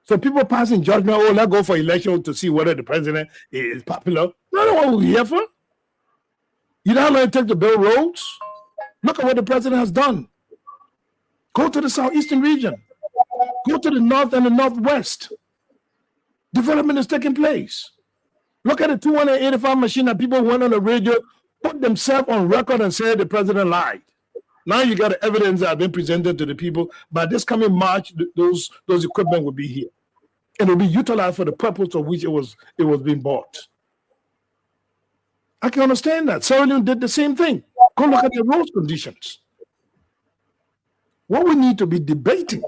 So people passing judgment, oh, let's go for election to see whether the president is popular. No, that's what we're here for. You know how long it takes to build roads? Look at what the president has done. Go to the southeastern region. Go to the north and the northwest. Development is taking place. Look at the 285 machine that people went on the radio, put themselves on record and said the president lied. Now you got the evidence that have been presented to the people. By this coming March, those equipment will be here. And it will be utilized for the purpose of which it was being bought. I can understand that. Sierra Leone did the same thing. Go look at the road conditions. What we need to be debating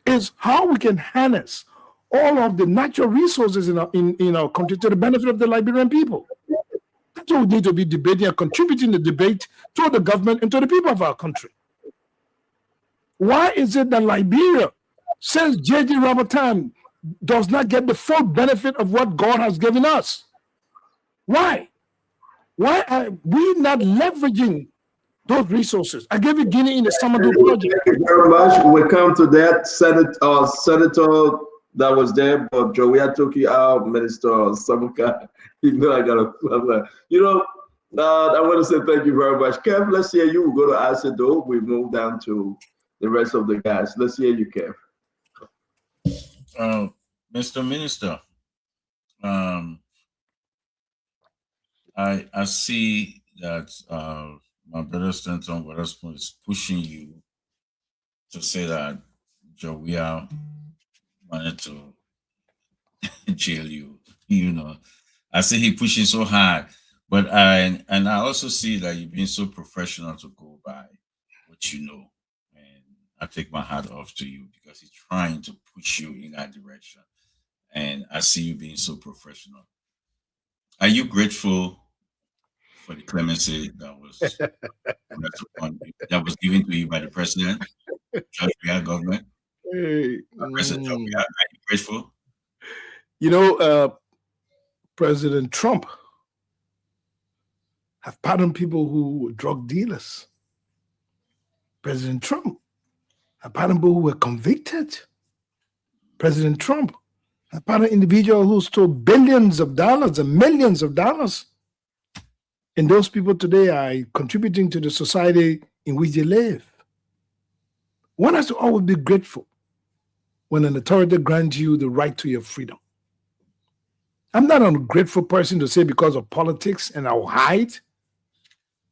is how we can harness all of the natural resources in our country to the benefit of the Liberian people. That's what we need to be debating and contributing the debate to the government and to the people of our country. Why is it that Liberia, since J.G. Robert time, does not get the full benefit of what God has given us? Why? Why are we not leveraging those resources? I gave you Guinea in the Samadou project. Thank you very much. We come to that senator that was there, but Januay took you out, Minister Samuka. You know I got a, you know. I want to say thank you very much, Kev. Let's hear you. We'll go to Acid though. We move down to the rest of the guys. Let's hear you, Kev. Mr. Minister, I see that my brother Stanton Waterspoon is pushing you to say that Januay wanted to jail you. You know, I see he pushing so hard, but I also see that you've been so professional to go by what you know, and I take my hat off to you because he's trying to push you in that direction, and I see you being so professional. Are you grateful for the clemency that was given to you by the president, Januay government? President Januay, are you grateful? You know, President Trump have pardoned people who were drug dealers. President Trump have pardoned people who were convicted. President Trump have pardoned individuals who stole billions of dollars and millions of dollars. And those people today are contributing to the society in which they live. One has to always be grateful when an authority grants you the right to your freedom. I'm not an ungrateful person to say because of politics and I'll hide.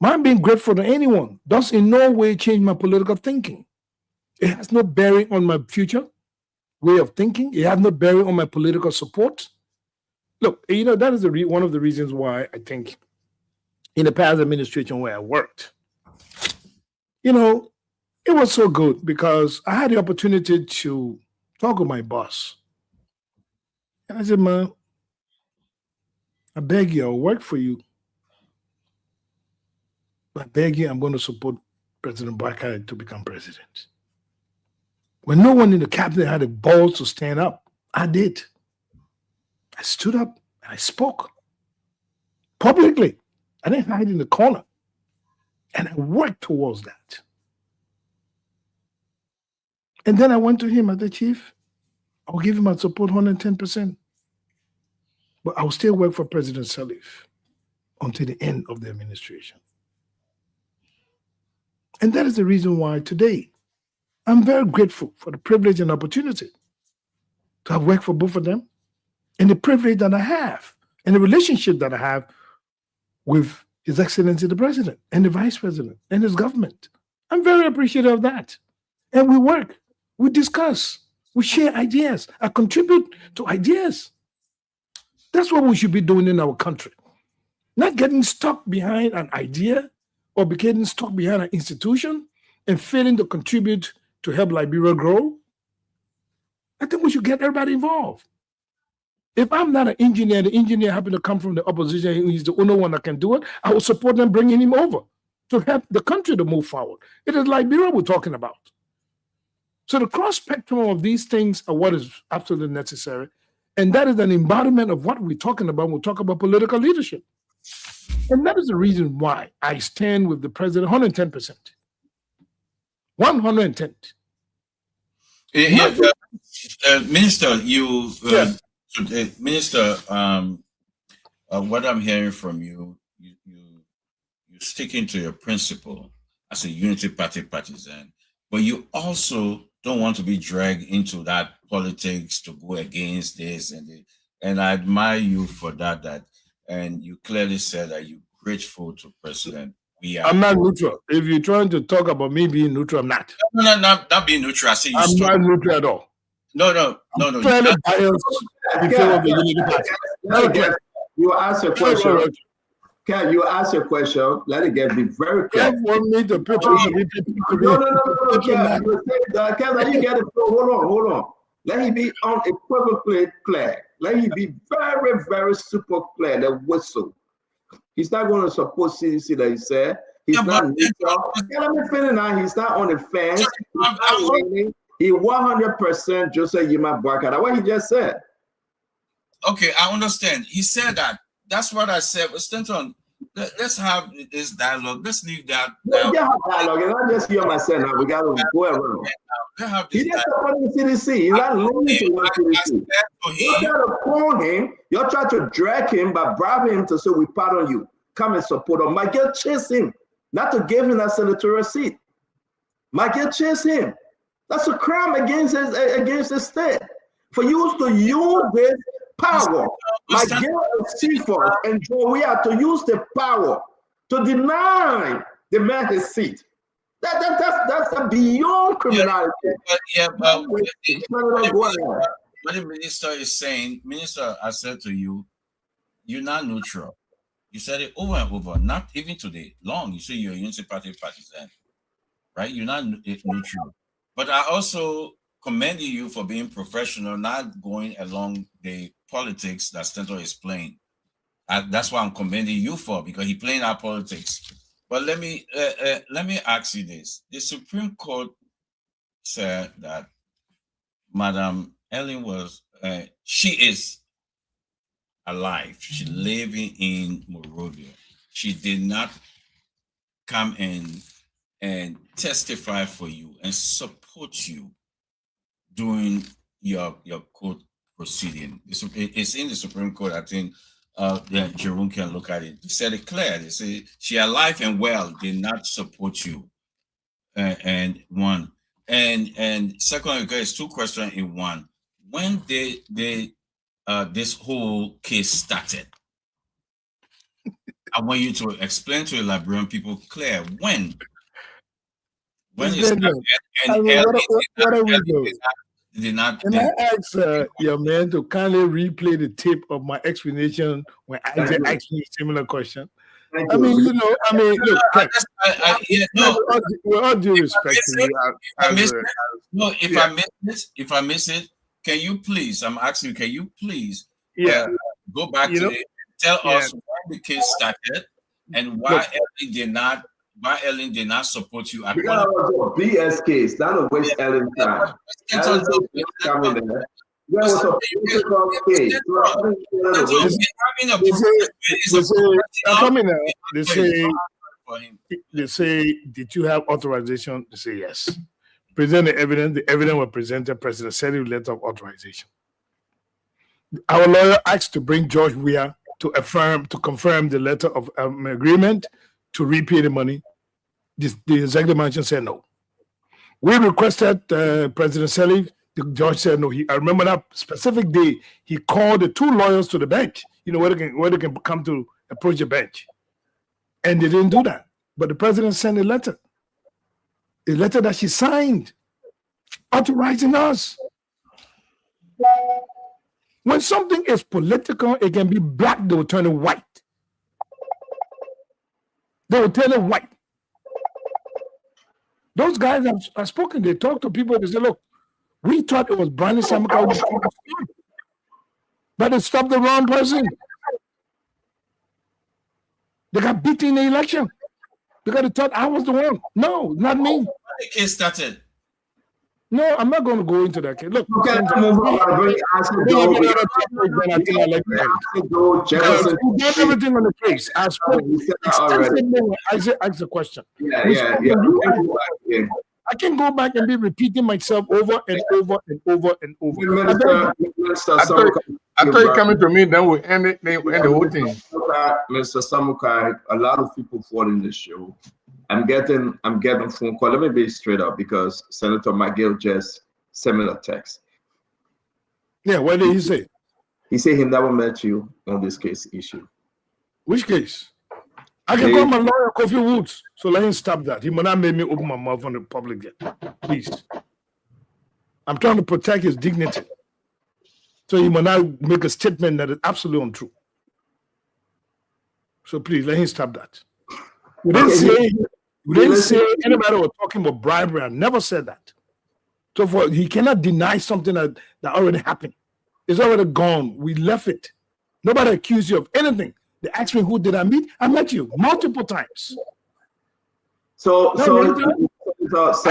My being grateful to anyone does in no way change my political thinking. It has no bearing on my future way of thinking. It has no bearing on my political support. Look, you know, that is one of the reasons why I think in the past administration where I worked, you know, it was so good because I had the opportunity to talk with my boss. And I said, man, I beg you, I'll work for you. But I beg you, I'm going to support President Bakari to become president. When no one in the cabinet had the balls to stand up, I did. I stood up and I spoke publicly. I didn't hide in the corner. And I worked towards that. And then I went to him as the chief. I'll give him my support 110%. But I will still work for President Salif until the end of the administration. And that is the reason why today I'm very grateful for the privilege and opportunity to have worked for both of them and the privilege that I have and the relationship that I have with His Excellency the President and the Vice President and his government. I'm very appreciative of that. And we work, we discuss, we share ideas. I contribute to ideas. That's what we should be doing in our country. Not getting stuck behind an idea or getting stuck behind an institution and failing to contribute to help Liberia grow. I think we should get everybody involved. If I'm not an engineer, the engineer happen to come from the opposition, he's the only one that can do it, I will support them bringing him over to help the country to move forward. It is Liberia we're talking about. So the cross spectrum of these things are what is absolutely necessary. And that is an embodiment of what we're talking about when we talk about political leadership. And that is the reason why I stand with the president 110%. 110. Minister, Minister, what I'm hearing from you, you're sticking to your principle as a Unity Party partisan, but you also don't want to be dragged into that politics to go against this and I admire you for that. And you clearly said that you're grateful to President. I'm not neutral. If you're trying to talk about me being neutral, I'm not. No, not being neutral. I say I'm not neutral at all. No. Clearly biased in favor of the Unity Party. You ask a question. Can you ask a question? Let it be very clear. You want me to picture No. Can let you get it? Hold on. Let it be unequivocally clear. Let it be very, very super clear. The whistle. He's not going to support CDC that he said. He's not neutral. Let me finish now. He's not on the fence. He's not leaning. He 100% Joseph Yima Barkada. What he just said. Okay, I understand. He said that. That's what I said. Stanton, let's have this dialogue. Let's leave that. We have dialogue, and not just you and myself. Now we got to go around. He didn't support the CDC. He's not loyal to the CDC. You try to call him. You try to drag him by bribing him to say we pardon you. Come and support him. Miguel chase him, not to give him that senatorial seat. Miguel chase him. That's a crime against the state. For you to use this power, Miguel and Seaford and Januay to use the power to deny the man his seat. That's a beyond criminality. What the minister is saying, Minister, I said to you, you're not neutral. You said it over and over, not even today, long. You say you're a Unity Party partisan, right? You're not neutral. But I also commend you for being professional, not going along the politics that Stentor is playing. That's what I'm commending you for, because he's playing our politics. But let me ask you this. The Supreme Court said that Madam Ellen she is alive. She's living in Monrovia. She did not come in and testify for you and support you during your court proceeding. It's in the Supreme Court. I think Jerome can look at it. They said it clear. They say she alive and well did not support you. And one. And second, it's two questions in one. When did this whole case started? I want you to explain to the Liberian people clear when it started. And what are we doing? Can I ask your man to kindly replay the tape of my explanation when Isaac asked me a similar question? I mean, look, with all due respect to you, if I miss it, can you please? I'm asking you. Can you please? Go back to tell us when the case started and why Ellen did not support you. Because it was a BS case, not a waste Ellen time. Ellen coming there. There was a political case. They say, did you have authorization? They say yes. Present the evidence. The evidence was presented. President said a letter of authorization. Our lawyer asked to bring George Weah to confirm the letter of agreement to repay the money. The executive mansion said no. We requested President Selig. The judge said no. I remember that specific day. He called the two lawyers to the bench. You know where they can come to approach the bench, and they didn't do that. But the president sent a letter that she signed, authorizing us. When something is political, it can be black. They will turn it white. They will turn it white. Those guys have spoken. They talk to people. They say, look, we thought it was Brandon Samaka, but it stopped the wrong person. They got beaten in the election because they thought I was the one. No, not me. When the case started. No, I'm not going to go into that case. Look, we got everything on the case. I spoke extensively. I asked the question. I can go back and be repeating myself over and over and over and over. I thought you coming to me, then we end it. Then we end the whole thing. Mr. Samukai, a lot of people following this show. I'm getting phone call. Let me be straight up because Senator McGill just sent me a text. Yeah, what did he say? He said he never met you on this case issue. Which case? I can call my lawyer, Kofi Woods, so let him stop that. He might not make me open my mouth on the public yet. Please. I'm trying to protect his dignity. So he might not make a statement that is absolutely untrue. So please, let him stop that. We didn't say anybody was talking about bribery. I never said that. So he cannot deny something that already happened. It's already gone. We left it. Nobody accused you of anything. They asked me who did I meet. I met you multiple times. So I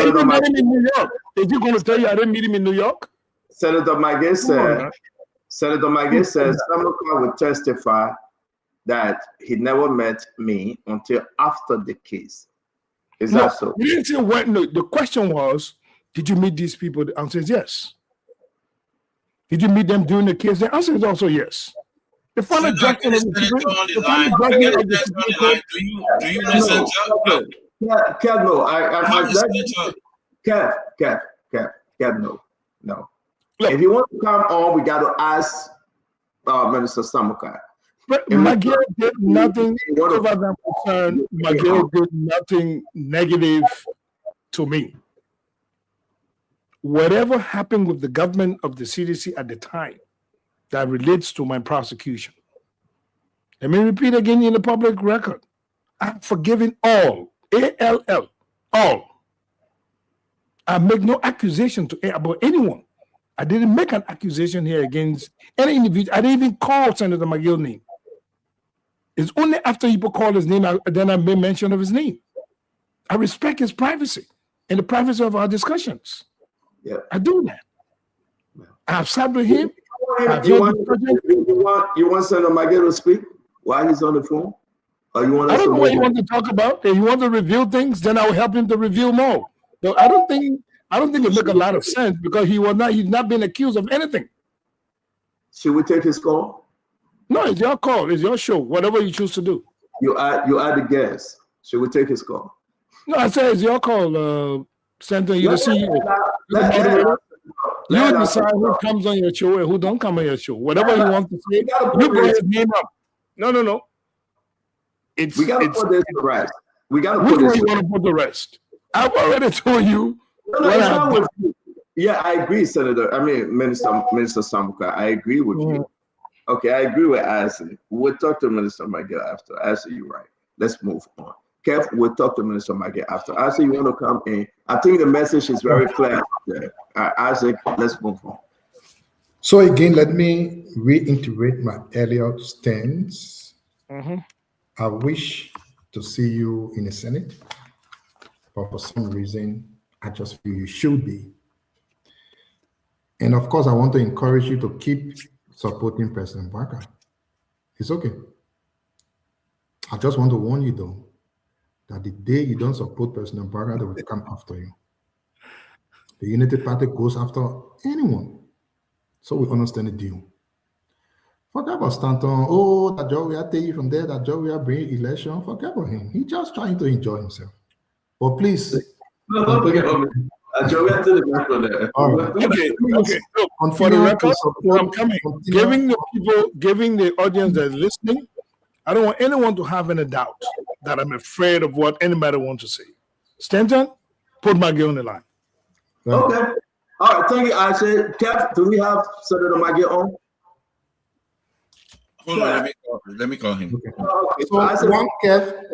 didn't meet him in New York. Is he going to tell you I didn't meet him in New York? Senator Maggie said, Samuka will testify that he never met me until after the case. Is No, that so? you didn't say what. No, the question was, did you meet these people? The answer is yes. Did you meet them during the case? The answer is also yes. The final judgment of the Supreme Court. Do you listen to Kev, no. If you want to come on, we got to ask Minister Samukai. But McGill did nothing over that concern. McGill did nothing negative to me. Whatever happened with the government of the CDC at the time that relates to my prosecution. Let me repeat again in the public record. I'm forgiving all, ALL, all. I make no accusation about anyone. I didn't make an accusation here against any individual. I didn't even call Senator McGill's name. It's only after people call his name, then I made mention of his name. I respect his privacy and the privacy of our discussions. Yeah. I do that. I've sat with him. You want Senator McGill to speak while he's on the phone? Or you want I us don't know to what you want to talk about. If you want to reveal things, then I will help him to reveal more. So I don't think it make a lot of sense because he's not been accused of anything. Should we take his call? No, it's your call. It's your show. Whatever you choose to do. You are the guest. Should we take his call? No, I say it's your call, Senator. You're the CEO. You decide who comes on your show and who don't come on your show. Whatever you want to say, you bring his name up. No. We got to put this to rest. We got to Which put this. one you want to put the rest? I've already told you. Yeah, I agree, Senator. I mean, Minister Samuka, I agree with you. Okay, I agree with Ashley. We'll talk to Minister McGill after. Ashley, you're right. Let's move on. Kev, we'll talk to Minister McGill after. Ashley, you want to come in? I think the message is very clear. Isaac, let's move on. So again, let me reiterate my earlier stance. I wish to see you in the Senate, but for some reason, I just feel you should be. And of course, I want to encourage you to keep supporting President Barker. It's okay. I just want to warn you though, that the day you don't support President Barker, they will come after you. The Unity Party goes after anyone. So we understand the deal. Forget about Stanton. Oh, that Joe will take you from there, that Joe will bring election. Forget about him. He's just trying to enjoy himself. But please. No, don't forget about me. Joe will take the back from there. All right. Okay. Look, for the record, I'm coming. Giving the audience that's listening, I don't want anyone to have any doubt that I'm afraid of what anybody wants to say. Stanton, put McGill on the line. Okay. All right. Thank you, Isaac. Kev, do we have Senator McGill on? Hold on, let me call him. Okay. So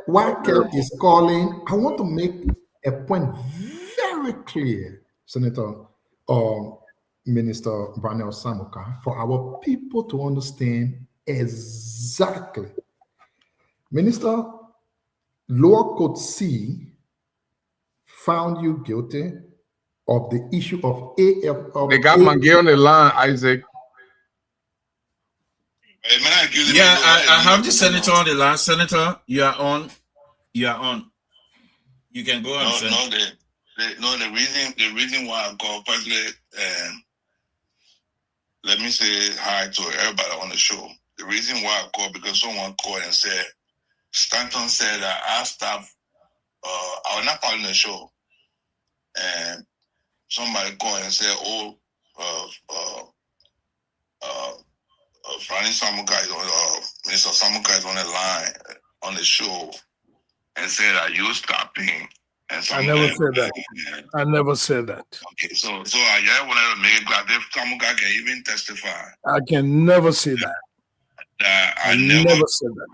while Kev is calling, I want to make a point very clear, Senator or Minister Brunel Samuka, for our people to understand exactly. Minister, Lower Court C found you guilty of the issue of AF. They got McGill on the line, Isaac. Yeah, I have the senator on the line. Senator, you are on. You are on. You can go on. The reason why I called, firstly, let me say hi to everybody on the show. The reason why I called because someone called and said, Stanton said that our staff, I was not part of the show, and somebody called and said, Minister Samuka is on the line on the show and said that you stopping. And I never said that. I never said that. Okay, so I just wanted to make it clear if Samuka can even testify. I can never say that. I never said that.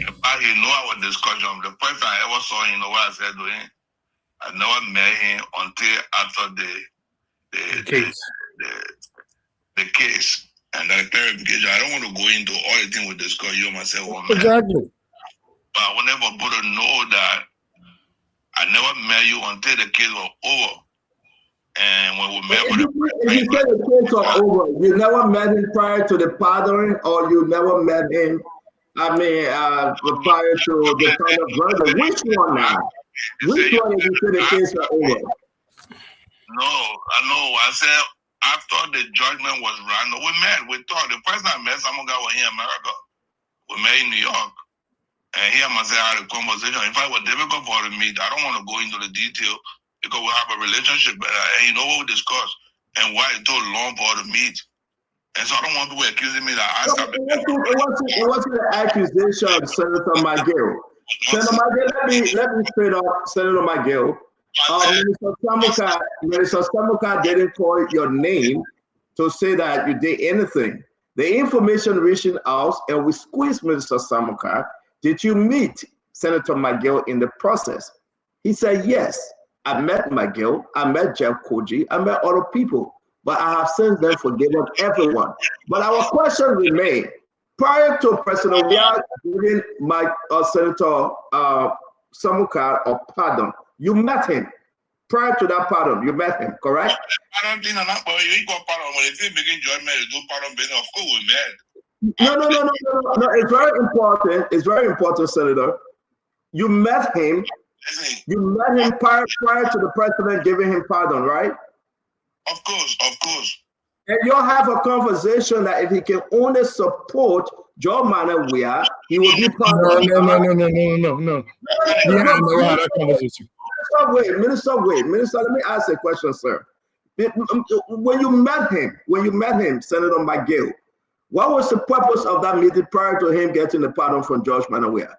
About he know our discussion. The first time I ever saw him, you know what I said to him? I never met him until after the case and the clarification. I don't want to go into all the things we discuss. You myself, exactly. But I want everybody to know that I never met you until the case was over. And when we met with if you say the case was over, you never met him prior to the pardoning, or you never met him I mean, prior to the final verdict. Which one now? Which one is you say the case are over? No, I know. I said after the judgment was run, we met. We talked. The first time I met someone was here in America. We met in New York. And here I had a conversation. In fact, it was difficult for us to meet. I don't want to go into the detail because we have a relationship. And you know what we discussed and why it took long for us to meet. And so I don't want people accusing me that I stopped. It wasn't an accusation, Senator McGill. Senator McGill, let me straight up, Senator McGill. Minister Samuka didn't call your name to say that you did anything. The information reaching out, and we squeezed Minister Samuka. Did you meet Senator McGill in the process? He said, yes, I met McGill, I met Jeff Koji, I met other people, but I have since then forgiven everyone. But our question remains, prior to President Weah giving Senator Samuka a pardon, you met him. Prior to that pardon, you met him, correct? I don't think that, but you got pardon. When if you begin judgment, you do pardon, but of course we met. No. It's very important. It's very important, Senator. You met him. You met him prior to the president giving him pardon, right? Of course. And you'll have a conversation that if he can only support Joe Weah, he will be pardoned. No. We have never had that conversation. Minister, let me ask a question, sir. When you met him, Senator McGill, what was the purpose of that meeting prior to him getting the pardon from George Weah?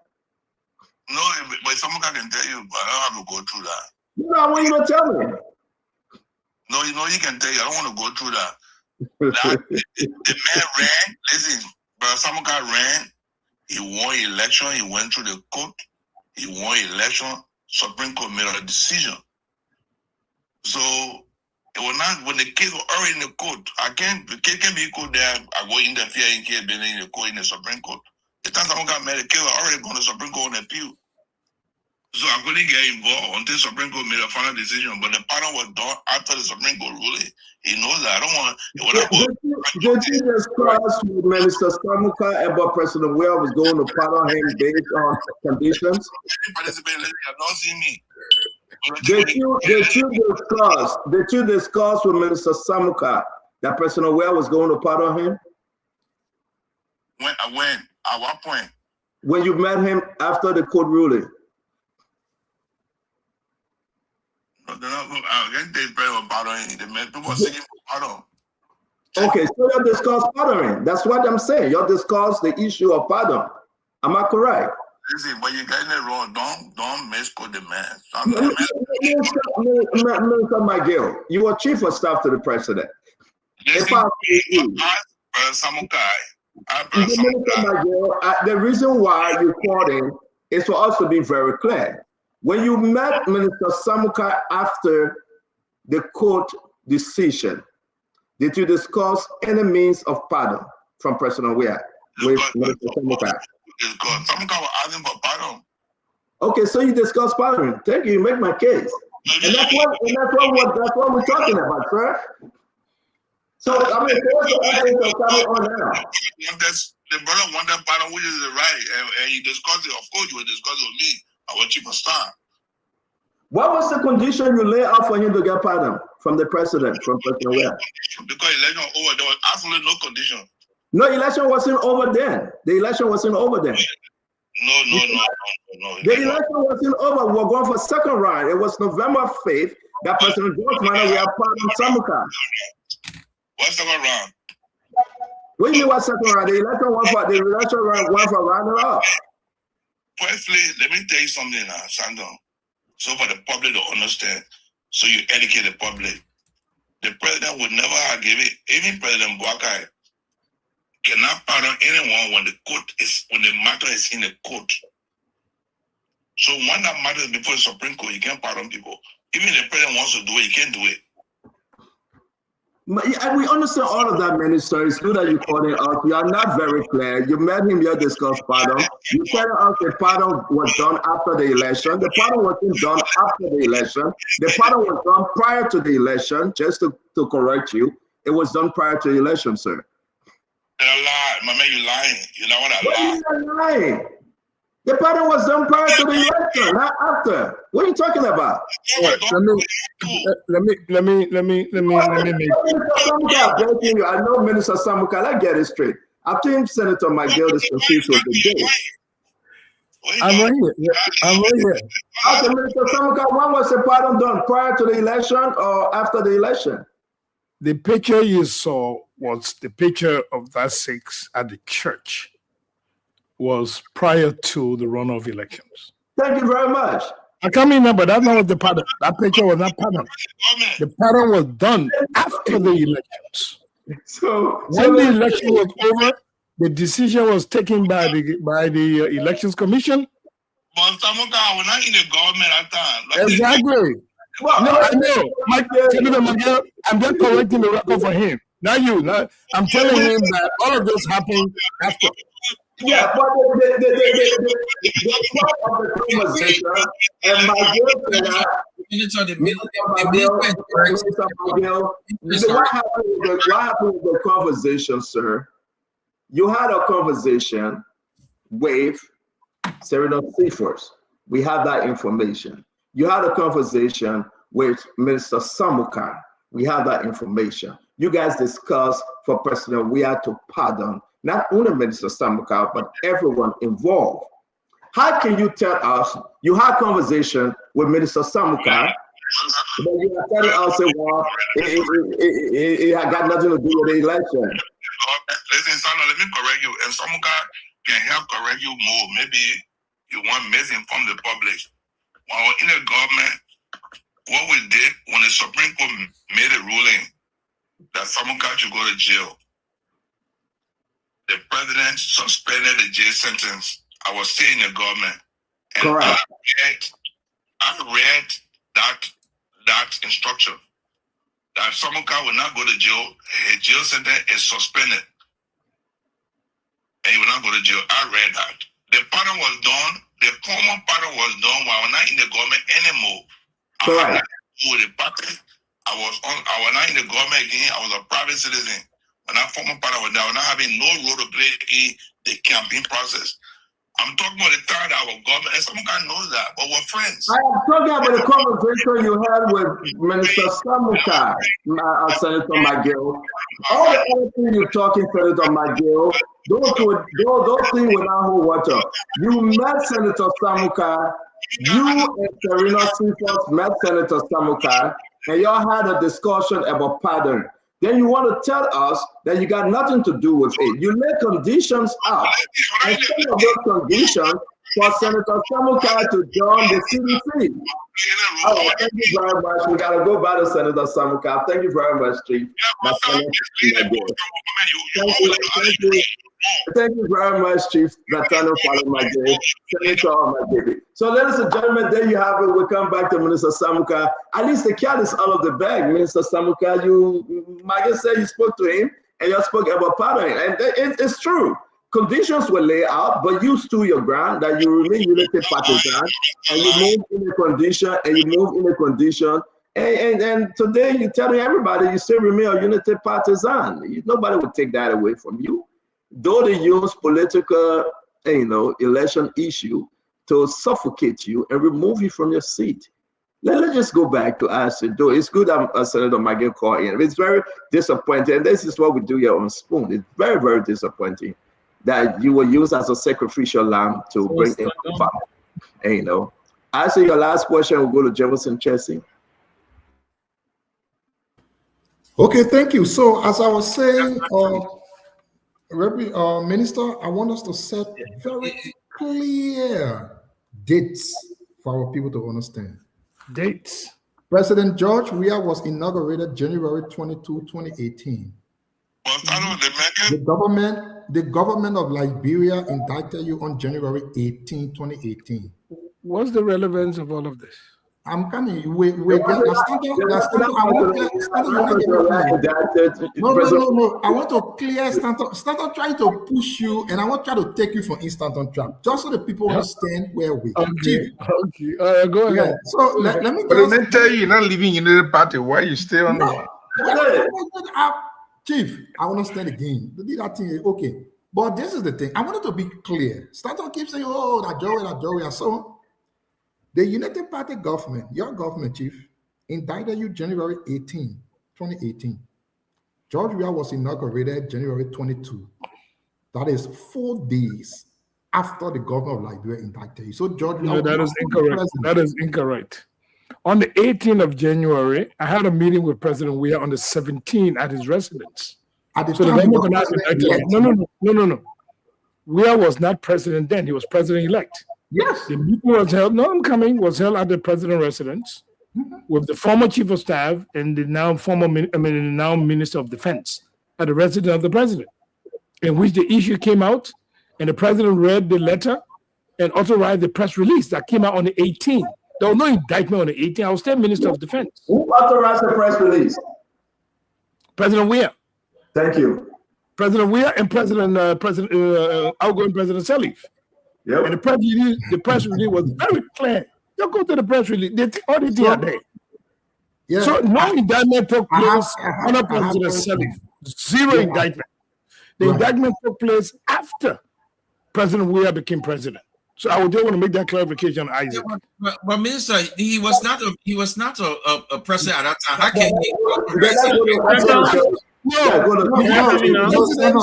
No, but someone can tell you, but I don't have to go through that. No, I want you to tell me. No, he can tell you. I don't want to go through that. The man ran. Listen, Brother Samuka ran. He won election. He went through the court. He won election. Supreme Court made a decision. So it was not when the case was already in the court. The case can be court there. I go interfere in case being in the court in the Supreme Court. The time someone got made, the case was already going to the Supreme Court on appeal. So I couldn't get involved until Supreme Court made a final decision. But the pardon was done after the Supreme Court ruling. He knows that. I don't want. Did you discuss with Minister Samuka about President Weah was going to pardon him based on conditions? Did you discuss with Minister Samuka that President Weah was going to pardon him? When? At what point? When you met him after the court ruling. Okay, so you discuss pardoning. That's what I'm saying. You discuss the issue of pardon. Am I correct? Listen, but you're getting it wrong. Don't misquote the man. Minister McGill, you were chief of staff to the president. The reason why you called him is for us to be very clear. When you met Minister Samuka after the court decision, did you discuss any means of pardon from President Weah with Minister Samuka? Samuka was asking for pardon. Okay, so you discussed pardon. Thank you. You make my case, and that's what we're talking about, sir. So I mean, what's the evidence coming on now? The brother wanted pardon, which is right, and he discussed it. Of course, you will discuss it with me. Our chief of staff. What was the condition you laid out for him to get pardon from the president, from President Weah? Because election over, there was absolutely no condition. No, election wasn't over then. The election wasn't over then. No. The election wasn't over. We were going for second round. It was November 5th that President George Weah pardoned Samuka. What second round? What do you mean what second round? The election went for round up. Firstly, let me tell you something now, Sandon. So for the public to understand, so you educate the public. The president would never have given, even President Boakai cannot pardon anyone when the matter is in the court. So when that matter is before the Supreme Court, you can't pardon people. Even if the president wants to do it, he can't do it. We understand all of that, Minister. It's good that you called it out. You are not very clear. You met him, you discussed pardon. You said the pardon was done after the election. The pardon wasn't done after the election. The pardon was done prior to the election, just to correct you. It was done prior to the election, sir. a lie. My man, you lying. You know what I What lie. are you lying? The pardon was done prior to the election, not after. What are you talking about? Let me make. I know Minister Samuka, let's get it straight. I think Senator Miguel is confused with the date. I'm right here. I'm right here. Okay, Minister Samuka, when was the pardon done? Prior to the election or after the election? The picture you saw was the picture of that 6 at the church. Was prior to the runoff elections. Thank you very much. I come in now, but that's not what the pattern. That picture was not pattern. The pattern was done after the elections. So when the election was over, the decision was taken by the Elections Commission. But Samuka, we're not in the government at time. Like, exactly. No, I know. Senator Miguel, I'm just correcting the record for him. Not you. I'm telling him that all of this happened after. Yeah, but the part of the conversation, and my what happened with the conversation, sir? You had a conversation with Senator Seafors. We have that information. You had a conversation with Minister Samuka. We have that information. You guys discussed for President we had to pardon not only Minister Samuka, but everyone involved. How can you tell us you had conversation with Minister Samuka, but you are telling us, well, it had got nothing to do with the election? Listen, Sana, let me correct you. And Samuka can help correct you more. Maybe you want misinform the public. When we were in the government, what we did when the Supreme Court made a ruling that Samuka should go to jail, the president suspended the jail sentence. I was still in the government. And correct. I read that instruction that Samuka will not go to jail. His jail sentence is suspended. And he will not go to jail. I read that. The pardon was done. The formal pardon was done while I was not in the government anymore. Correct. With the party, I was not in the government again. I was a private citizen. When I formed part of it, I was not having no role to play in the campaign process. I'm talking about the time that our government, and some guy knows that, but we're friends. I am talking about the conversation you had with Minister Samuka, Senator Miguel. All the other things you're talking, Senator Miguel, those things will not hold water. You met Senator Samuka, you and Serena Seafors met Senator Samuka, and y'all had a discussion about pardon. Then you want to tell us that you got nothing to do with it. You lay conditions out. And some of those conditions for Senator Samuka to join the CDC. All right, thank you very much. We got to go back to Senator Samuka. Thank you very much, Chief. Thank you very much, Chief Nathaniel Falomagere, Senator Omagere. So, ladies and gentlemen, there you have it. We'll come back to Minister Samuka. At least the cat is out of the bag. Minister Samuka, you might just say you spoke to him and you spoke about pardoning. And it's true. Conditions were laid out, but you stood your ground that you remain unity partisan, and you move in a condition, and you move in a condition. And today you're telling everybody you still remain a unity partisan. Nobody will take that away from you. Though they use political, election issue to suffocate you and remove you from your seat. Let's just go back to Acid. Though it's good that Senator Miguel called in. It's very disappointing. And this is what we do here on Spoon. It's very, very disappointing that you were used as a sacrificial lamb to bring in power. And, Acid, your last question will go to Jefferson Chessie. Okay, thank you. So as I was saying, Minister, I want us to set very clear dates for our people to understand. Dates. President George Weah was inaugurated January 22, 2018. The government of Liberia indicted you on January 18, 2018. What's the relevance of all of this? I'm coming. No. I want to clear Stanton trying to push you, and I want to try to take you from instant on trap, just so the people understand where we are. Okay. Go ahead. Yeah. So let me tell you, you're not leaving Unity Party. Why you stay on there? Chief, I understand the game. They did that thing, okay. But this is the thing. I wanted to be clear. Stanton keeps saying, oh, that Joey, and so on. The United Party government, your government, Chief, indicted you January 18, 2018. George Weah was inaugurated January 22. That is 4 days after the governor of Liberia indicted you. So George Weah, no, that is incorrect. That is incorrect. On the 18th of January, I had a meeting with President Weah on the 17th at his residence. At the so time, the government not indicted. No. Weah was not president then. He was president-elect. Yes. The meeting was held, was held at the president's residence with the former chief of staff and the now minister of defense at the residence of the president, in which the issue came out, and the president read the letter and authorized the press release that came out on the 18th. There was no indictment on the 18th. I was still Minister of Defense. Who authorized the press release? President Weah. Thank you. President Weah and outgoing President Salif. Yep. And the press release was very clear. You go to the press release. All the things are there. Yeah. So no indictment took place under President Salif. Zero indictment. The indictment took place after President Weah became president. So I would just want to make that clarification, Isaac. But Minister, he was not a president at that time. How can he? No,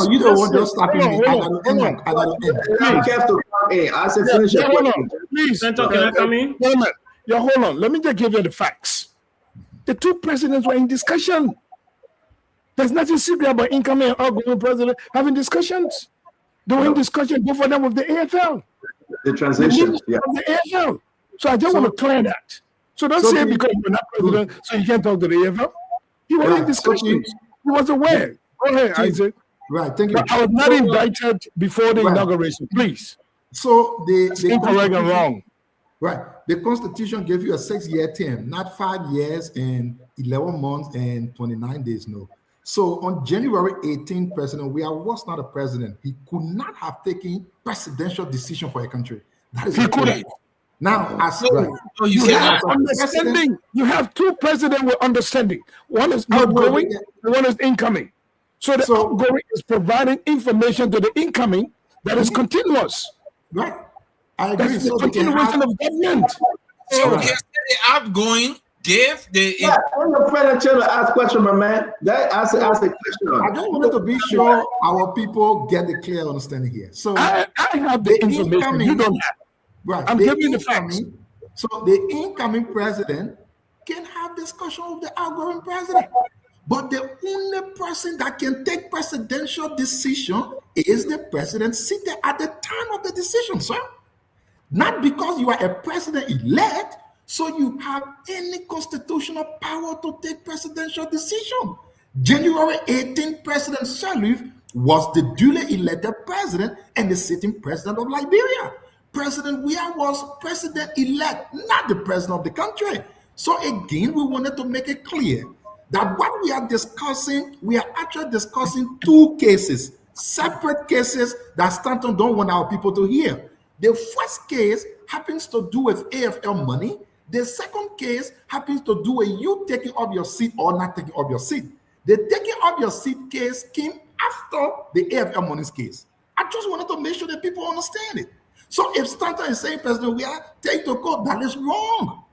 you don't want to stop me. I got to end. Please, can I come in? Wait a minute. Yeah, hold on. Let me just give you the facts. The 2 presidents were in discussion. There's nothing secret about incoming and outgoing president having discussions. They were in discussion, both of them with the AFL. The transition, The AFL. So I just want to clear that. So don't say because you're not president, so you can't talk to the AFL. He was in discussion. He was aware. Go ahead, Isaac. Right, thank you. But I was not indicted before the inauguration, please. So it's incorrect and wrong. Right. The Constitution gave you a 6-year term, not 5 years and 11 months and 29 days, no. So on January 18th, President Weah was not a president. He could not have taken presidential decision for a country. That is correct. Now, understanding. You have 2 presidents with understanding. One is outgoing, one is incoming. So the outgoing is providing information to the incoming that is continuous. Right. I agree. That's the continuation of government. So the outgoing gave the. Yeah, I'm your friend and chill to ask question, my man. That ask a question. I just wanted to be sure our people get the clear understanding here. So I have the information you don't have. Right. I'm giving you the facts. So the incoming president can have discussion with the outgoing president. But the only person that can take presidential decision is the president seated at the time of the decision, sir. Not because you are a president-elect, so you have any constitutional power to take presidential decision. January 18th, President Salif was the duly elected president and the sitting president of Liberia. President Weah was president-elect, not the president of the country. So again, we wanted to make it clear that what we are discussing, we are actually discussing 2 cases, separate cases that Stanton don't want our people to hear. The first case happens to do with AFL money. The second case happens to do with you taking up your seat or not taking up your seat. The taking up your seat case came after the AFL money's case. I just wanted to make sure that people understand it. So if Stanton is saying, President Weah, take to court, that is wrong.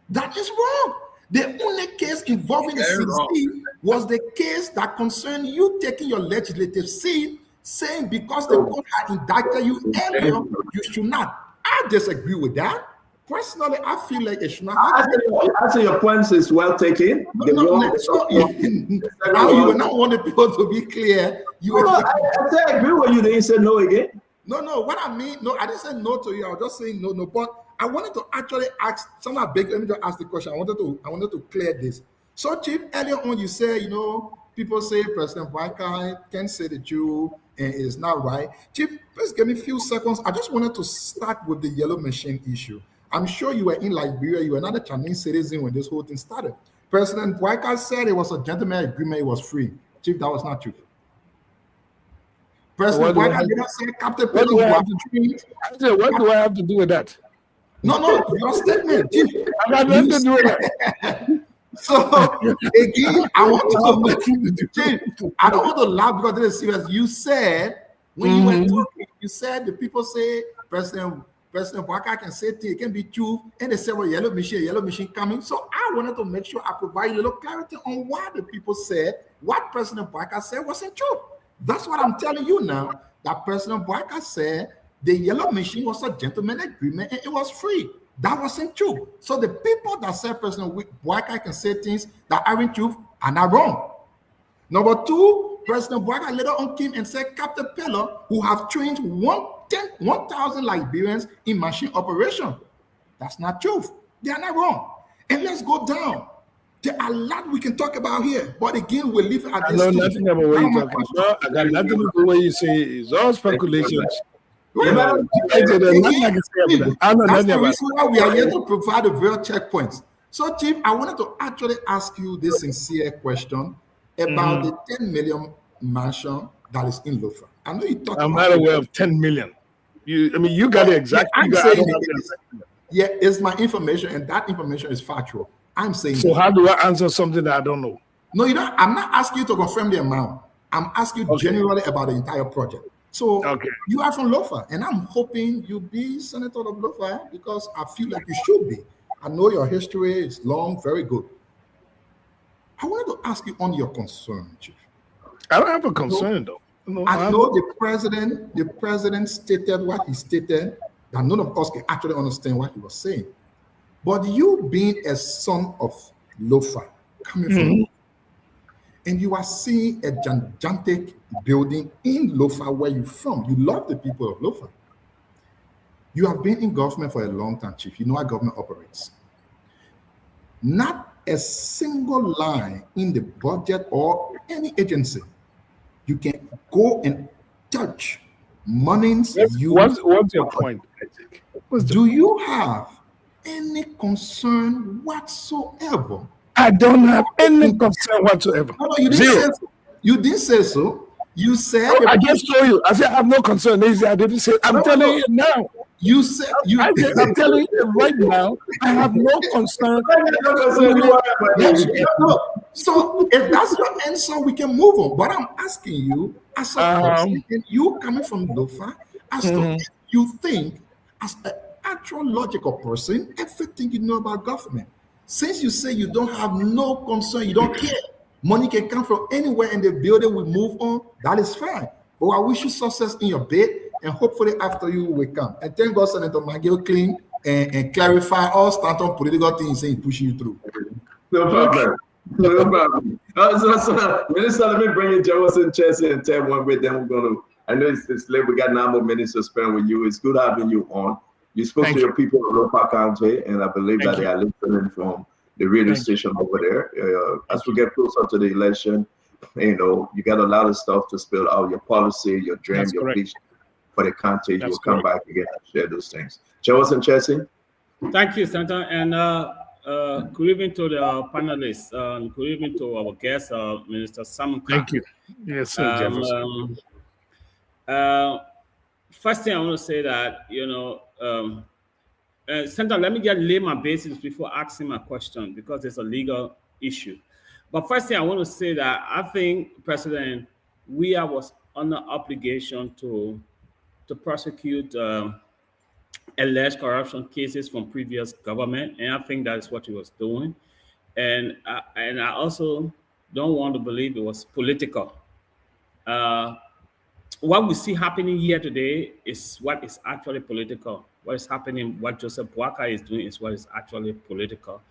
That is wrong. The only case involving the CC was the case that concerned you taking your legislative seat, saying because the court had indicted you earlier, you should not. I disagree with that. Personally, I feel like it should not happen. I say your points is well taken. You will not want the people to be clear. I agree with you. Then you said no again. No, what I mean, no, I didn't say no to you. I was just saying no. But I wanted to actually ask someone big. Let me just ask the question. I wanted to clear this. So, Chief, earlier on you said, people say President Boakai can say the Jew and it's not right. Chief, please give me a few seconds. I just wanted to start with the yellow machine issue. I'm sure you were in Liberia. You were not a Chinese citizen when this whole thing started. President Boakai said it was a gentleman agreement. It was free. Chief, that was not true. President Boakai did not say Captain What do I have to do with that? No, your statement. Chief, I got nothing to do with that. So again, I want to I don't want to laugh because this is serious. You said when you were talking, you said the people say President Bwaka can say it can be true, and they say, well, yellow machine coming. So I wanted to make sure I provide a little clarity on why the people said what President Bwaka said wasn't true. That's what I'm telling you now. That President Bwaka said the yellow machine was a gentleman agreement and it was free. That wasn't true. So the people that say President Bwaka can say things that aren't true are not wrong. Number two, President Bwaka later on came and said Captain Peller, who have trained 1,000 Liberians in machine operation. That's not true. They are not wrong. And let's go down. There are a lot we can talk about here, but again, we'll leave it at this. I know nothing about what you're talking about. I got nothing to do with what you say. It's all speculations. That's the reason why we are here to provide the real checkpoints. So, Chief, I wanted to actually ask you this sincere question about the 10 million mansion that is in Lofa. I know you talked. I'm not aware of 10 million. You got the exact figure. Yeah, it's my information, and that information is factual. I'm saying. So how do I answer something that I don't know? No, you don't. I'm not asking you to confirm the amount. I'm asking you generally about the entire project. So you are from Lofa, and I'm hoping you be senator of Lofa because I feel like you should be. I know your history is long, very good. I wanted to ask you on your concern, Chief. I don't have a concern though. No, I know the president stated what he stated, that none of us can actually understand what he was saying. But you being a son of Lofa, coming from, and you are seeing a gigantic building in Lofa where you're from. You love the people of Lofa. You have been in government for a long time, Chief. You know how government operates. Not a single line in the budget or any agency you can go and touch monies. What's your point? Do you have any concern whatsoever? I don't have any concern whatsoever. No, you didn't say so. You didn't say so. You said I just told you. I said I have no concern. I didn't say. I'm telling you now. You said you. I'm telling you right now. I have no concern. So if that's your answer, we can move on. But I'm asking you, as a person, you coming from Lofa, as to if you think, as an actual logical person, everything you know about government. Since you say you don't have no concern, you don't care. Money can come from anywhere in the building. We move on. That is fine. But I wish you success in your bid, and hopefully after you will come. And thank God, Senator McGill clean and clarify all stand-on political things and push you through. No problem. No problem. Minister, let me bring in Jefferson Chelsea and tell one way. Then we're going to. I know it's late. We got 9 more minutes to spend with you. It's good having you on. You spoke to your people in Lopa County, and I believe that they are listening from the radio station over there. As we get closer to the election, you got a lot of stuff to spill out, your policy, your dream, your vision for the country. You'll come back again and share those things. Jefferson Chelsea. Thank you, Senator. And good evening to the panelists. Good evening to our guest, Minister Simon. Thank you. Yes, sir, Jefferson. First thing I want to say that, Senator, let me just lay my basis before asking my question because it's a legal issue. But first thing I want to say that I think President Weah was under obligation to prosecute alleged corruption cases from previous government, and I think that's what he was doing. And I also don't want to believe it was political. What we see happening here today is what is actually political. What is happening, what Joseph Bwaka is doing is what is actually political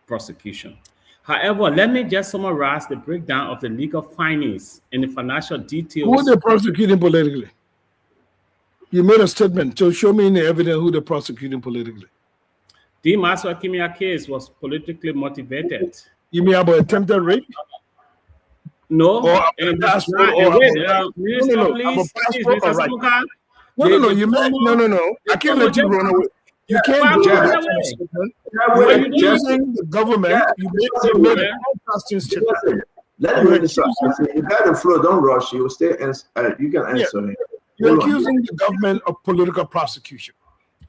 prosecution. However, let me just summarize the breakdown of the legal findings and the financial details. Who are they prosecuting politically? You made a statement. So show me in the evidence who they're prosecuting politically. The Master Kimia case was politically motivated. You mean about attempted rape? No. No. You I can't let you run away. You can't do that. When you're using the government, you made a questions. Let me answer. You got the floor. Don't rush. You stay. You can answer me. You're accusing the government of political prosecution.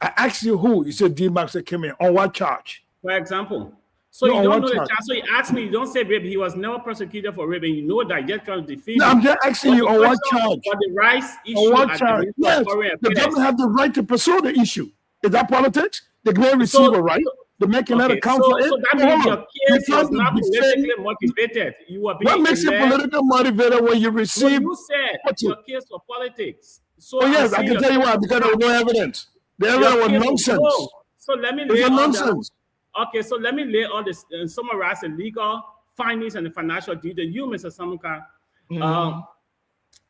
I asked you who. You said D-Max came in. On what charge? For example, So No, you on don't what know the charge? charge. So you ask me, you don't say rape. He was never prosecuted for rape, and you know that yet trying to defend No, him. I'm just asking But you the on what question- charge? But the rights On issue what at the charge? Ministry Yes, of Foreign the Affairs. government have the right to pursue the issue. Is that politics? The government receive a right to make another Okay, account so, for it. so that Hold means on. your case You're was trying to not defend- politically motivated. You were being What makes it alleged. politically motivated when you No, receive? you said your case was politics. So Oh I'm yes, I saying can your tell you case why, was because there was no evidence. The Your evidence was case nonsense. no. So let me It lay was all nonsense. that. Okay, so let me lay all this and summarize the legal findings and the financial detail. You, Mr. Samuka,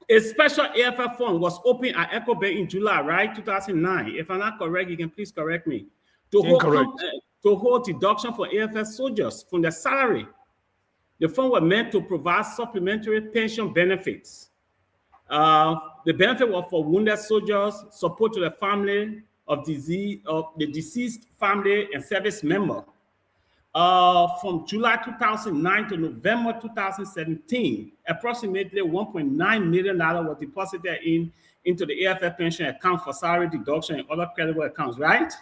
a special AFF fund was opened at Echo Bay in July, right, 2009. If I'm not correct, you can please correct me. To hold deduction for AFF soldiers from their salary. The fund was meant to provide supplementary pension benefits. The benefit was for wounded soldiers, support to the family of the deceased family and service member. From July 2009 to November 2017, approximately $1.9 million was deposited into the AFF pension account for salary deduction and other credible accounts, right?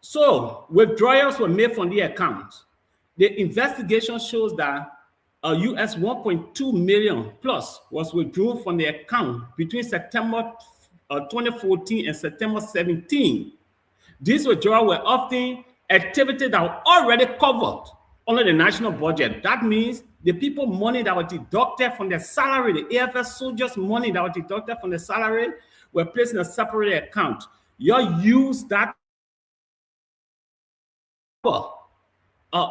So withdrawals were made from the account. The investigation shows that US 1.2 million plus was withdrawn from the account between September 2014 and September 17. These withdrawals were often activities that were already covered under the national budget. That means the people money that were deducted from their salary, the AFS soldiers money that were deducted from the salary were placed in a separate account. You use that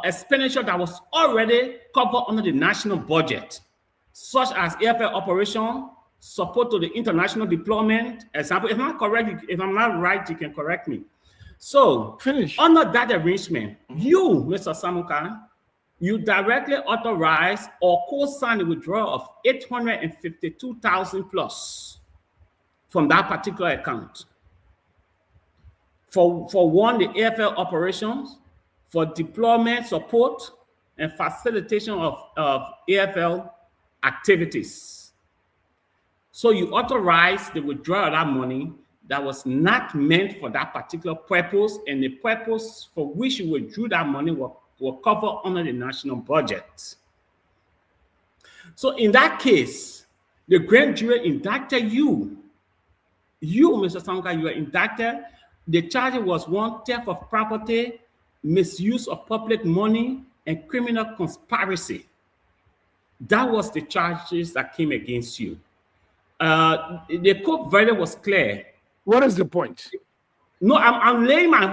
expenditure that was already covered under the national budget, such as AFL operation, support to the international deployment. Example, if I'm not correct, if I'm not right, you can correct me. So, under that arrangement, you, Mr. Samuka, you directly authorize or co-sign the withdrawal of 852,000 plus from that particular account. For one, the AFL operations, for deployment support and facilitation of AFL activities. So you authorize the withdrawal of that money that was not meant for that particular purpose, and the purpose for which you withdrew that money were covered under the national budget. So in that case, the grand jury indicted you. You, Mr. Samuka, you were indicted. The charge was one, theft of property, misuse of public money, and criminal conspiracy. That was the charges that came against you. The court verdict was clear. What is the point? No, I'm laying my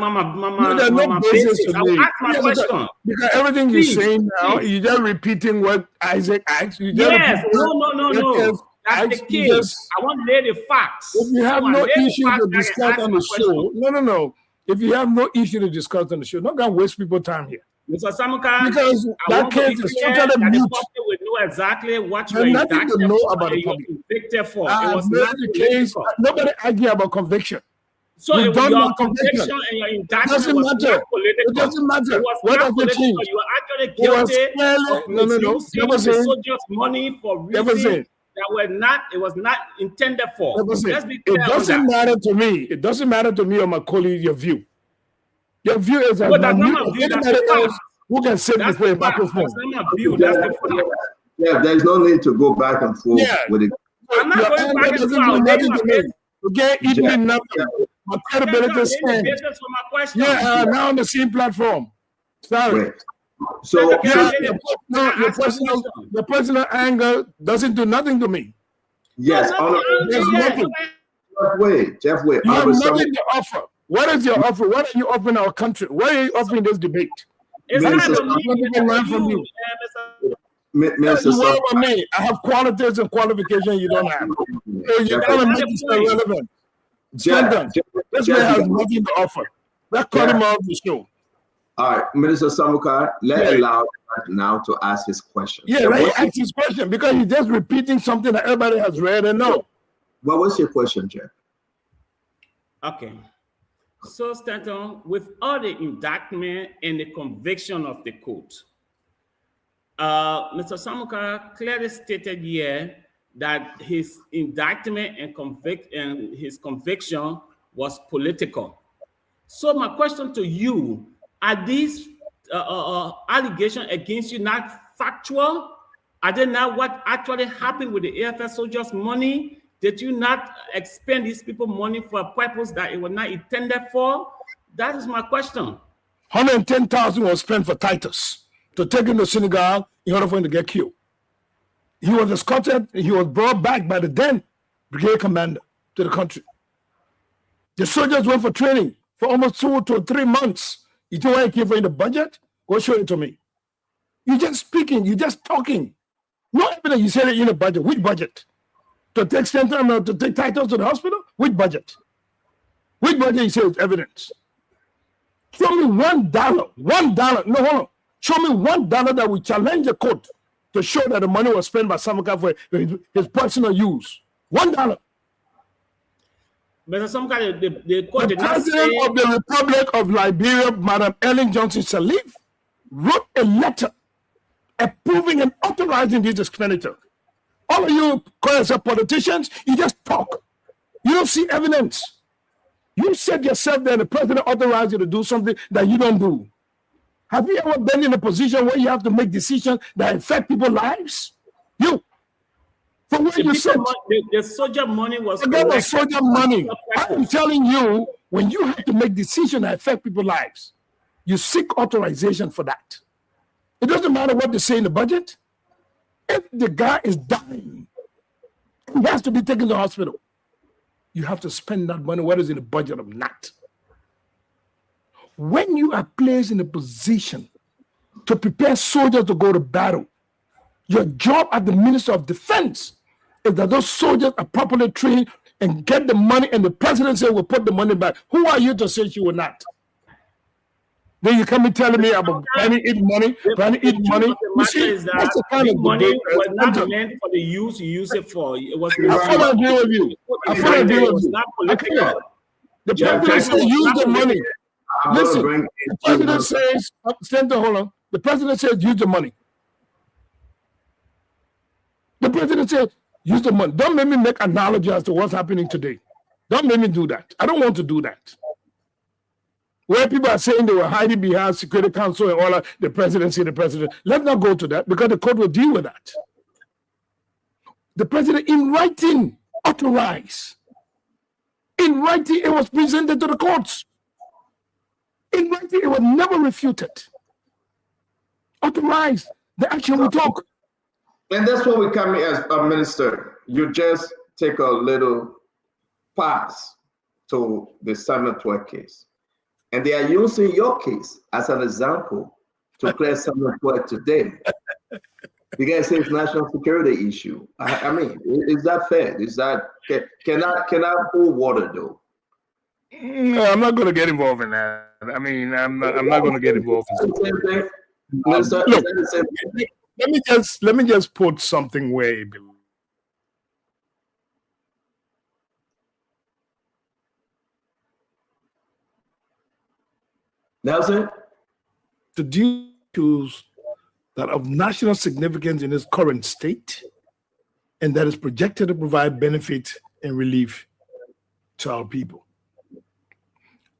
basis. I will ask my question. Because everything you're saying now, you're just repeating what Isaac asked. Yes, no. That's the case. I want to lay the facts. If you have no issue to discuss on the show, no. If you have no issue to discuss on the show, not gonna waste people's time here. Mr. Samuka, because that case is totally mute. The public will know exactly what you There's are nothing to know about the public. Convicted for. It was not the case. Nobody argue about conviction. So it was your conviction and your indictment was not political. It doesn't matter. It was What not does it change? political. You were actually guilty of misusing the soldiers' money for reasons that was not intended for. Let's be clear. It doesn't matter to me. It doesn't matter to me or my colleague, your view. Your view is that anybody else who can sit before a microphone. That's not my view. That's the fact. Yeah, there's no need to go back and forth with it. I'm not going back and forth. You can't eat me nothing. My credibility stands. Yeah, now on the same platform. Sorry. Wait. So your personal anger doesn't do nothing to me. Yes, there's nothing. Jeff, wait. You have nothing to offer. What is your offer? What are you offering our country? What are you offering this debate? It's not learn from you. I have qualities and qualifications you don't have. So you're going to make this irrelevant. This man has nothing to offer. Let's cut him off the show. All right, Minister Samuka, let's allow him now to ask his question. Yeah, let him ask his question because he's just repeating something that everybody has read and know. What was your question, Jeff? Okay. So, Stanton, with all the indictment and the conviction of the court, Mr. Samuka clearly stated here that his indictment and his conviction was political. So my question to you, are these allegation against you not factual? Are they not what actually happened with the AFS soldiers' money? Did you not expend these people money for a purpose that it was not intended for? That is my question. 110,000 was spent for Titus to take him to Senegal in order for him to get killed. He was escorted, he was brought back by the then brigade commander to the country. The soldiers went for training for almost 2 to 3 months. You know why it came for in the budget? Go show it to me. You're just speaking, you're just talking. No evidence you said it in the budget. Which budget? To take Stanton, to take Titus to the hospital? Which budget? Which budget you say is evidence? Show me $1. $1. No, hold on. Show me $1 that will challenge the court to show that the money was spent by Samaka for his personal use. $1. But some kind of the court The did not president say of the Republic of Liberia, Madam Ellen Johnson Sirleaf, wrote a letter approving and authorizing this expenditure. All of you politicians, you just talk. You don't see evidence. You said yourself that the president authorized you to do something that you don't do. Have you ever been in a position where you have to make decisions that affect people's lives? You. From where you said the soldier money was forget the soldier money. I'm telling you, when you have to make decisions that affect people's lives, you seek authorization for that. It doesn't matter what they say in the budget. If the guy is dying, he has to be taken to the hospital. You have to spend that money, what is in the budget or not. When you are placed in a position to prepare soldiers to go to battle, your job as the Minister of Defense is that those soldiers are properly trained and get the money, and the president said we'll put the money back. Who are you to say she will not? Then you come and telling me about planning eat money, planning eat money. You see, that's the kind of money debate. was not meant for the use you use it for. It was I fully agree with you. I fully agree with you. not political. The president says use the money. Listen, bring the president says, stand there, hold on. The president says use the money. The president says use the money. Don't make me make analogy as to what's happening today. Don't make me do that. I don't want to do that. Where people are saying they were hiding behind Security Council and all that, the presidency, the president. Let's not go to that because the court will deal with that. The president, in writing, authorized. In writing, it was presented to the courts. In writing, it was never refuted. Authorized. The action we took. And that's what we come as a minister. You just take a little pass to the Samuel 12 case. And they are using your case as an example to clear Samuel 12 today. Because it's national security issue. I mean, is that fair? Is that can I hold water though? No, I'm not going to get involved in that. I mean, I'm not going to get involved in that. Look, let me just put something way below. Nelson? To do issues that of national significance in its current state and that is projected to provide benefit and relief to our people.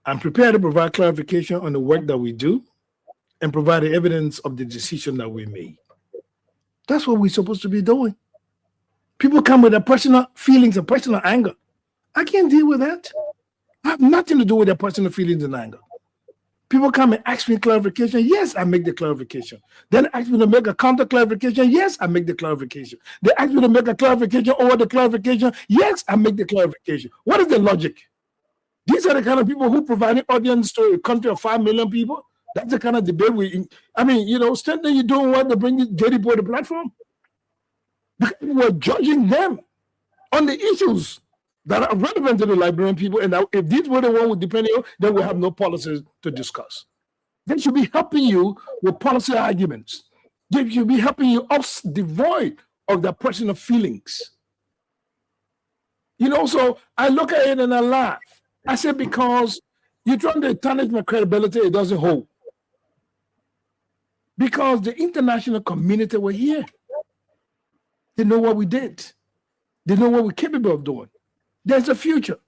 I'm prepared to provide clarification on the work that we do and provide the evidence of the decision that we made. That's what we're supposed to be doing. People come with their personal feelings and personal anger. I can't deal with that. I have nothing to do with their personal feelings and anger. People come and ask me clarification. Yes, I make the clarification. Then ask me to make a counter clarification. Yes, I make the clarification. They ask me to make a clarification over the clarification. Yes, I make the clarification. What is the logic? These are the kind of people who provide audience to a country of 5 million people. That's the kind of debate Stanton, you're doing what to bring JD Boy to the platform? Because we're judging them on the issues that are relevant to the Liberian people, and if these were the ones we depend on, then we have no policies to discuss. They should be helping you with policy arguments. They should be helping you us devoid of their personal feelings. So I look at it and I laugh. I say, because you're trying to tarnish my credibility, it doesn't hold. Because the international community were here. They know what we did. They know what we're capable of doing. There's a future.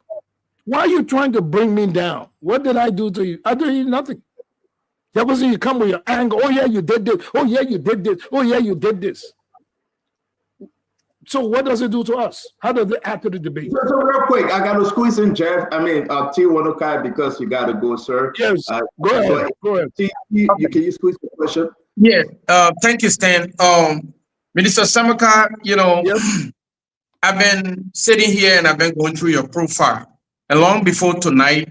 Why are you trying to bring me down? What did I do to you? I did you nothing. That wasn't you come with your anger. Oh, yeah, you did this. Oh, yeah, you did this. Oh, yeah, you did this. So what does it do to us? How does it add to the debate? So real quick, I got to squeeze in Jeff. I mean, T. Wanokai, because you got to go, sir. Yes, go ahead. Go ahead. T, can you squeeze the question? Yeah, thank you, Stan. Minister Samaka, you know, I've been sitting here and I've been going through your profile. And long before tonight,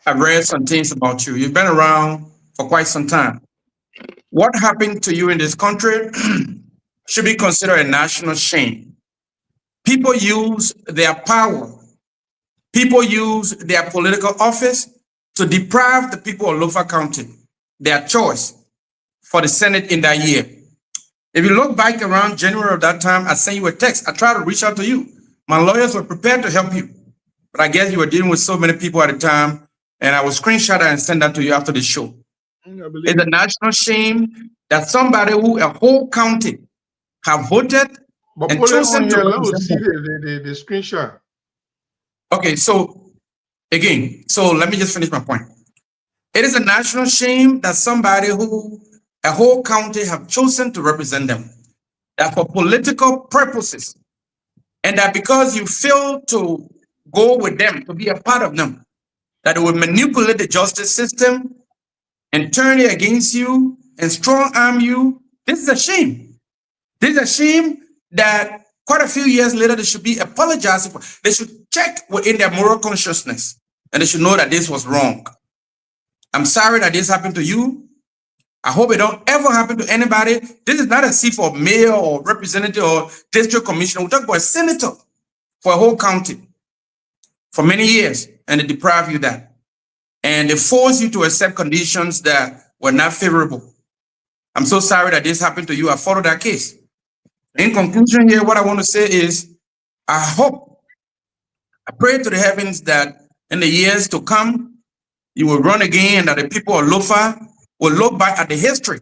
I've read some things about you. You've been around for quite some time. What happened to you in this country should be considered a national shame. People use their power, people use their political office to deprive the people of Lofa County their choice for the Senate in that year. If you look back around January of that time, I sent you a text. I tried to reach out to you. My lawyers were prepared to help you, but I guess you were dealing with so many people at the time, and I will screenshot that and send that to you after the show. It's a national shame that somebody who a whole county have voted but and put it chosen on to here, let us represent see them. the screenshot. Okay, so again, so let me just finish my point. It is a national shame that somebody who a whole county have chosen to represent them, that for political purposes, and that because you fail to go with them, to be a part of them, that it will manipulate the justice system and turn it against you and strong arm you. This is a shame. This is a shame that quite a few years later, they should be apologizing for. They should check within their moral consciousness and they should know that this was wrong. I'm sorry that this happened to you. I hope it don't ever happen to anybody. This is not a seat for mayor or representative or district commissioner. We're talking about a senator for a whole county for many years, and they deprive you that. And they force you to accept conditions that were not favorable. I'm so sorry that this happened to you. I followed that case. In conclusion here, what I want to say is, I pray to the heavens that in the years to come, you will run again and that the people of Lofa will look back at the history,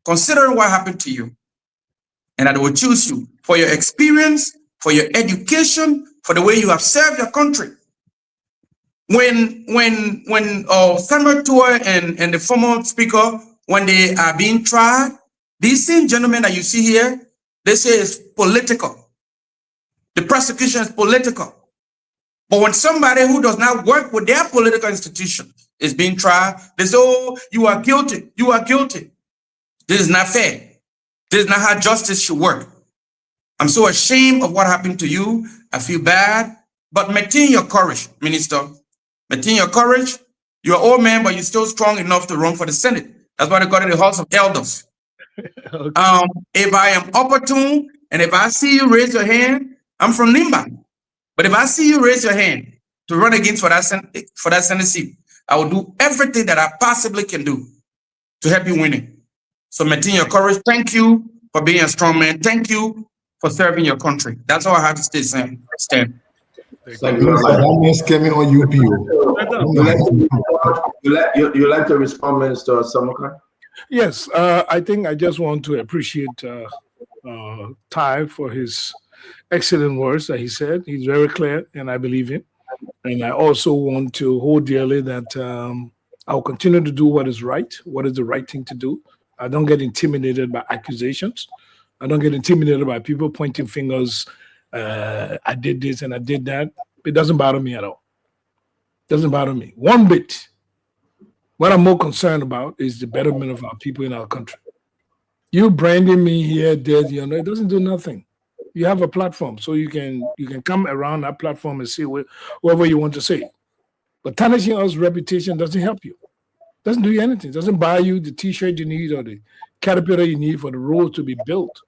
considering what happened to you, and that they will choose you for your experience, for your education, for the way you have served your country. When Samuel Tour and the former speaker, when they are being tried, these same gentlemen that you see here, they say it's political. The prosecution is political. But when somebody who does not work with their political institution is being tried, they say, oh, you are guilty, you are guilty. This is not fair. This is not how justice should work. I'm so ashamed of what happened to you. I feel bad, but maintain your courage, Minister. Maintain your courage. You're an old man, but you're still strong enough to run for the Senate. That's why they got in the House of Elders. Okay. If I am opportune and if I see you raise your hand, I'm from Nimba. But if I see you raise your hand to run against for that Senate seat, I will do everything that I possibly can do to help you win it. So maintain your courage. Thank you for being a strong man. Thank you for serving your country. That's all I have to say, Sam. Stan. Thank you very much. That means coming on UPO. You like to respond, Minister Samaka? Yes, I think I just want to appreciate Ty for his excellent words that he said. He's very clear, and I believe him. And I also want to hold dearly that I'll continue to do what is right, what is the right thing to do. I don't get intimidated by accusations. I don't get intimidated by people pointing fingers. I did this and I did that. It doesn't bother me at all. It doesn't bother me one bit. What I'm more concerned about is the betterment of our people in our country. You branding me here, there, it doesn't do nothing. You have a platform, so you can come around that platform and say whatever you want to say. But tarnishing us reputation doesn't help you. Doesn't do you anything. Doesn't buy you the T-shirt you need or the caterpillar you need for the road to be built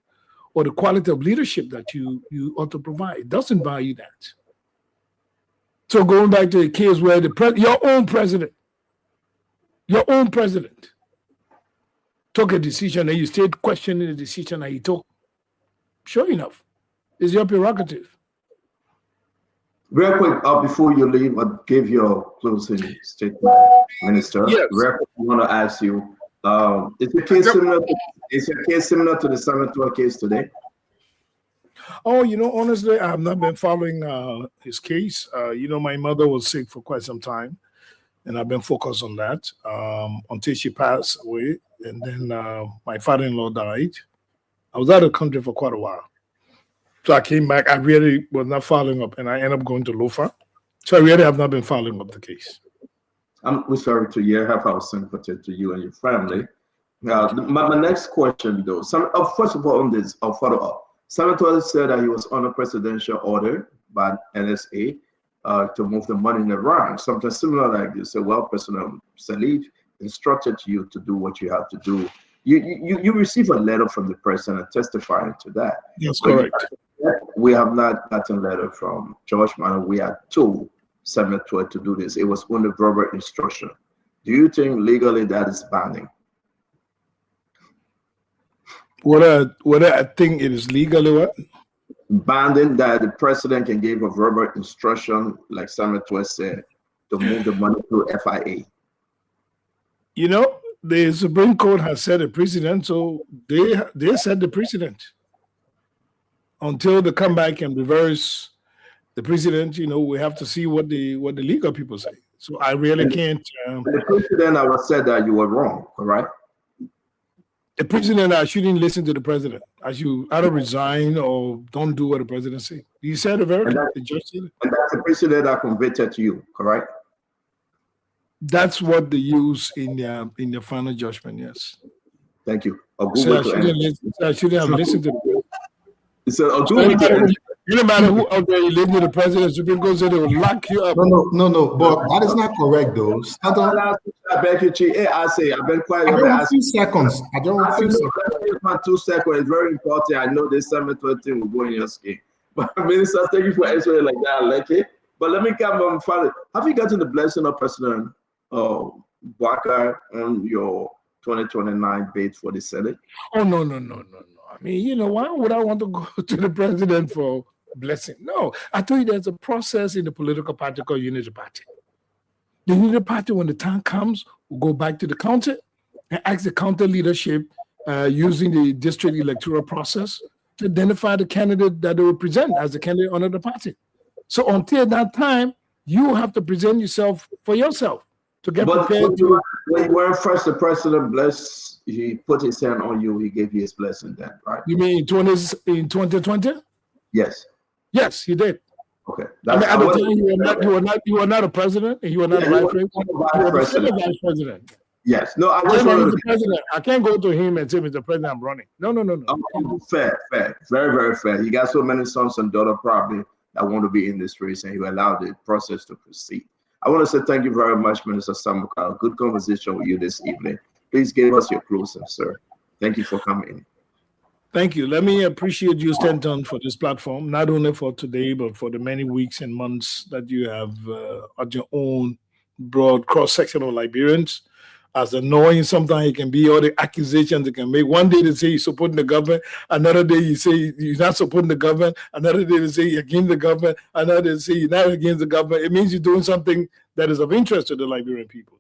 or the quality of leadership that you ought to provide. It doesn't buy you that. So going back to the case where your own president took a decision and you stayed questioning the decision that he took. Sure enough, it's your prerogative. Real quick, before you leave, I'll give your closing statement, Minister. Yes. Real quick, I want to ask you, is your case similar to the Senator case today? Oh, honestly, I have not been following his case. My mother was sick for quite some time. and I've been focused on that until she passed away. And then my father-in-law died. I was out of the country for quite a while. So I came back. I really was not following up, and I ended up going to LOFA. So I really have not been following up the case. We're sorry to hear. Have our sympathy to you and your family. My next question, though, first of all, on this, I'll follow up. Senator said that he was on a presidential order by NSA to move the money in Iran. Something similar like this. So, well, President Salif instructed you to do what you have to do. You receive a letter from the president testifying to that. That's correct. We have not gotten a letter from George Mano. We had told Senator to do this. It was under verbal instruction. Do you think legally that is binding? What I think it is legally what? Binding, that the president can give a verbal instruction, like Senator said, to move the money through FIA. You know, the Supreme Court has said the president, so they said the president. Until they come back and reverse the president, you know, we have to see what the legal people say. So I really can't. The president, I was said that you were wrong, correct? The president, I shouldn't listen to the president. I should either resign or don't do what the president say. You said it very clearly. The judge said it. And that's the president that convicted you, correct? That's what they use in their final judgment. Yes. Thank you. So I shouldn't have listened to the president. So no matter who out there you listen to the president, Supreme Court said they will lock you up. No. But that is not correct, though. I beg you, Chief. I've been quiet. I don't want 2 seconds. I don't want 2 seconds. My 2 seconds. It's very important. I know this Senator thing will go in your skin. But Minister, thank you for answering like that. I like it. But let me come on, Father. Have you gotten the blessing of President Boubacar on your 2029 bid for the Senate? Oh, no. I mean, you know, why would I want to go to the president for blessing? No, I told you there's a process in the political party called Unity Party. The Unity Party, when the time comes, will go back to the county and ask the county leadership using the district electoral process to identify the candidate that they will present as the candidate under the party. So until that time, you have to present yourself for yourself to get prepared. When you were first the president blessed, he put his hand on you, he gave you his blessing then, right? You mean in 2020? Yes. Yes, he did. Okay. I mean, at the time, you were not a president, and you were not a vice president. You were the vice president. Yes. No, I was the president. I can't go to him and say, Mr. President, I'm running. No. Fair. Very, very fair. He got so many sons and daughters probably that want to be in this race, and he allowed the process to proceed. I want to say thank you very much, Minister Samukal. Good conversation with you this evening. Please give us your closing, sir. Thank you for coming. Thank you. Let me appreciate you, Stanton, for this platform, not only for today, but for the many weeks and months that you have at your own broad cross-section of Liberians. As annoying sometimes it can be, all the accusations they can make. One day they say you're supporting the government, another day you say you're not supporting the government, another day they say you're against the government, another day they say you're not against the government. It means you're doing something that is of interest to the Liberian people.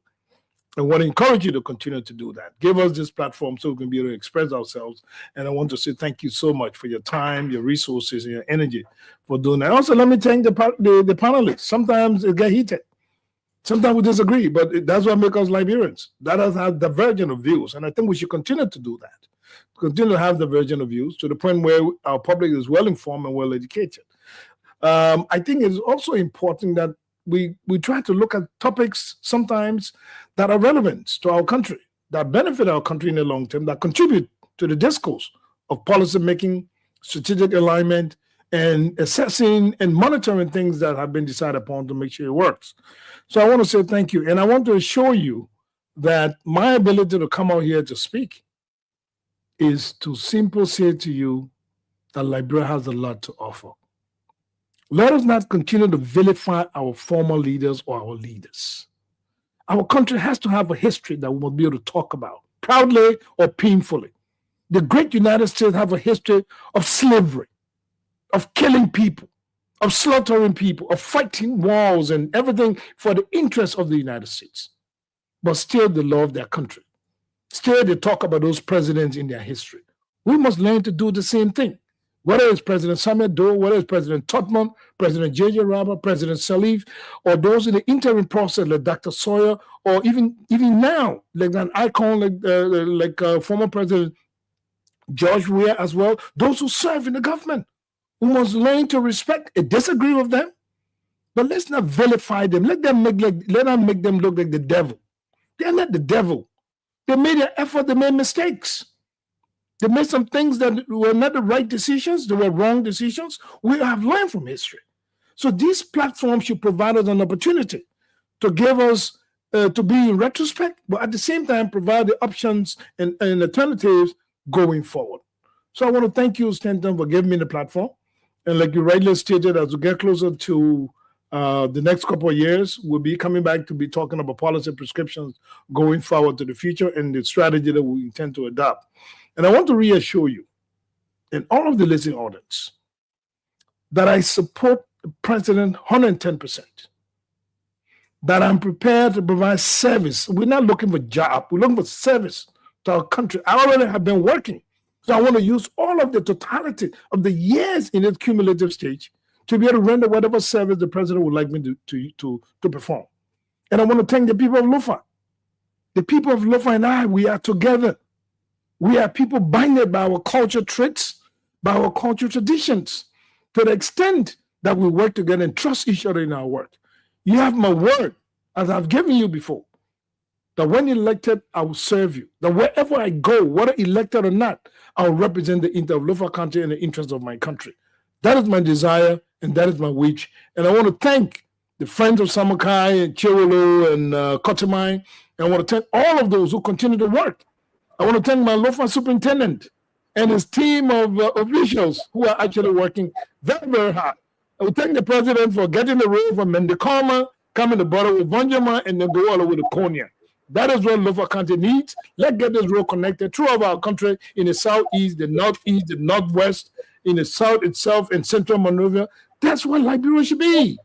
I want to encourage you to continue to do that. Give us this platform so we can be able to express ourselves. And I want to say thank you so much for your time, your resources, and your energy for doing that. Also, let me thank the panelists. Sometimes it gets heated. Sometimes we disagree, but that's what makes us Liberians. That has had divergent of views. And I think we should continue to do that. Continue to have divergent of views to the point where our public is well-informed and well-educated. I think it's also important that we try to look at topics sometimes that are relevant to our country, that benefit our country in the long term, that contribute to the discourse of policy making, strategic alignment, and assessing and monitoring things that have been decided upon to make sure it works. So I want to say thank you. And I want to assure you that my ability to come out here to speak is to simply say to you that Liberia has a lot to offer. Let us not continue to vilify our former leaders or our leaders. Our country has to have a history that we will be able to talk about, proudly or painfully. The great United States have a history of slavery, of killing people, of slaughtering people, of fighting wars and everything for the interests of the United States. But still they love their country. Still they talk about those presidents in their history. We must learn to do the same thing. whether it's President Samuel Doe, whether it's President Totman, President J.J. Rabba, President Salif, or those in the interim process like Dr. Sawyer, or even now, like an icon like former President George Weah as well, those who serve in the government, who must learn to respect and disagree with them, but let's not vilify them. Let them make them look like the devil. They're not the devil. They made an effort, they made mistakes. They made some things that were not the right decisions, they were wrong decisions. We have learned from history. So these platforms should provide us an opportunity to give us, to be in retrospect, but at the same time provide the options and alternatives going forward. So I want to thank you, Stanton, for giving me the platform. And like you rightly stated, as we get closer to the next couple of years, we'll be coming back to be talking about policy prescriptions going forward to the future and the strategy that we intend to adopt. And I want to reassure you and all of the listening audience that I support the president 110%, that I'm prepared to provide service. We're not looking for job, we're looking for service to our country. I already have been working. So I want to use all of the totality of the years in its cumulative stage to be able to render whatever service the president would like me to perform. And I want to thank the people of Lufa. The people of Lufa and I, we are together. We are people binded by our culture traits, by our cultural traditions, to the extent that we work together and trust each other in our work. You have my word, as I've given you before, that when elected, I will serve you. That wherever I go, whether elected or not, I will represent the interest of Lufa County and the interest of my country. That is my desire, and that is my wish. And I want to thank the friends of Samakai and Chirolo and Kotimai. And I want to thank all of those who continue to work. I want to thank my Lufa superintendent and his team of officials who are actually working very, very hard. I will thank the president for getting the road from Mendicoma, coming to border with Vanjama, and then go all the way to Konya. That is what Lufa County needs. Let's get this road connected throughout our country in the southeast, the northeast, the northwest, in the south itself, and central Monrovia. That's what Liberia should be.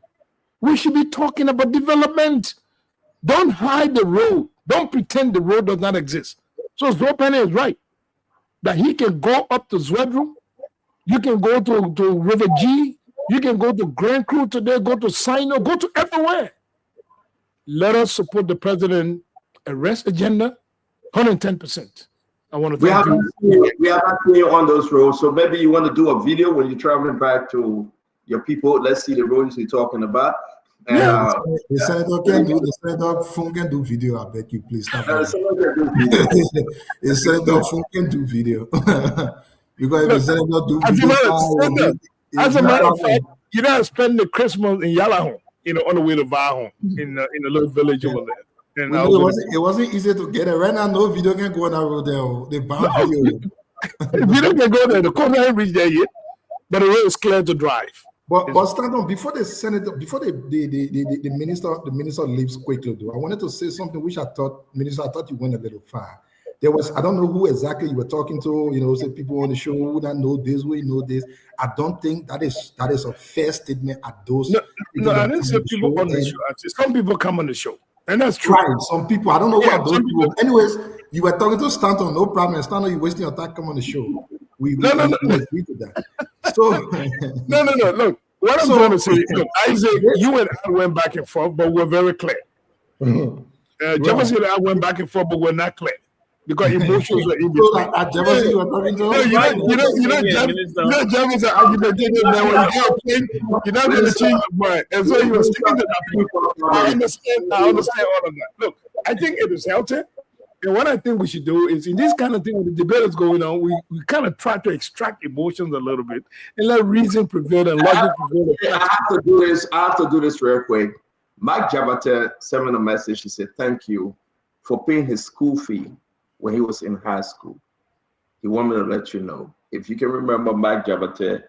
We should be talking about development. Don't hide the road. Don't pretend the road does not exist. So Zopene is right, that he can go up to Zwedru, you can go to River G, you can go to Grand Crew today, go to Sino, go to everywhere. Let us support the president arrest agenda, 110%. I want to thank you. We haven't seen you on those roads, so maybe you want to do a video when you're traveling back to your people. Let's see the roads you're talking about. And, the senator can do. The senator Fung can do video. I beg you, please stop. The senator Fung can do video because if the senator do video, as a matter of fact, you know, I spend the Christmas in Yalahon, on the way to Vahon, in a little village over there. And it wasn't easy to get it. Right now, no video can go on that road there. They banned video. Video can go there. The corner ain't reached there yet, but the road is clear to drive. But Stanton, before the senator, before the minister leaves quickly, though, I wanted to say something which I thought you went a little far. There was, I don't know who exactly you were talking to, say people on the show who don't know this, we know this. I don't think that is a fair statement at those. No, I didn't say people on the show. I said some people come on the show, and that's true. Right, some people, I don't know what those people. Anyways, you were talking to Stanton, no problem. Stanton, you're wasting your time, come on the show. We agree to that. So no. Look, what I'm trying to say, look, Isaac, you and I went back and forth, but we're very clear. Jefferson and I went back and forth, but we're not clear because emotions were in between. Jefferson, you were talking to Jefferson argumentative man. When you're not going to change your mind, and so you were sticking to that people. I understand all of that. Look, I think it is healthy. And what I think we should do is, in this kind of thing, when the debate is going on, we kind of try to extract emotions a little bit and let reason prevail and logic prevail. I have to do this real quick. Mike Jabate sent me a message. He said, thank you for paying his school fee when he was in high school. He wanted me to let you know. If you can remember Mike Jabate,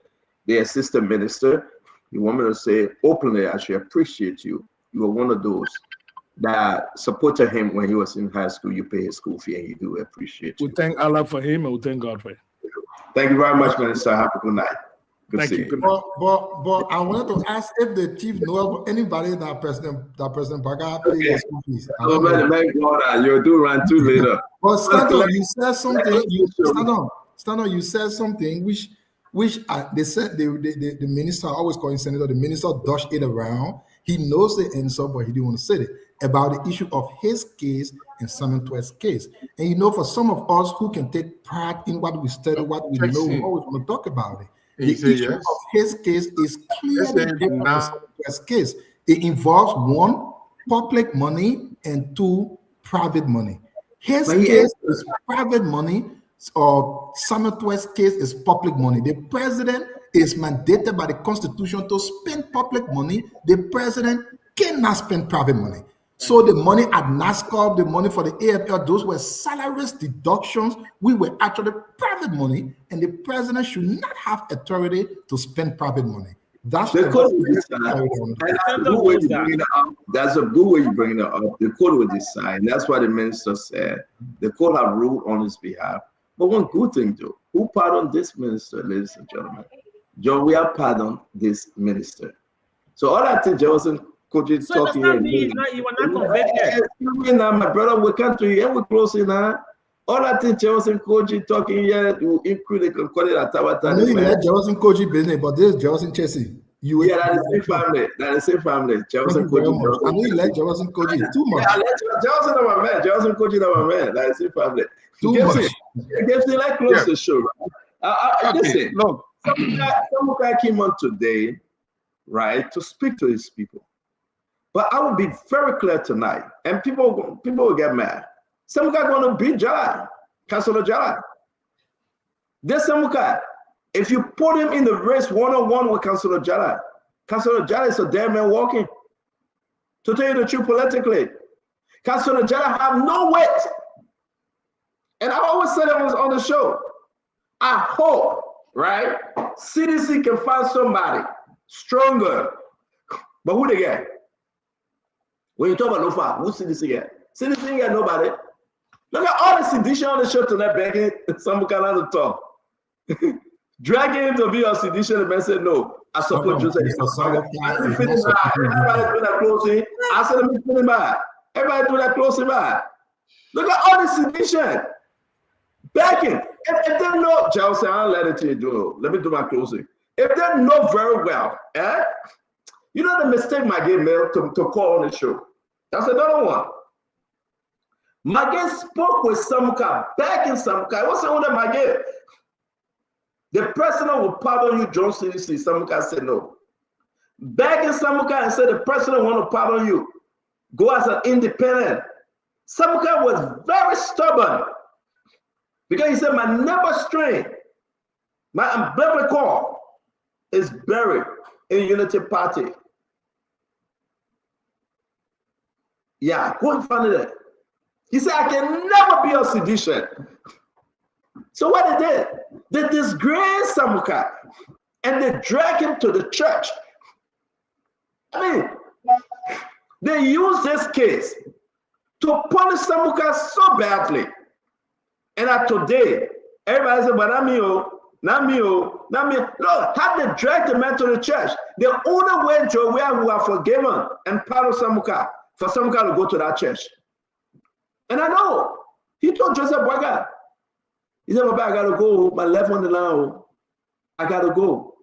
the assistant minister, he wanted me to say openly, I should appreciate you. You were one of those that supported him when he was in high school. You pay his school fee, and you do appreciate you. We thank Allah for him, and we thank God for him. Thank you very much, Minister. Have a good night. Thank you. But I wanted to ask if the chief knows anybody that President Baga paid his school fees. You do run too later. But Stanton, you said something. You said something which which they said the minister, always calling senator, the minister dodged it around. He knows the answer, but he didn't want to say it, about the issue of his case and Simon Twest's case. And you know, for some of us who can take pride in what we study, what we know, we always want to talk about it. The issue of his case is clearly different from Simon Twest's case. It involves 1, public money, and 2, private money. His case is private money, or Simon Twest's case is public money. The president is mandated by the Constitution to spend public money. The president cannot spend private money. So the money at NASCAR, the money for the AFL, those were salaries deductions. We were actually private money, and the president should not have authority to spend private money. That's the court will decide. That's a good way you bring it up. The court will decide. That's what the minister said. The court have ruled on his behalf. But one good thing, though, who pardoned this minister, ladies and gentlemen? John, we have pardoned this minister. So all I think, Johnson, could you talk here? You were not convicted. Now, my brother, we come to you and we're closing now. All I think, Johnson, Koji talking here, you include the call it at Tabata. I know you let Johnson Koji business, but this is Johnson Chelsea. Yeah, that is the same family. That is the same family. Johnson Koji. I know you let Johnson Koji too much. Yeah, Johnson our man. Johnson Koji our man. That is the same family. Too much. It gives me like close to show. Listen, look, some guy came on today, right, to speak to his people. But I will be very clear tonight, and people will get mad. Some guy going to beat Jai, Councilor Jai. There's some guy. If you put him in the race one-on-one with Councilor Jai is a dead man walking. To tell you the truth politically, Councilor Jai have no weight. And I always said it was on the show. I hope, right, CDC can find somebody stronger. But who they get? When you talk about no far, who CDC get? CDC ain't got nobody. Look at all the sedition on the show tonight, begging some kind of talk. Dragging him to be on sedition, the man said, no, I support Joseph. Everybody do that closing. I said, let me put him back. Everybody do that closing back. Look at all the sedition. Backing. If they know, Charles said, I'll let it to you do. Let me do my closing. If they know very well, you know the mistake Maggie made to call on the show. That's another one. Maggie spoke with Samuka, back in Samuka. What's the one that Maggie? The president will pardon you, John CDC. Samuka said no. Back in Samuka and said the president want to pardon you. Go as an independent. Samuka was very stubborn because he said, my number string, my umbilical is buried in the Unity Party. Yeah, go and find it. He said, I can never be a sedition. So what they did, they disgraced Samuka and they dragged him to the church. I mean, they used this case to punish Samuka so badly. And today, everybody said, but not me, not me. No, how they dragged the man to the church. The only way Januay who are forgiven and pardon Samuka, for Samuka to go to that church. And I know, he told Joseph Boyga, he said, Papa, I gotta go, my left on the line, I gotta go.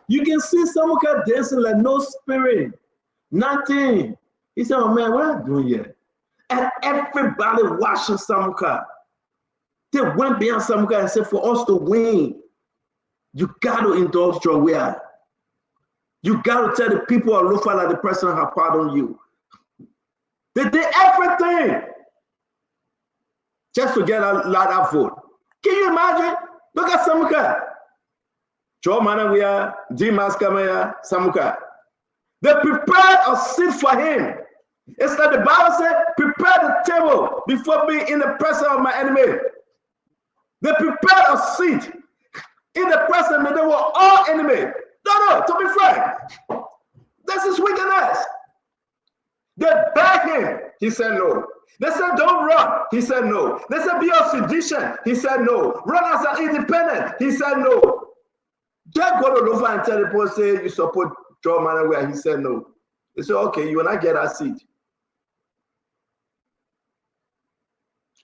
You can see Samuka dancing like no spirit, nothing. He said, oh man, what are you doing here? And everybody watching Samuka. They went beyond Samuka and said, for us to win, you got to indulge your way. You got to tell the people of Lufa that the president has pardoned you. They did everything just to get that vote. Can you imagine? Look at Samuka. Joe Manawia, Dimas Kamaya, Samuka. They prepared a seat for him. It's like the Bible said, prepare the table before me in the presence of my enemy. They prepared a seat in the presence, and they were all enemies. No, to be frank, this is wickedness. They begged him. He said no. They said don't run. He said no. They said be a sedition. He said no. Run as an independent. He said no. Just go to Lufa and tell the people, say you support Joe Manuel. He said no. They said, okay, you will not get that seat.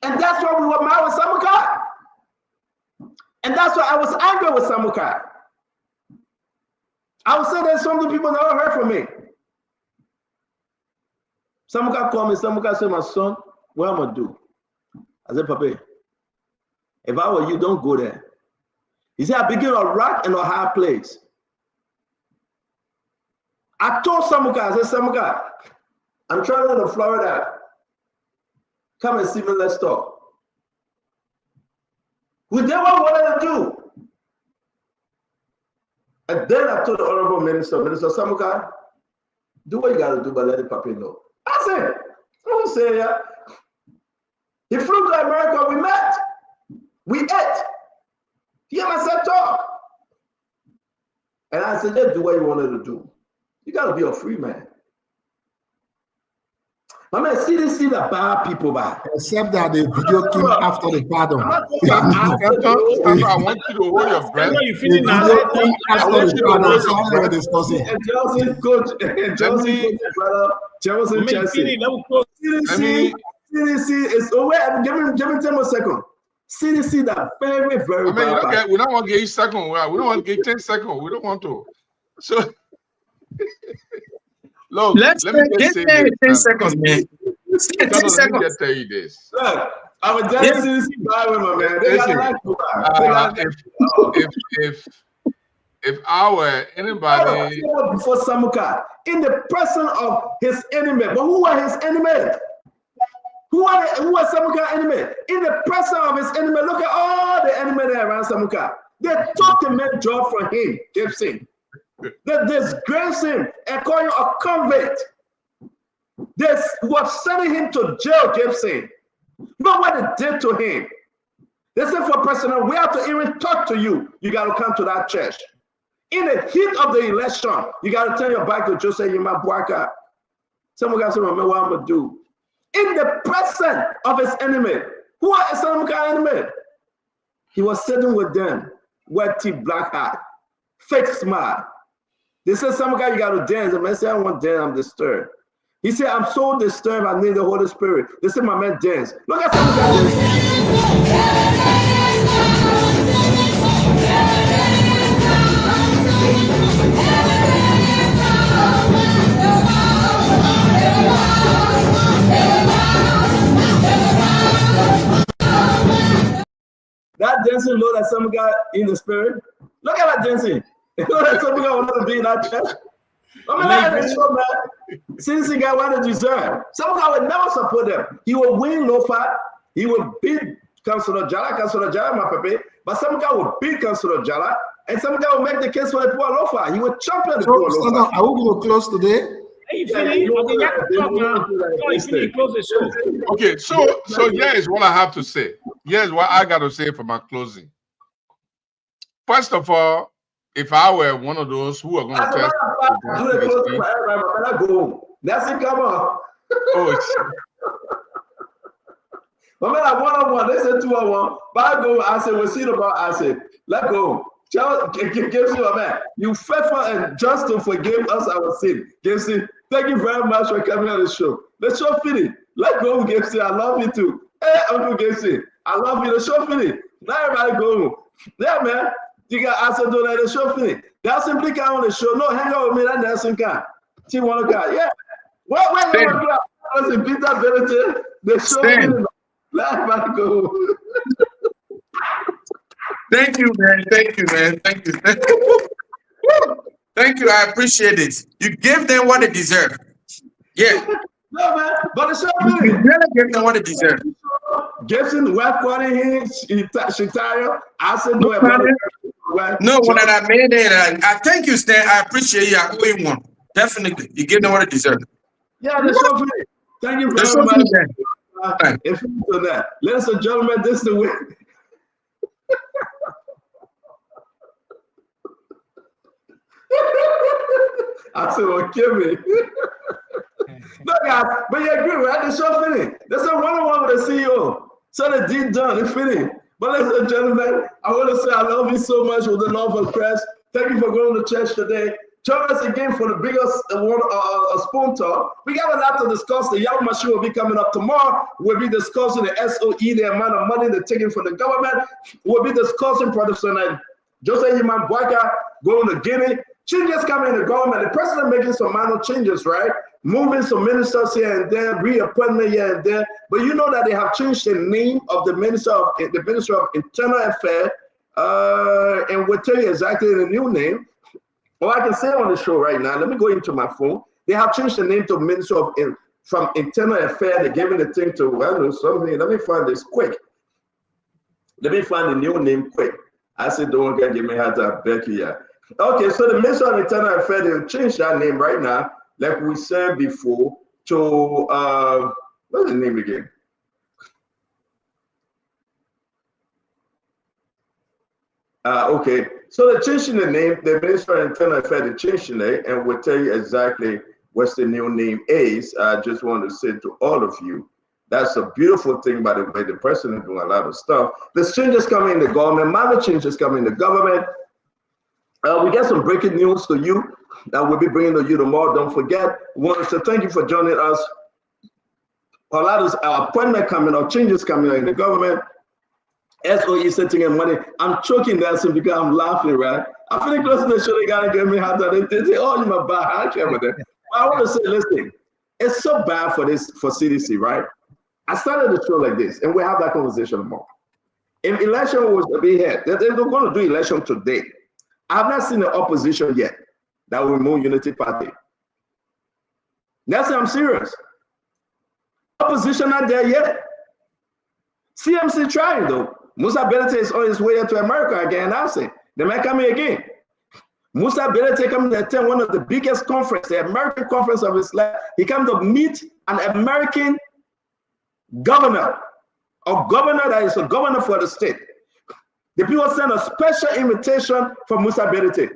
And that's why we were mad with Samukai. And that's why I was angry with Samukai. I would say there's something people never heard from me. Samukai called me, Samukai said, my son, what am I going to do? I said, Papa, if I were you, don't go there. He said, I begin a rock in a high place. I told Samukai, I said, Samukai, I'm traveling to Florida. Come and see me, let's talk. We did what we wanted to do. And then I told the Honorable Minister Samukai, do what you got to do, but let the Papa know. I said, I don't say yeah. He flew to America, we met. We ate. He and myself talk. And I said, just do what you wanted to do. You got to be a free man. My man, CDC the bad people back. Except that the video came after the pardon. I want you to hold your breath. The video came after the pardon, so I'm going to discuss it. And Johnson, coach, brother, Jefferson Chelsea. CDC is over. Give me 10 more seconds. CDC that very, very bad. We don't want to get you second. We don't want to get 10 seconds. We don't want to. So look, let me get 10 seconds, man. 10 seconds. Let me just tell you this. Look, I'm a CDC guy with my man. If I were anybody before Samukai in the presence of his enemy, but who are his enemies? Who are Samukai enemy? In the presence of his enemy, look at all the enemy there around Samukai. They took the main job from him, Gibson. They disgrace him and call him a convict. They was sending him to jail, Gibson. Look what they did to him. They said, for President, we have to even talk to you. You got to come to that church. In the heat of the election, you got to turn your back to Joseph Yima Buaka. Someone got to remember what I'm going to do. In the presence of his enemy. Who are Samukai enemy? He was sitting with them, wet teeth, black hat, fake smile. They said, Samukai, you got to dance. The man said, I don't want to dance, I'm disturbed. He said, I'm so disturbed, I need the Holy Spirit. They said, my man, dance. Look at Samukai. That dancing Lord that some guy in the spirit. Look at that dancing. You know that some guy wanted to be in that church. I mean, that is so bad. Since guy wanted to deserve. Some guy would never support them. He would win no fight. He would beat Councilor Jala, my papi. But some guy would beat Councilor Jala. And some guy would make the case for the poor Lofa. He would champion the poor Lofa. Are we going to close today? Okay, so here is what I have to say. Here's what I got to say for my closing. First of all, if I were one of those who are going to test, that's it. Come on. Oh, but man, like 1-on-1, they said 2-on-1. But I go, I said, we'll see about. I said, let go. You faithful and just to forgive us our sin. Gibson, thank you very much for coming on the show. The show finished. Let go, Gibson. I love you too. Hey, Uncle Gibson, I love you. The show finished. Now everybody go home. Yeah, man. You got answer to that. The show finished. That simply come on the show. No, hang out with me. That dancing car. Team one car. Yeah. What? I was in Peter Benedict. The show finished. Let everybody go home. Thank you, man. Thank you, man. Thank you. Thank you. I appreciate it. You give them what they deserve. Yeah. No, man. But the show you really give them what they deserve. Gibson, wife calling him, she tired. I said, no, when I made it, I thank you, Stan. I appreciate you. I owe you one. Definitely. You give them what they deserve. Yeah, the show finished. Thank you very much. Ladies and gentlemen, this is the way. I said, well, kill me. No, guys, but you agree, right? The show finished. That's a 1-on-1 with the CEO. So the deed done, it finished. But ladies and gentlemen, I want to say I love you so much with the love of Christ. Thank you for going to church today. Join us again for the biggest spoon talk. We got a lot to discuss. The Yellow Machine will be coming up tomorrow. We'll be discussing the SOE, the amount of money they're taking from the government. We'll be discussing President Joseph Yiman Boyka going to Guinea. Changes coming in the government. The president making some minor changes, right? Moving some ministers here and there, reappointment here and there. But you know that they have changed the name of the Minister of Internal Affairs, and we'll tell you exactly the new name. Well, I can say on the show right now. Let me go into my phone. They have changed the name to Minister of from Internal Affairs. They're giving the thing to something. Let me find this quick. Let me find the new name quick. I said, don't get me had to Becky here. Okay, so the Minister of Internal Affairs, they've changed that name right now, like we said before, to what's the name again? Okay, so they're changing the name. The Minister of Internal Affairs, they're changing it, and we'll tell you exactly what the new name is. I just want to say to all of you, that's a beautiful thing, by the way. The president doing a lot of stuff. There's changes coming in the government, minor changes coming in the government. We got some breaking news to you that we'll be bringing to you tomorrow. Don't forget, we want to say thank you for joining us. A lot of our appointment coming up, changes coming up in the government. SOE setting in money. I'm choking that because I'm laughing, right? I'm feeling close to the show. They gotta give me hard time. They say, "Oh, you're my bad." I don't care about that. I want to say, listen, it's so bad for CDC, right? I started the show like this, and we have that conversation tomorrow. If election was to be here, they're going to do election today. I have not seen the opposition yet that will remove Unity Party. That's why I'm serious. Opposition not there yet. CMC trying though. Musa Belete is on his way to America again. I'll say they might come here again. Musa Belete come to attend one of the biggest conference, the American conference of his life. He come to meet an American governor, a governor that is a governor for the state. The people send a special invitation for Musa Belete.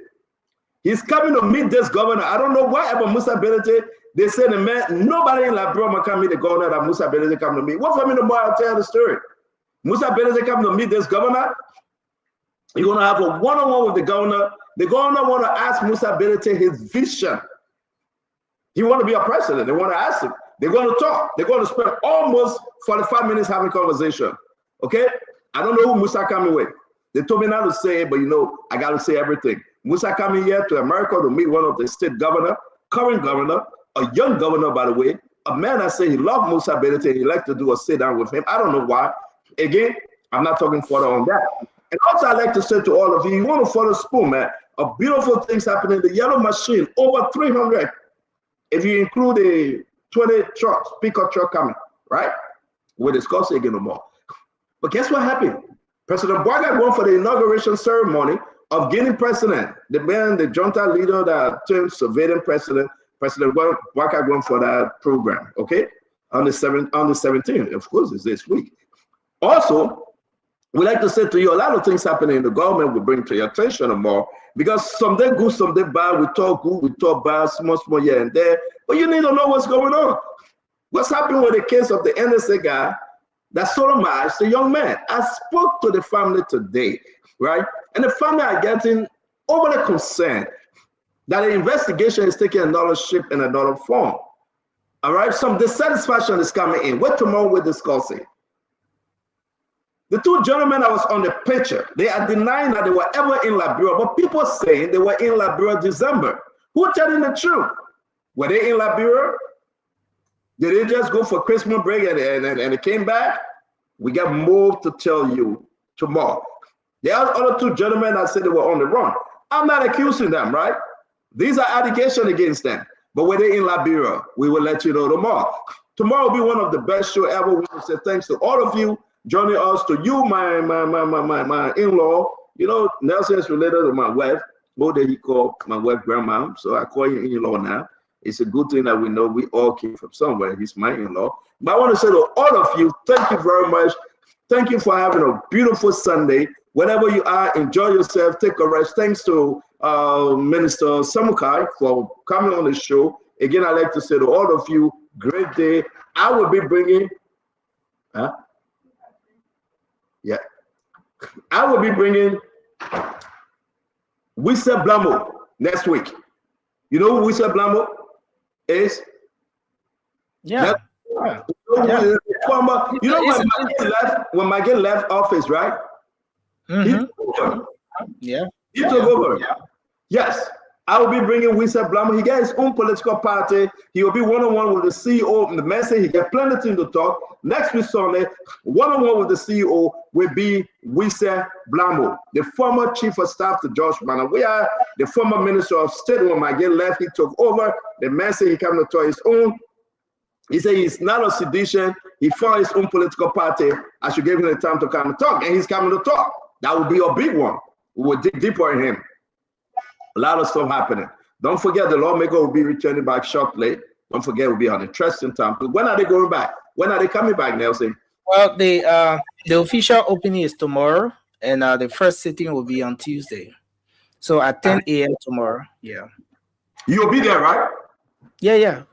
He's coming to meet this governor. I don't know why about Musa Belete. They said, man, nobody in Liberia can meet the governor that Musa Belete come to meet. What for me tomorrow? I'll tell you the story. Musa Belete come to meet this governor. You're going to have a one-on-one with the governor. The governor want to ask Musa Belete his vision. He want to be a president. They want to ask him. They're going to talk. They're going to spend almost 45 minutes having a conversation. Okay? I don't know who Musa coming with. They told me not to say it, but you know, I got to say everything. Musa coming here to America to meet one of the state governor, current governor, a young governor, by the way, a man that said he loved Musa Belete and he liked to do a sit down with him. I don't know why. Again, I'm not talking further on that. And also, I'd like to say to all of you, you want to follow Spoon, man, a beautiful things happening. The Yellow Machine, over 300, if you include the 20 trucks, pickup truck coming, right? We'll discuss it again tomorrow. But guess what happened? President Boyka went for the inauguration ceremony of Guinea president, the man, the junta leader that turned surveilling president. President Boyka went for that program, okay? On the 17th, of course, it's this week. Also, we like to say to you, a lot of things happening in the government will bring to your attention tomorrow, because someday good, someday bad, we talk good, we talk bad, small here and there, but you need to know what's going on. What's happening with the case of the NSA guy that sodomized the young man? I spoke to the family today, right? And the family are getting overly concerned that the investigation is taking another shape and another form. All right, some dissatisfaction is coming in. What tomorrow we're discussing. The two gentlemen that was on the picture, they are denying that they were ever in Liberia, but people saying they were in Liberia December. Who telling the truth? Were they in Liberia? Did they just go for Christmas break and they came back? We got more to tell you tomorrow. There are other two gentlemen that said they were on the run. I'm not accusing them, right? These are allegations against them. But were they in Liberia? We will let you know tomorrow. Tomorrow will be one of the best shows ever. We will say thanks to all of you joining us, to you, my in-law. You know, Nelson is related to my wife. What did he call my wife grandma? So I call him in-law now. It's a good thing that we know we all came from somewhere. He's my in-law. But I want to say to all of you, thank you very much. Thank you for having a beautiful Sunday. Wherever you are, enjoy yourself, take a rest. Thanks to Minister Samukai for coming on the show. Again, I'd like to say to all of you, great day. I will be bringing, I will be bringing Wisa Blamo next week. You know who Wisa Blamo is? Yeah. Former, you know when Magin left office, right? He took over. Yeah. He took over. Yes. I will be bringing Wisa Blamo. He got his own political party. He will be one-on-one with the CEO and the message. He got plenty of things to talk. Next week Sunday, one-on-one with the CEO will be Wisa Blamo, the former chief of staff to George Manawia, the former minister of state. When Magin left, he took over. The message he came to talk his own. He said he's not a sedition. He found his own political party. I should give him the time to come and talk, and he's coming to talk. That would be a big one. We will dig deeper in him. A lot of stuff happening. Don't forget the lawmaker will be returning back shortly. Don't forget it will be an interesting time. When are they going back? When are they coming back, Nelson? Well, the official opening is tomorrow, and the first sitting will be on Tuesday. So at 10 a.m. tomorrow. Yeah. You'll be there, right? Yeah.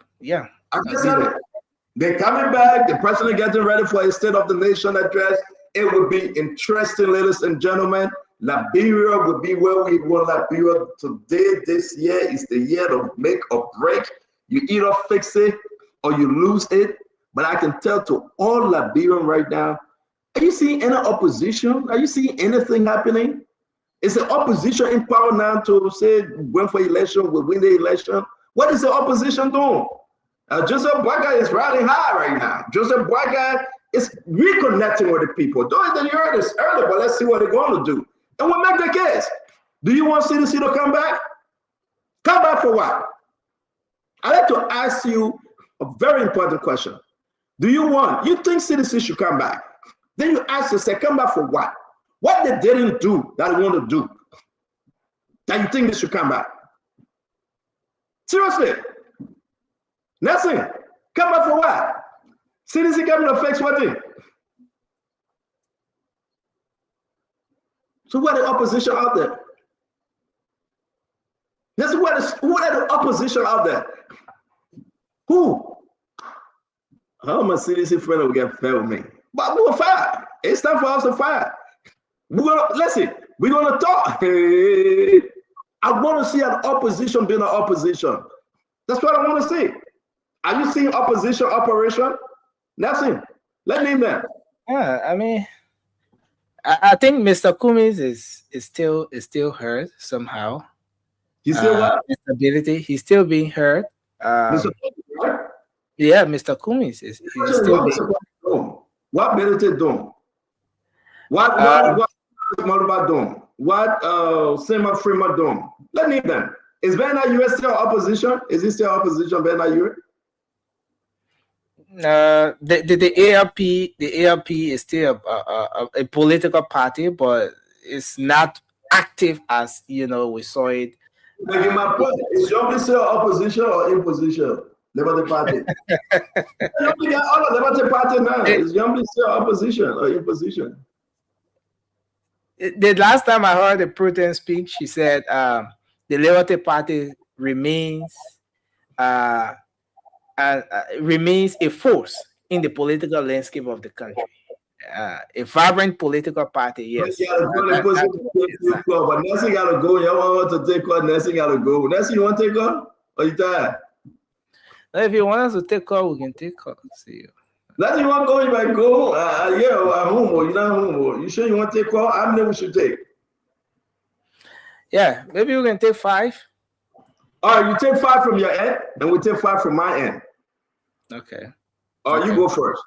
They're coming back. The president getting ready for a State of the Nation address. It will be interesting, ladies and gentlemen. Liberia will be where we want Liberia today. This year is the year to make or break. You either fix it or you lose it. But I can tell to all Liberians right now, are you seeing any opposition? Are you seeing anything happening? Is the opposition in power now to say win for election, will win the election? What is the opposition doing? Joseph Boakai is riding high right now. Joseph Boakai is reconnecting with the people. Though you heard this earlier, but let's see what they're going to do. And we'll make the case. Do you want CDC to come back? Come back for what? I'd like to ask you a very important question. Do you think CDC should come back? Then you ask yourself, come back for what? What they didn't do that they want to do, that you think they should come back? Seriously. Nothing. Come back for what? CDC coming to fix what thing? So what are the opposition out there? That's what are the opposition out there? Who? How my CDC friend will get fair with me? But we'll fight. It's time for us to fight. We're gonna talk. I want to see an opposition being an opposition. That's what I want to see. Are you seeing opposition operation? Nothing. Let me know. Yeah, I mean, I think Mr. Cummings is still hurt somehow. He's still what? Instability. He's still being hurt. Yeah, Mr. Cummings is still being. What Benedict doing? What Moluba doing? What Sema Freeman doing? Let me know. Is Ben Ayure still opposition? Is he still opposition, Ben Ayure? The ARP is still a political party, but it's not active as we saw it. My point is, Jumping still opposition or imposition? Liberty Party. You got all of Liberty Party now. Is Jumping still opposition or imposition? The last time I heard the Putin speak, she said the Liberty Party remains remains a force in the political landscape of the country. A vibrant political party, yes. But Nelson got to go. You want to take on Nelson got to go. Nelson, you want to take on? Or you tired? If you want us to take on, we can take on. See you. Nelson, you want to go? You might go. I'm home. Or you're not home. You sure you want to take on? How many we should take? Yeah, maybe we can take 5. All right, you take 5 from your end, and we take 5 from my end. Okay. All right, you go first.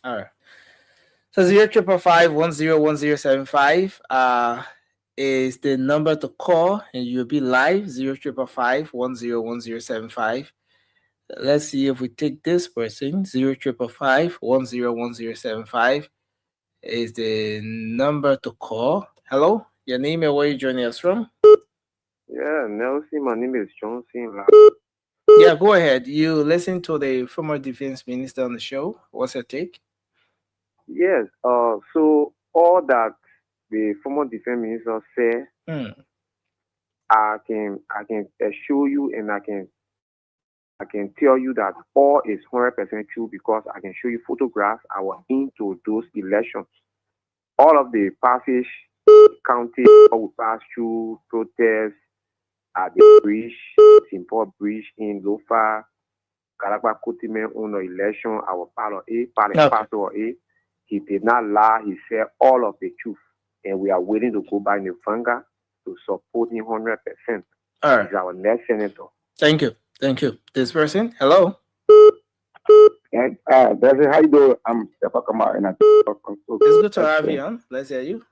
All right. So 055101075 is the number to call, and you'll be live. 055101075. Let's see if we take this person. 055101075 is the number to call. Hello, your name and where you joining us from? Yeah, Nelson, my name is Johnson. Yeah, go ahead. You listen to the former defense minister on the show. What's your take? Yes. So all that the former defense minister said, I can assure you, and I can tell you that all is 100% true because I can show you photographs. I was into those elections. All of the passage county we pass through protests at the bridge, Simple Bridge in Lofa, Karagba Kutime on the election, our pastor A. He did not lie, he said all of the truth. And we are willing to go by Nufanga to support him 100%. All right. He's our next senator. Thank you. Thank you. This person, hello. That's how you do. I'm Stephen Kamar and It's good to have you on. Let's hear you.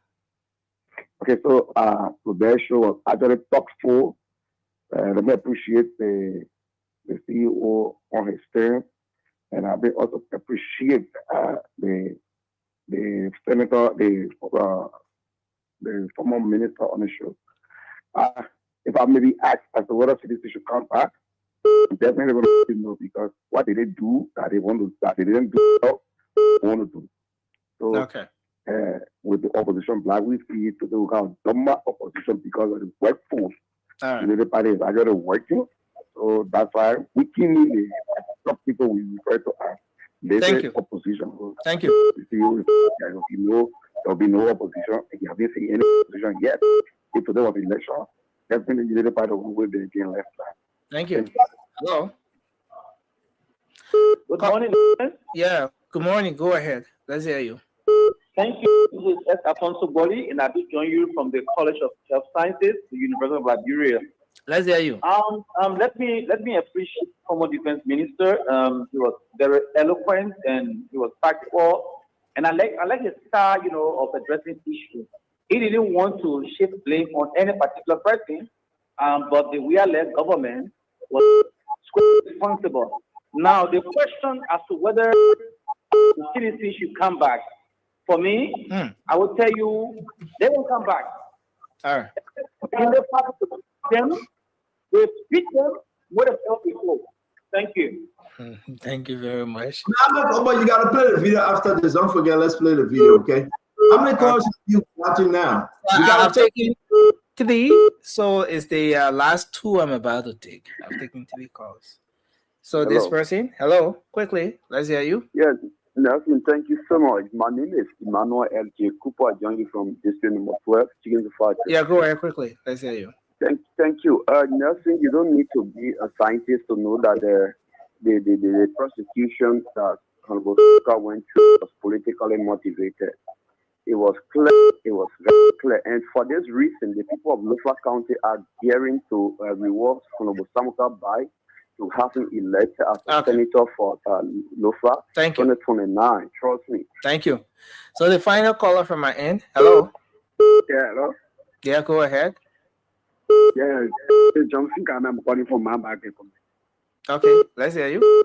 Okay, so today's show was actually thoughtful. Let me appreciate the CEO on his turn, and I will also appreciate the senator, the former minister on the show. If I may be asked as to whether citizens should come back, I'm definitely want to know, because what did they do that they didn't do well, they want to do. So okay. With the opposition, Black we see to do dumber opposition because of the workforce. Everybody is actually working. So that's why we can some people we refer to as lazy opposition. Thank you. There'll be no opposition. You haven't seen any opposition yet. If today was election, definitely the everybody will be again left. Thank you. Hello. Good morning. Yeah. Good morning. Go ahead. Let's hear you. Thank you. This is S. Afonso Boli, and I do join you from the College of Health Sciences, the University of Liberia. Let's hear you. Let me appreciate former Defense Minister. He was very eloquent and he was practical, and I like his style, of addressing issues. He didn't want to shift blame on any particular person, but the we-are-led government was responsible. Now, the question as to whether the citizens should come back, for me, I will tell you, they will come back. All right. And they beat them with a help before. Thank you. Thank you very much. But you got to play the video after this. Don't forget, let's play the video, okay? How many calls are you watching now? I've taken 3, so it's the last 2 I'm about to take. I've taken 3 calls. So this person, hello, quickly, let's hear you. Yes, Nelson, thank you so much. My name is Emmanuel L.J. Cooper. I join you from district number 12, Chicken to Fire. Yeah, go ahead quickly. Let's hear you. Thank you. Nelson, you don't need to be a scientist to know that the prosecution that Honorable Speaker went through was politically motivated. It was clear. It was very clear. And for this reason, the people of Lofa County are gearing to reward Honorable Samuka by to have him elected as a senator for Lofa. Thank you. 2029. Trust me. Thank you. So the final caller from my end. Hello. Yeah, hello. Yeah, go ahead. Yeah, Johnson, I'm calling from my back. Okay, let's hear you.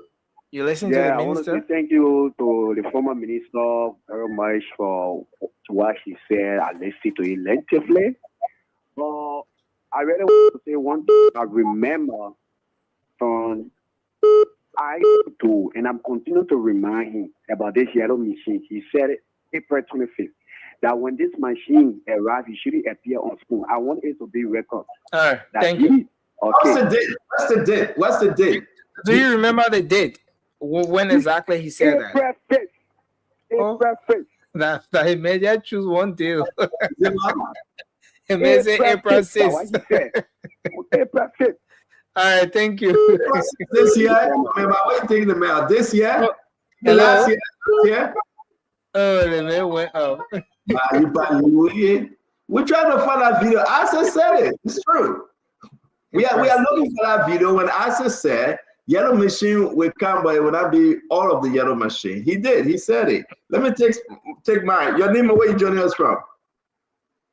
You listen to the minister? I want to say thank you to the former minister very much for what she said. I listened to it lengthily. But I really want to say one thing I remember from I do, and I'm continuing to remind him about this yellow machine. He said it April 25th. That when this machine arrives, it should appear on screen. I want it to be recorded. All right, thank you. Okay. What's the date? Do you remember the date? When exactly he said that? April 5th. That he made you choose one deal. He made say April 6th. April 5th. All right, thank you. This year? Remember, what you thinking about? This year? The last year? Yeah? Oh, the man went up. We're trying to find that video. Asa said it. It's true. We are looking for that video when Asa said yellow machine will come, but it will not be all of the yellow machine. He did. He said it. Let me take mine. Your name and where you joining us from?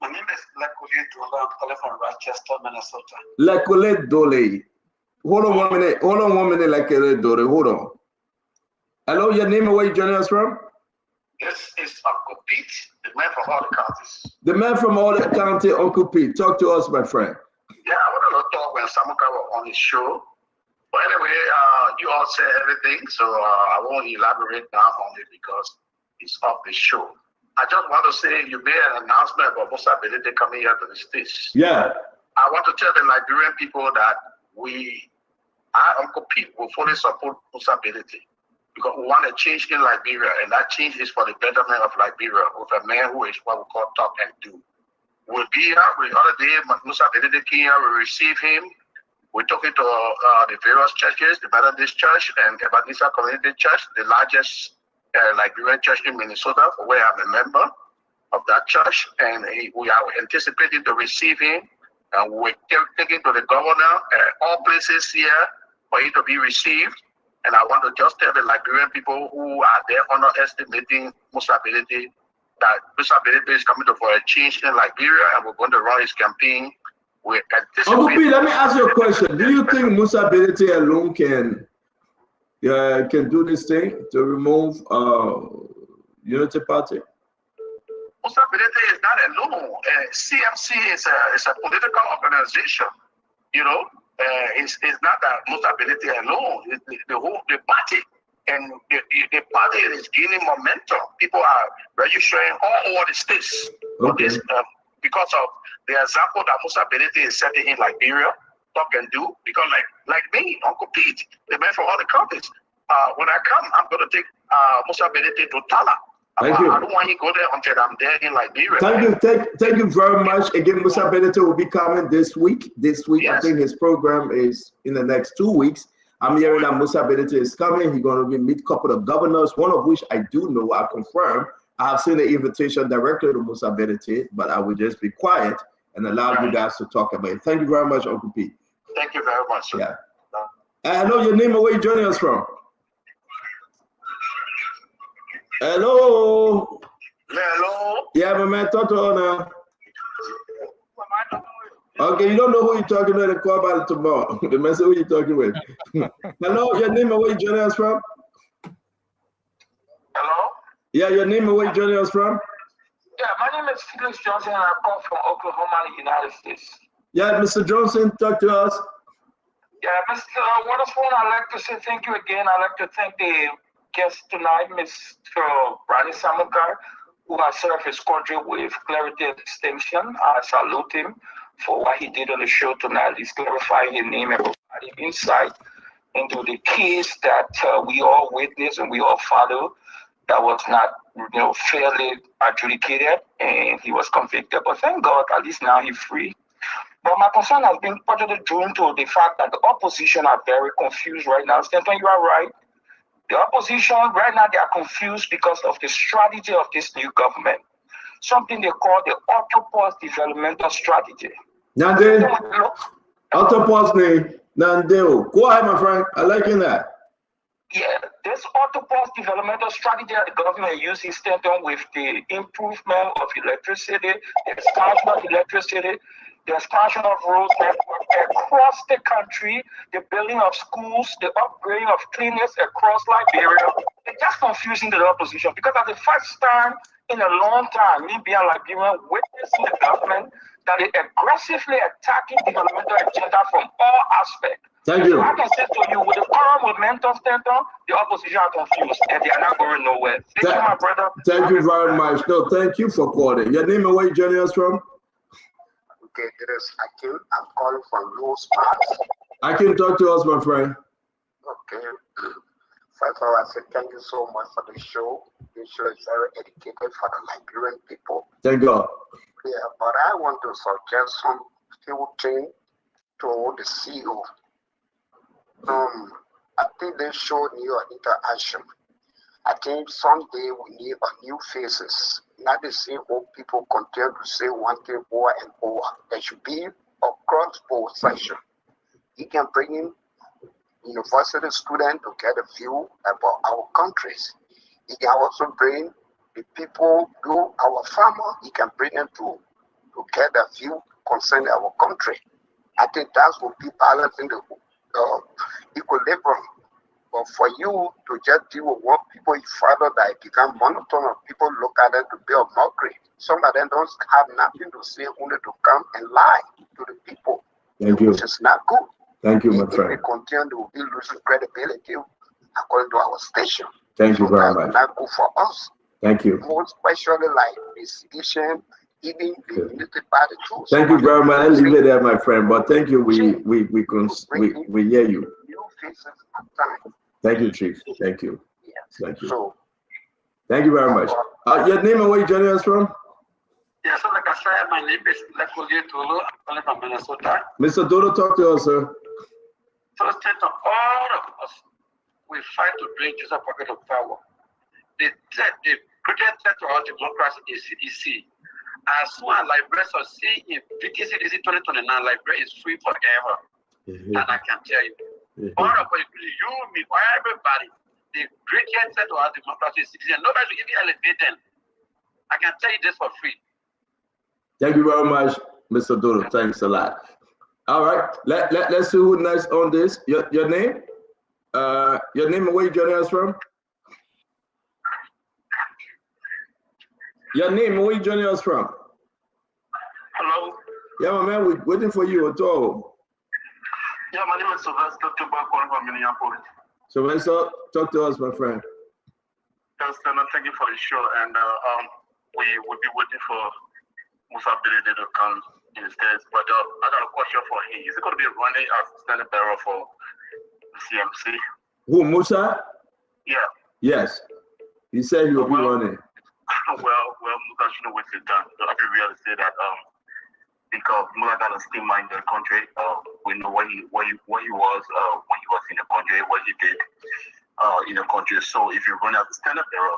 My name is Lekule Dole. I'm calling from Rochester, Minnesota. Lekule Dole. Hold on 1 minute. Hold on 1 minute, Lekule Dole. Hold on. Hello, your name and where you joining us from? This is Uncle Pete, the man from all the counties. The man from all the county, Uncle Pete. Talk to us, my friend. Yeah, I wanted to talk when Samuka was on his show. But anyway, you all said everything, so I won't elaborate now on it because it's off the show. I just want to say you made an announcement about Musa Belede coming here to the States. Yeah. I want to tell the Liberian people that Uncle Pete will fully support Musa Belede because we want a change in Liberia, and that change is for the betterment of Liberia with a man who is what we call talk and do. will be here. The other day, Musa Benedict came here, we received him. We're talking to the various churches, the Methodist Church and the Ebenezer Community Church, the largest Liberian church in Minnesota, where I'm a member of that church. And we are anticipating to receive him. And we're taking to the governor, all places here for it to be received. And I want to just tell the Liberian people who are there underestimating Musa Benedict that Musa Benedict is coming for a change in Liberia, and we're going to run his campaign. Uncle P, let me ask you a question. Do you think Musa Benedict alone can do this thing to remove Unity Party? Musa Benedict is not alone. CMC is a political organization. You know, it's not that Musa Benedict alone. The party, and the party is gaining momentum. People are registering all over the states for this because of the example that Musa Benedict is setting in Liberia. Talk and do, because like me, Uncle Pete, the man from all the counties. When I come, I'm going to take Musa Benedict to Tala. Thank you. I don't want you to go there until I'm there in Liberia. Thank you very much. Again, Musa Benedict will be coming this week. Yes. I think his program is in the next 2 weeks. I'm hearing that Musa Benedict is coming. He's going to meet a couple of governors, one of which I do know, I confirm. I have seen the invitation directly to Musa Benedict, but I will just be quiet and allow you guys to talk about it. Thank you very much, Uncle Pete. Thank you very much, sir. Yeah. I know your name and where you're joining us from. Hello. Hello. Yeah, my man, talk to her now. Okay, you don't know who you're talking to, the call about it tomorrow. The message who you're talking with. Hello, your name and where you joining us from? Hello? Yeah, your name and where you joining us from? Yeah, my name is Felix Johnson and I come from Oklahoma, the United States. Yeah, Mr. Johnson, talk to us. Yeah, Mr. Waterspoon, I'd like to say thank you again. I'd like to thank the guest tonight, Mr. Brady Samukar, who has served his country with clarity and distinction. I salute him for what he did on the show tonight. He's clarifying his name and providing insight into the case that we all witnessed and we all follow that was not, fairly adjudicated, and he was convicted. But thank God, at least now he's free. But my concern has been partially due to the fact that the opposition are very confused right now. Stanton, you are right. The opposition right now, they are confused because of the strategy of this new government. Something they call the Autopause developmental strategy. Nande, Autopause name, Nande. Go ahead, my friend. I like that. Yeah, this Autopause developmental strategy that the government uses Stanton with the improvement of electricity, the expansion of electricity, the expansion of roads network across the country, the building of schools, the upgrading of clinics across Liberia. It's just confusing the opposition because at the first time in a long time, me being Liberian, witnessing the government that is aggressively attacking developmental agenda from all aspects. Thank you. So I can say to you, with the current momentum Stanton, the opposition are confused and they are not going nowhere. Thank you, my brother. Thank you very much. No, thank you for calling. Your name and where you joining us from? Okay, it is Akim. I'm calling from Rose Park. Akim, talk to us, my friend. Okay. First of all, I say thank you so much for the show. This show is very educated for the Liberian people. Thank God. Yeah, but I want to suggest some few things to the CEO. I think they show new interaction. I think someday we need a new faces. Not the same old people continue to say one thing over and over. There should be a cross-board session. You can bring in university students to get a view about our countries. You can also bring the people, our farmers, you can bring them to get a view concerning our country. I think that's what be balancing the equilibrium. But for you to just deal with what people further that it become monotone, people look at it to be a mockery. Some of them don't have nothing to say, only to come and lie to the people. Thank you. Which is not good. Thank you, my If friend. we continue to be losing credibility according to our station. Thank you very That's much. not good for us. Thank you. Most especially like the sedition, even the unity party too. Thank you very much. I'll leave it there, my friend. But thank you. We hear you. New faces at time. Thank you, Chief. Thank you. Yes. Thank you. So Thank you very much. Your name and where you joining us from? Yeah, so like I said, my name is Lekoye Tolo. I'm calling from Minnesota. Mr. Dodo, talk to us, sir. So instead of all of us, we fight to bring Jesus pocket of power. The greatest threat to our democracy is CDC. As soon as Liberia succeed in beating CDC 2029, Liberia is free forever. And I can tell you, all of you, me, everybody, the greatest threat to our democracy is CDC. And nobody will even elevate them. I can tell you this for free. Thank you very much, Mr. Dodo. Thanks a lot. All right, let's see who next on this. Your name? Your name and where you joining us from? Your name and where you joining us from? Hello? Yeah, my man, we're waiting for you at all. Yeah, my name is Sylvester Tuba, calling from Minneapolis. Sylvester, talk to us, my friend. Yes, thank you for the show. And we will be waiting for Musa Bilede to come instead. But I got a question for him. Is he going to be running as standing bearer for the CMC? Who, Musa? Yeah. Yes. He said he will be running. Well, Musa shouldn't waste his time. So I can really say that because Musa got a steam in the country. We know what he was when he was in the country, what he did in the country. So if you run as a standing bearer,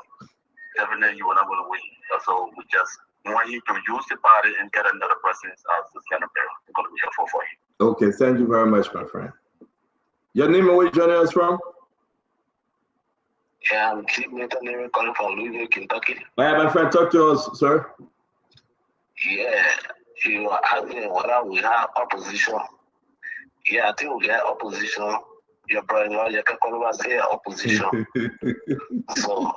definitely you will not going to win. So we just want you to use the party and get another person as the standing bearer. It's going to be helpful for you. Okay, thank you very much, my friend. Your name and where you joining us from? Yeah, I'm Nathan calling from Louisville, Kentucky. All right, my friend, talk to us, sir. Yeah, you are asking whether we have opposition. Yeah, I think we have opposition. Your brother, you can call us here opposition. So,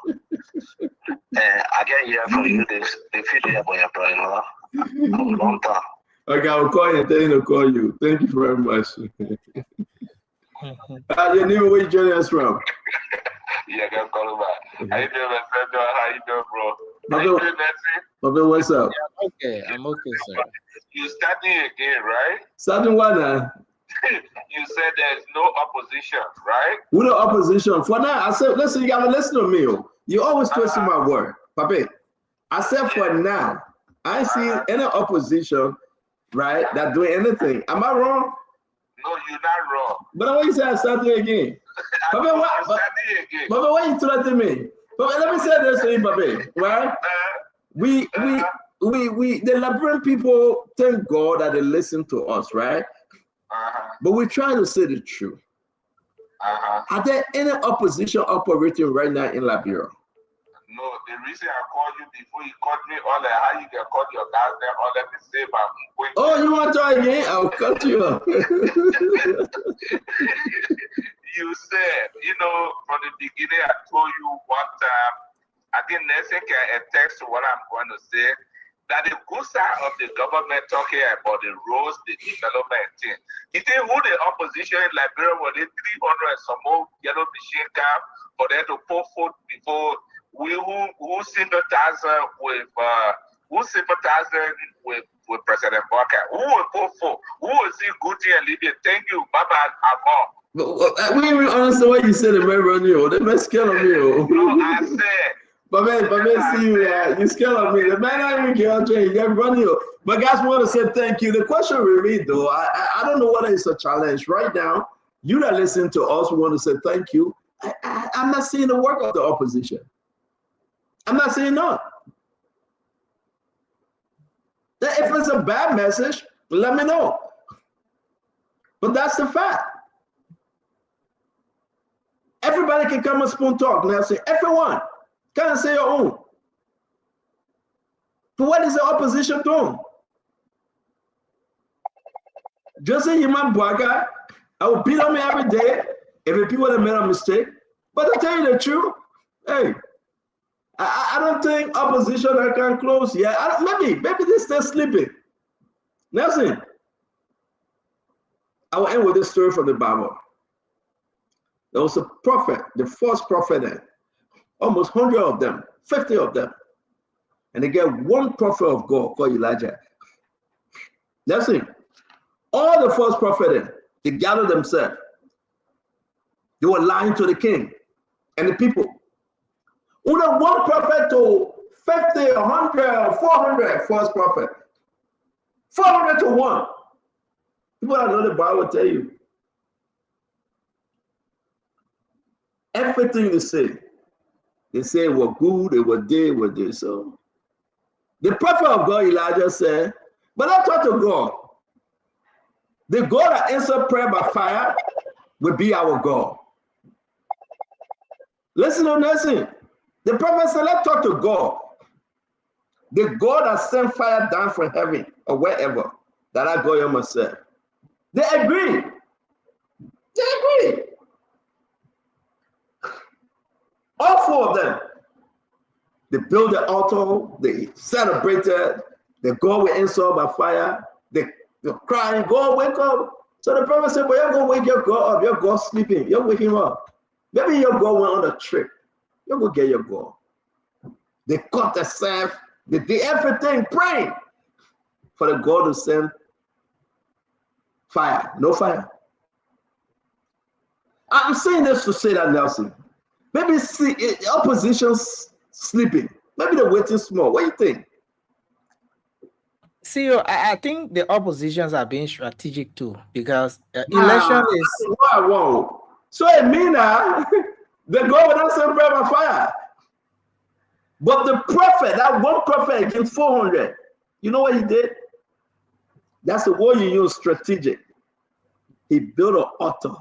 I can hear from you the feedback about your brother a long time. Okay, I'll call you. Tell you to call you. Thank you very much. Your name and where you joining us from? Yeah, I can call back. How you doing, How you doing, bro? How you doing, Nancy? What's up? Yeah, I'm okay, sir. You starting again, right? Starting what now? You said there's no opposition, right? Who the opposition? For now, I said, listen, you gotta listen to me. You always twisting my word. Papi, I said for now, I ain't see any opposition, right, that doing anything. Am I wrong? No, you're not wrong. But why you say I'm starting again? Papi, what? Papi, why you threatening me? Papi, let me say this to you, Papi, right? The Liberian people, thank God that they listen to us, right? But we're trying to say the truth. Are there any opposition operating right now in Liberia? No, the reason I called you before you called me, all that, how you can call your guys there, all let me say my quick. Oh, you want to try again? I'll cut you up. You said, from the beginning, I told you one time, I think Nelson can attest to what I'm going to say, that the good side of the government talking about the roads, the development thing. You think who the opposition in Liberia were they 300 and some more yellow machine car for them to put foot before who sympathize with President Walker? Who will put for? Who will see Gucci and Libya? Thank you, Baba Amon. We even understand what you said in radio. They must scared of me. No, I said. But man, see you scared of me. The man I even care to you get running. But guys, want to say thank you. The question really though, I don't know whether it's a challenge right now. You that listen to us, we want to say thank you. I'm not seeing the work of the opposition. I'm not saying no. If it's a bad message, let me know. But that's the fact. Everybody can come and spoon talk. Now say everyone can say your own. But what is the opposition doing? Just say human Bwaga, I will beat on me every day if people have made a mistake. But to tell you the truth, hey, I don't think opposition I can close yet. Maybe they're still sleeping. Nelson, I will end with this story from the Bible. There was a prophet, the first prophet there, almost 100 of them, 50 of them. And they get one prophet of God called Elijah. Listen, all the first prophet there, they gathered themselves. They were lying to the king and the people. Only one prophet to 50, 100, 400 false prophet. 400 to 1. People that know the Bible will tell you. Everything they say it was good, it was there, it was this. So the prophet of God, Elijah, said, but I talk to God. The God that answers prayer by fire will be our God. Listen. The prophet said, let's talk to God. The God that sent fire down from heaven or wherever that I go on myself. They agree. All four of them. They built the altar, they celebrated, the God will answer by fire, they're crying, God, wake up. So the prophet said, well, you're going to wake your God up, your God sleeping, you'll wake him up. Maybe your God went on a trip, you'll go get your God. They cut themselves, they did everything, praying for the God to send fire, no fire. I'm saying this to say that, Nelson. Maybe see opposition's sleeping. Maybe they're waiting small. What do you think? See, I think the oppositions are being strategic too, because election is. Wow. So it means that the God will not send prayer by fire. But the prophet, that one prophet against 400, you know what he did? That's the word you use, strategic. He built an altar.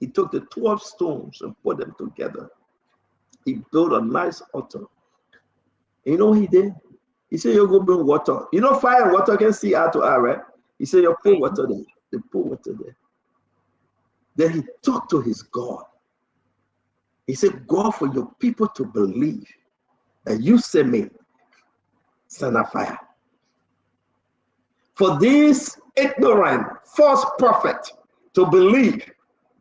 He took the 12 stones and put them together. He built a nice altar. You know what he did? He said, you go bring water. You know, fire and water can see eye to eye, right? He said, you put water there. They put water there. Then he talked to his God. He said, God, for your people to believe that you send me, send a fire. For these ignorant false prophets to believe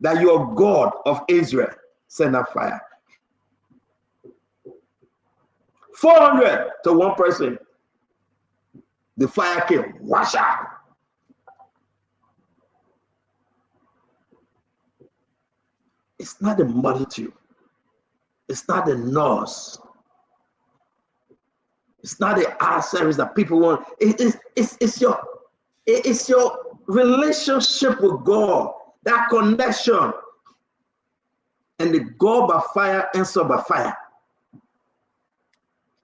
that you are God of Israel, send a fire. 400 to one person. The fire came. Wash out. It's not the multitude. It's not the noise. It's not the eye service that people want. It's your relationship with God, that connection. And the God by fire answer by fire.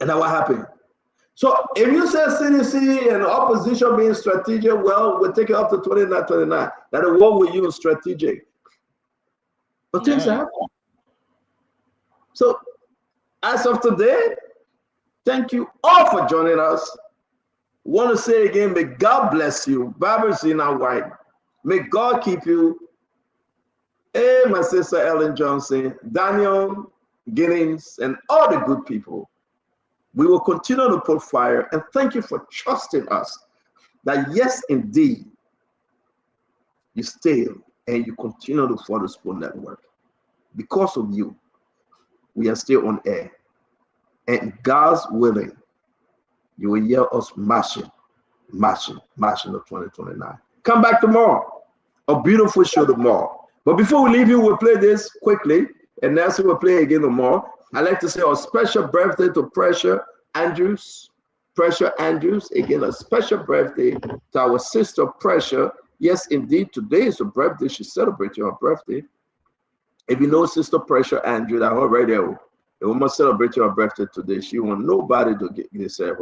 And that's what happened. So if you say CDC and opposition being strategic, well, we'll take it up to 29. That the word we use strategic. But things happen. So as of today, thank you all for joining us. Want to say again, may God bless you. Barbara Zina White. May God keep you. Hey, my sister Ellen Johnson, Daniel Giddings, and all the good people. We will continue to put fire, and thank you for trusting us that yes, indeed, you stay and you continue to follow the Spoon Network. Because of you, we are still on air. And God's willing, you will hear us marching of 2029. Come back tomorrow. A beautiful show tomorrow. But before we leave you, we'll play this quickly, and Nelson will play again tomorrow. I'd like to say a special birthday to Pressure Andrews. Again, a special birthday to our sister Pressure. Yes, indeed, today is her birthday. She's celebrating her birthday. If you know Sister Pressure Andrews, that already a woman celebrating her birthday today. She want nobody to get this her.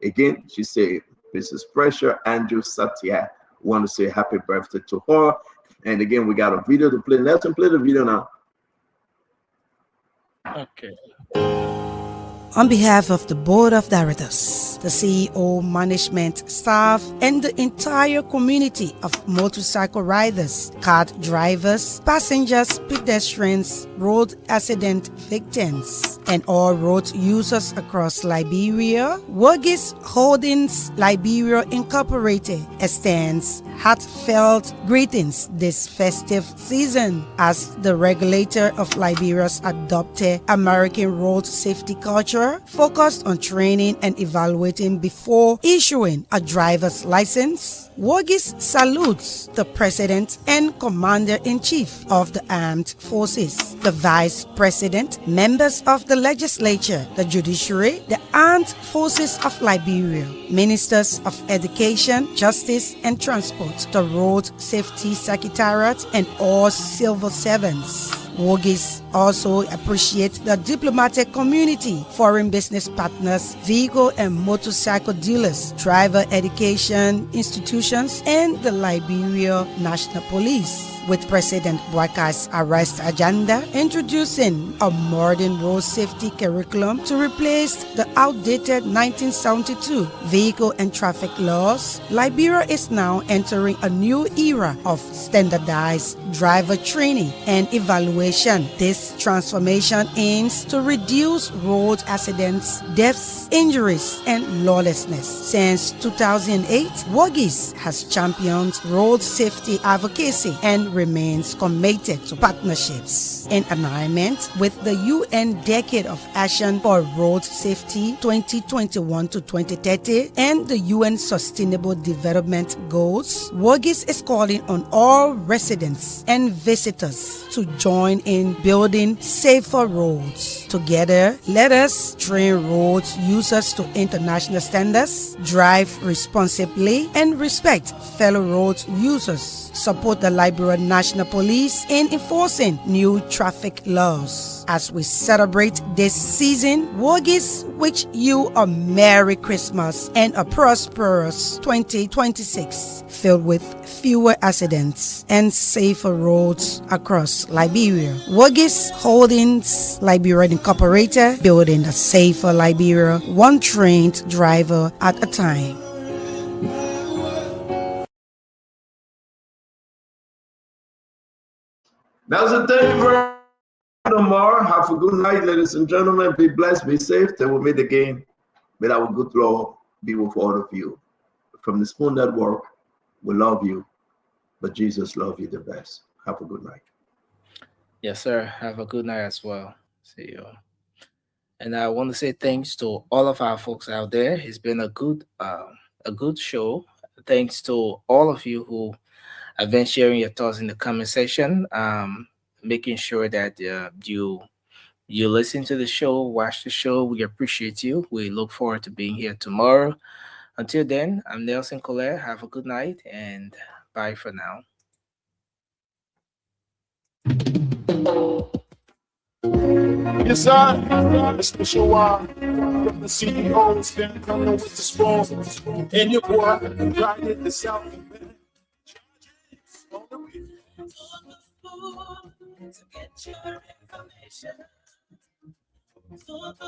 Again, she said, Mrs. Pressure Andrews Satya. Want to say happy birthday to her. And again, we got a video to play. Let's play the video now. Okay. On behalf of the Board of Directors, the CEO, management, staff, and the entire community of motorcycle riders, cart drivers, passengers, pedestrians, road accident victims, and all road users across Liberia, Wogis Holdings Liberia Incorporated extends heartfelt greetings this festive season as the regulator of Liberia's adopted American road safety culture focused on training and evaluating before issuing a driver's license. Wogis salutes the President and Commander-in-Chief of the Armed Forces, the Vice President, members of the legislature, the judiciary, the armed forces of Liberia, ministers of education, justice and transport, the Road Safety Secretariat, and all civil servants. Wogis also appreciate the diplomatic community, foreign business partners, vehicle and motorcycle dealers, driver education institutions, and the Liberia National Police. With President Bwaka's arrest agenda, introducing a modern road safety curriculum to replace the outdated 1972 vehicle and traffic laws, Liberia is now entering a new era of standardized driver training and evaluation. This transformation aims to reduce road accidents, deaths, injuries, and lawlessness. Since 2008, Wogis has championed road safety advocacy and remains committed to partnerships in alignment with the UN Decade of Action for Road Safety 2021 to 2030 and the UN Sustainable Development Goals. Wogis is calling on all residents and visitors to join in building safer roads. Together, let us train road users to international standards, drive responsibly, and respect fellow road users. Support the Liberia National Police in enforcing new traffic laws. As we celebrate this season, Wogis wish you a Merry Christmas and a prosperous 2026 filled with fewer accidents and safer roads across Liberia. Wogis Holdings Liberia Incorporated, building a safer Liberia, one trained driver at a time. That's it. Thank you very much, Omar. Have a good night, ladies and gentlemen. Be blessed, be safe. Till we meet again. May our good Lord be with all of you. From the Spoon Network, we love you, but Jesus loves you the best. Have a good night. Yes, sir. Have a good night as well. See you. And I want to say thanks to all of our folks out there. It's been a good show. Thanks to all of you who have been sharing your thoughts in the comment section. Making sure that you listen to the show, watch the show. We appreciate you. We look forward to being here tomorrow. Until then, I'm Nelson Colette. Have a good night and bye for now. Yes, sir. Special from the CEOs, then coming with the spoon. And your boy, riding the South. To get your information.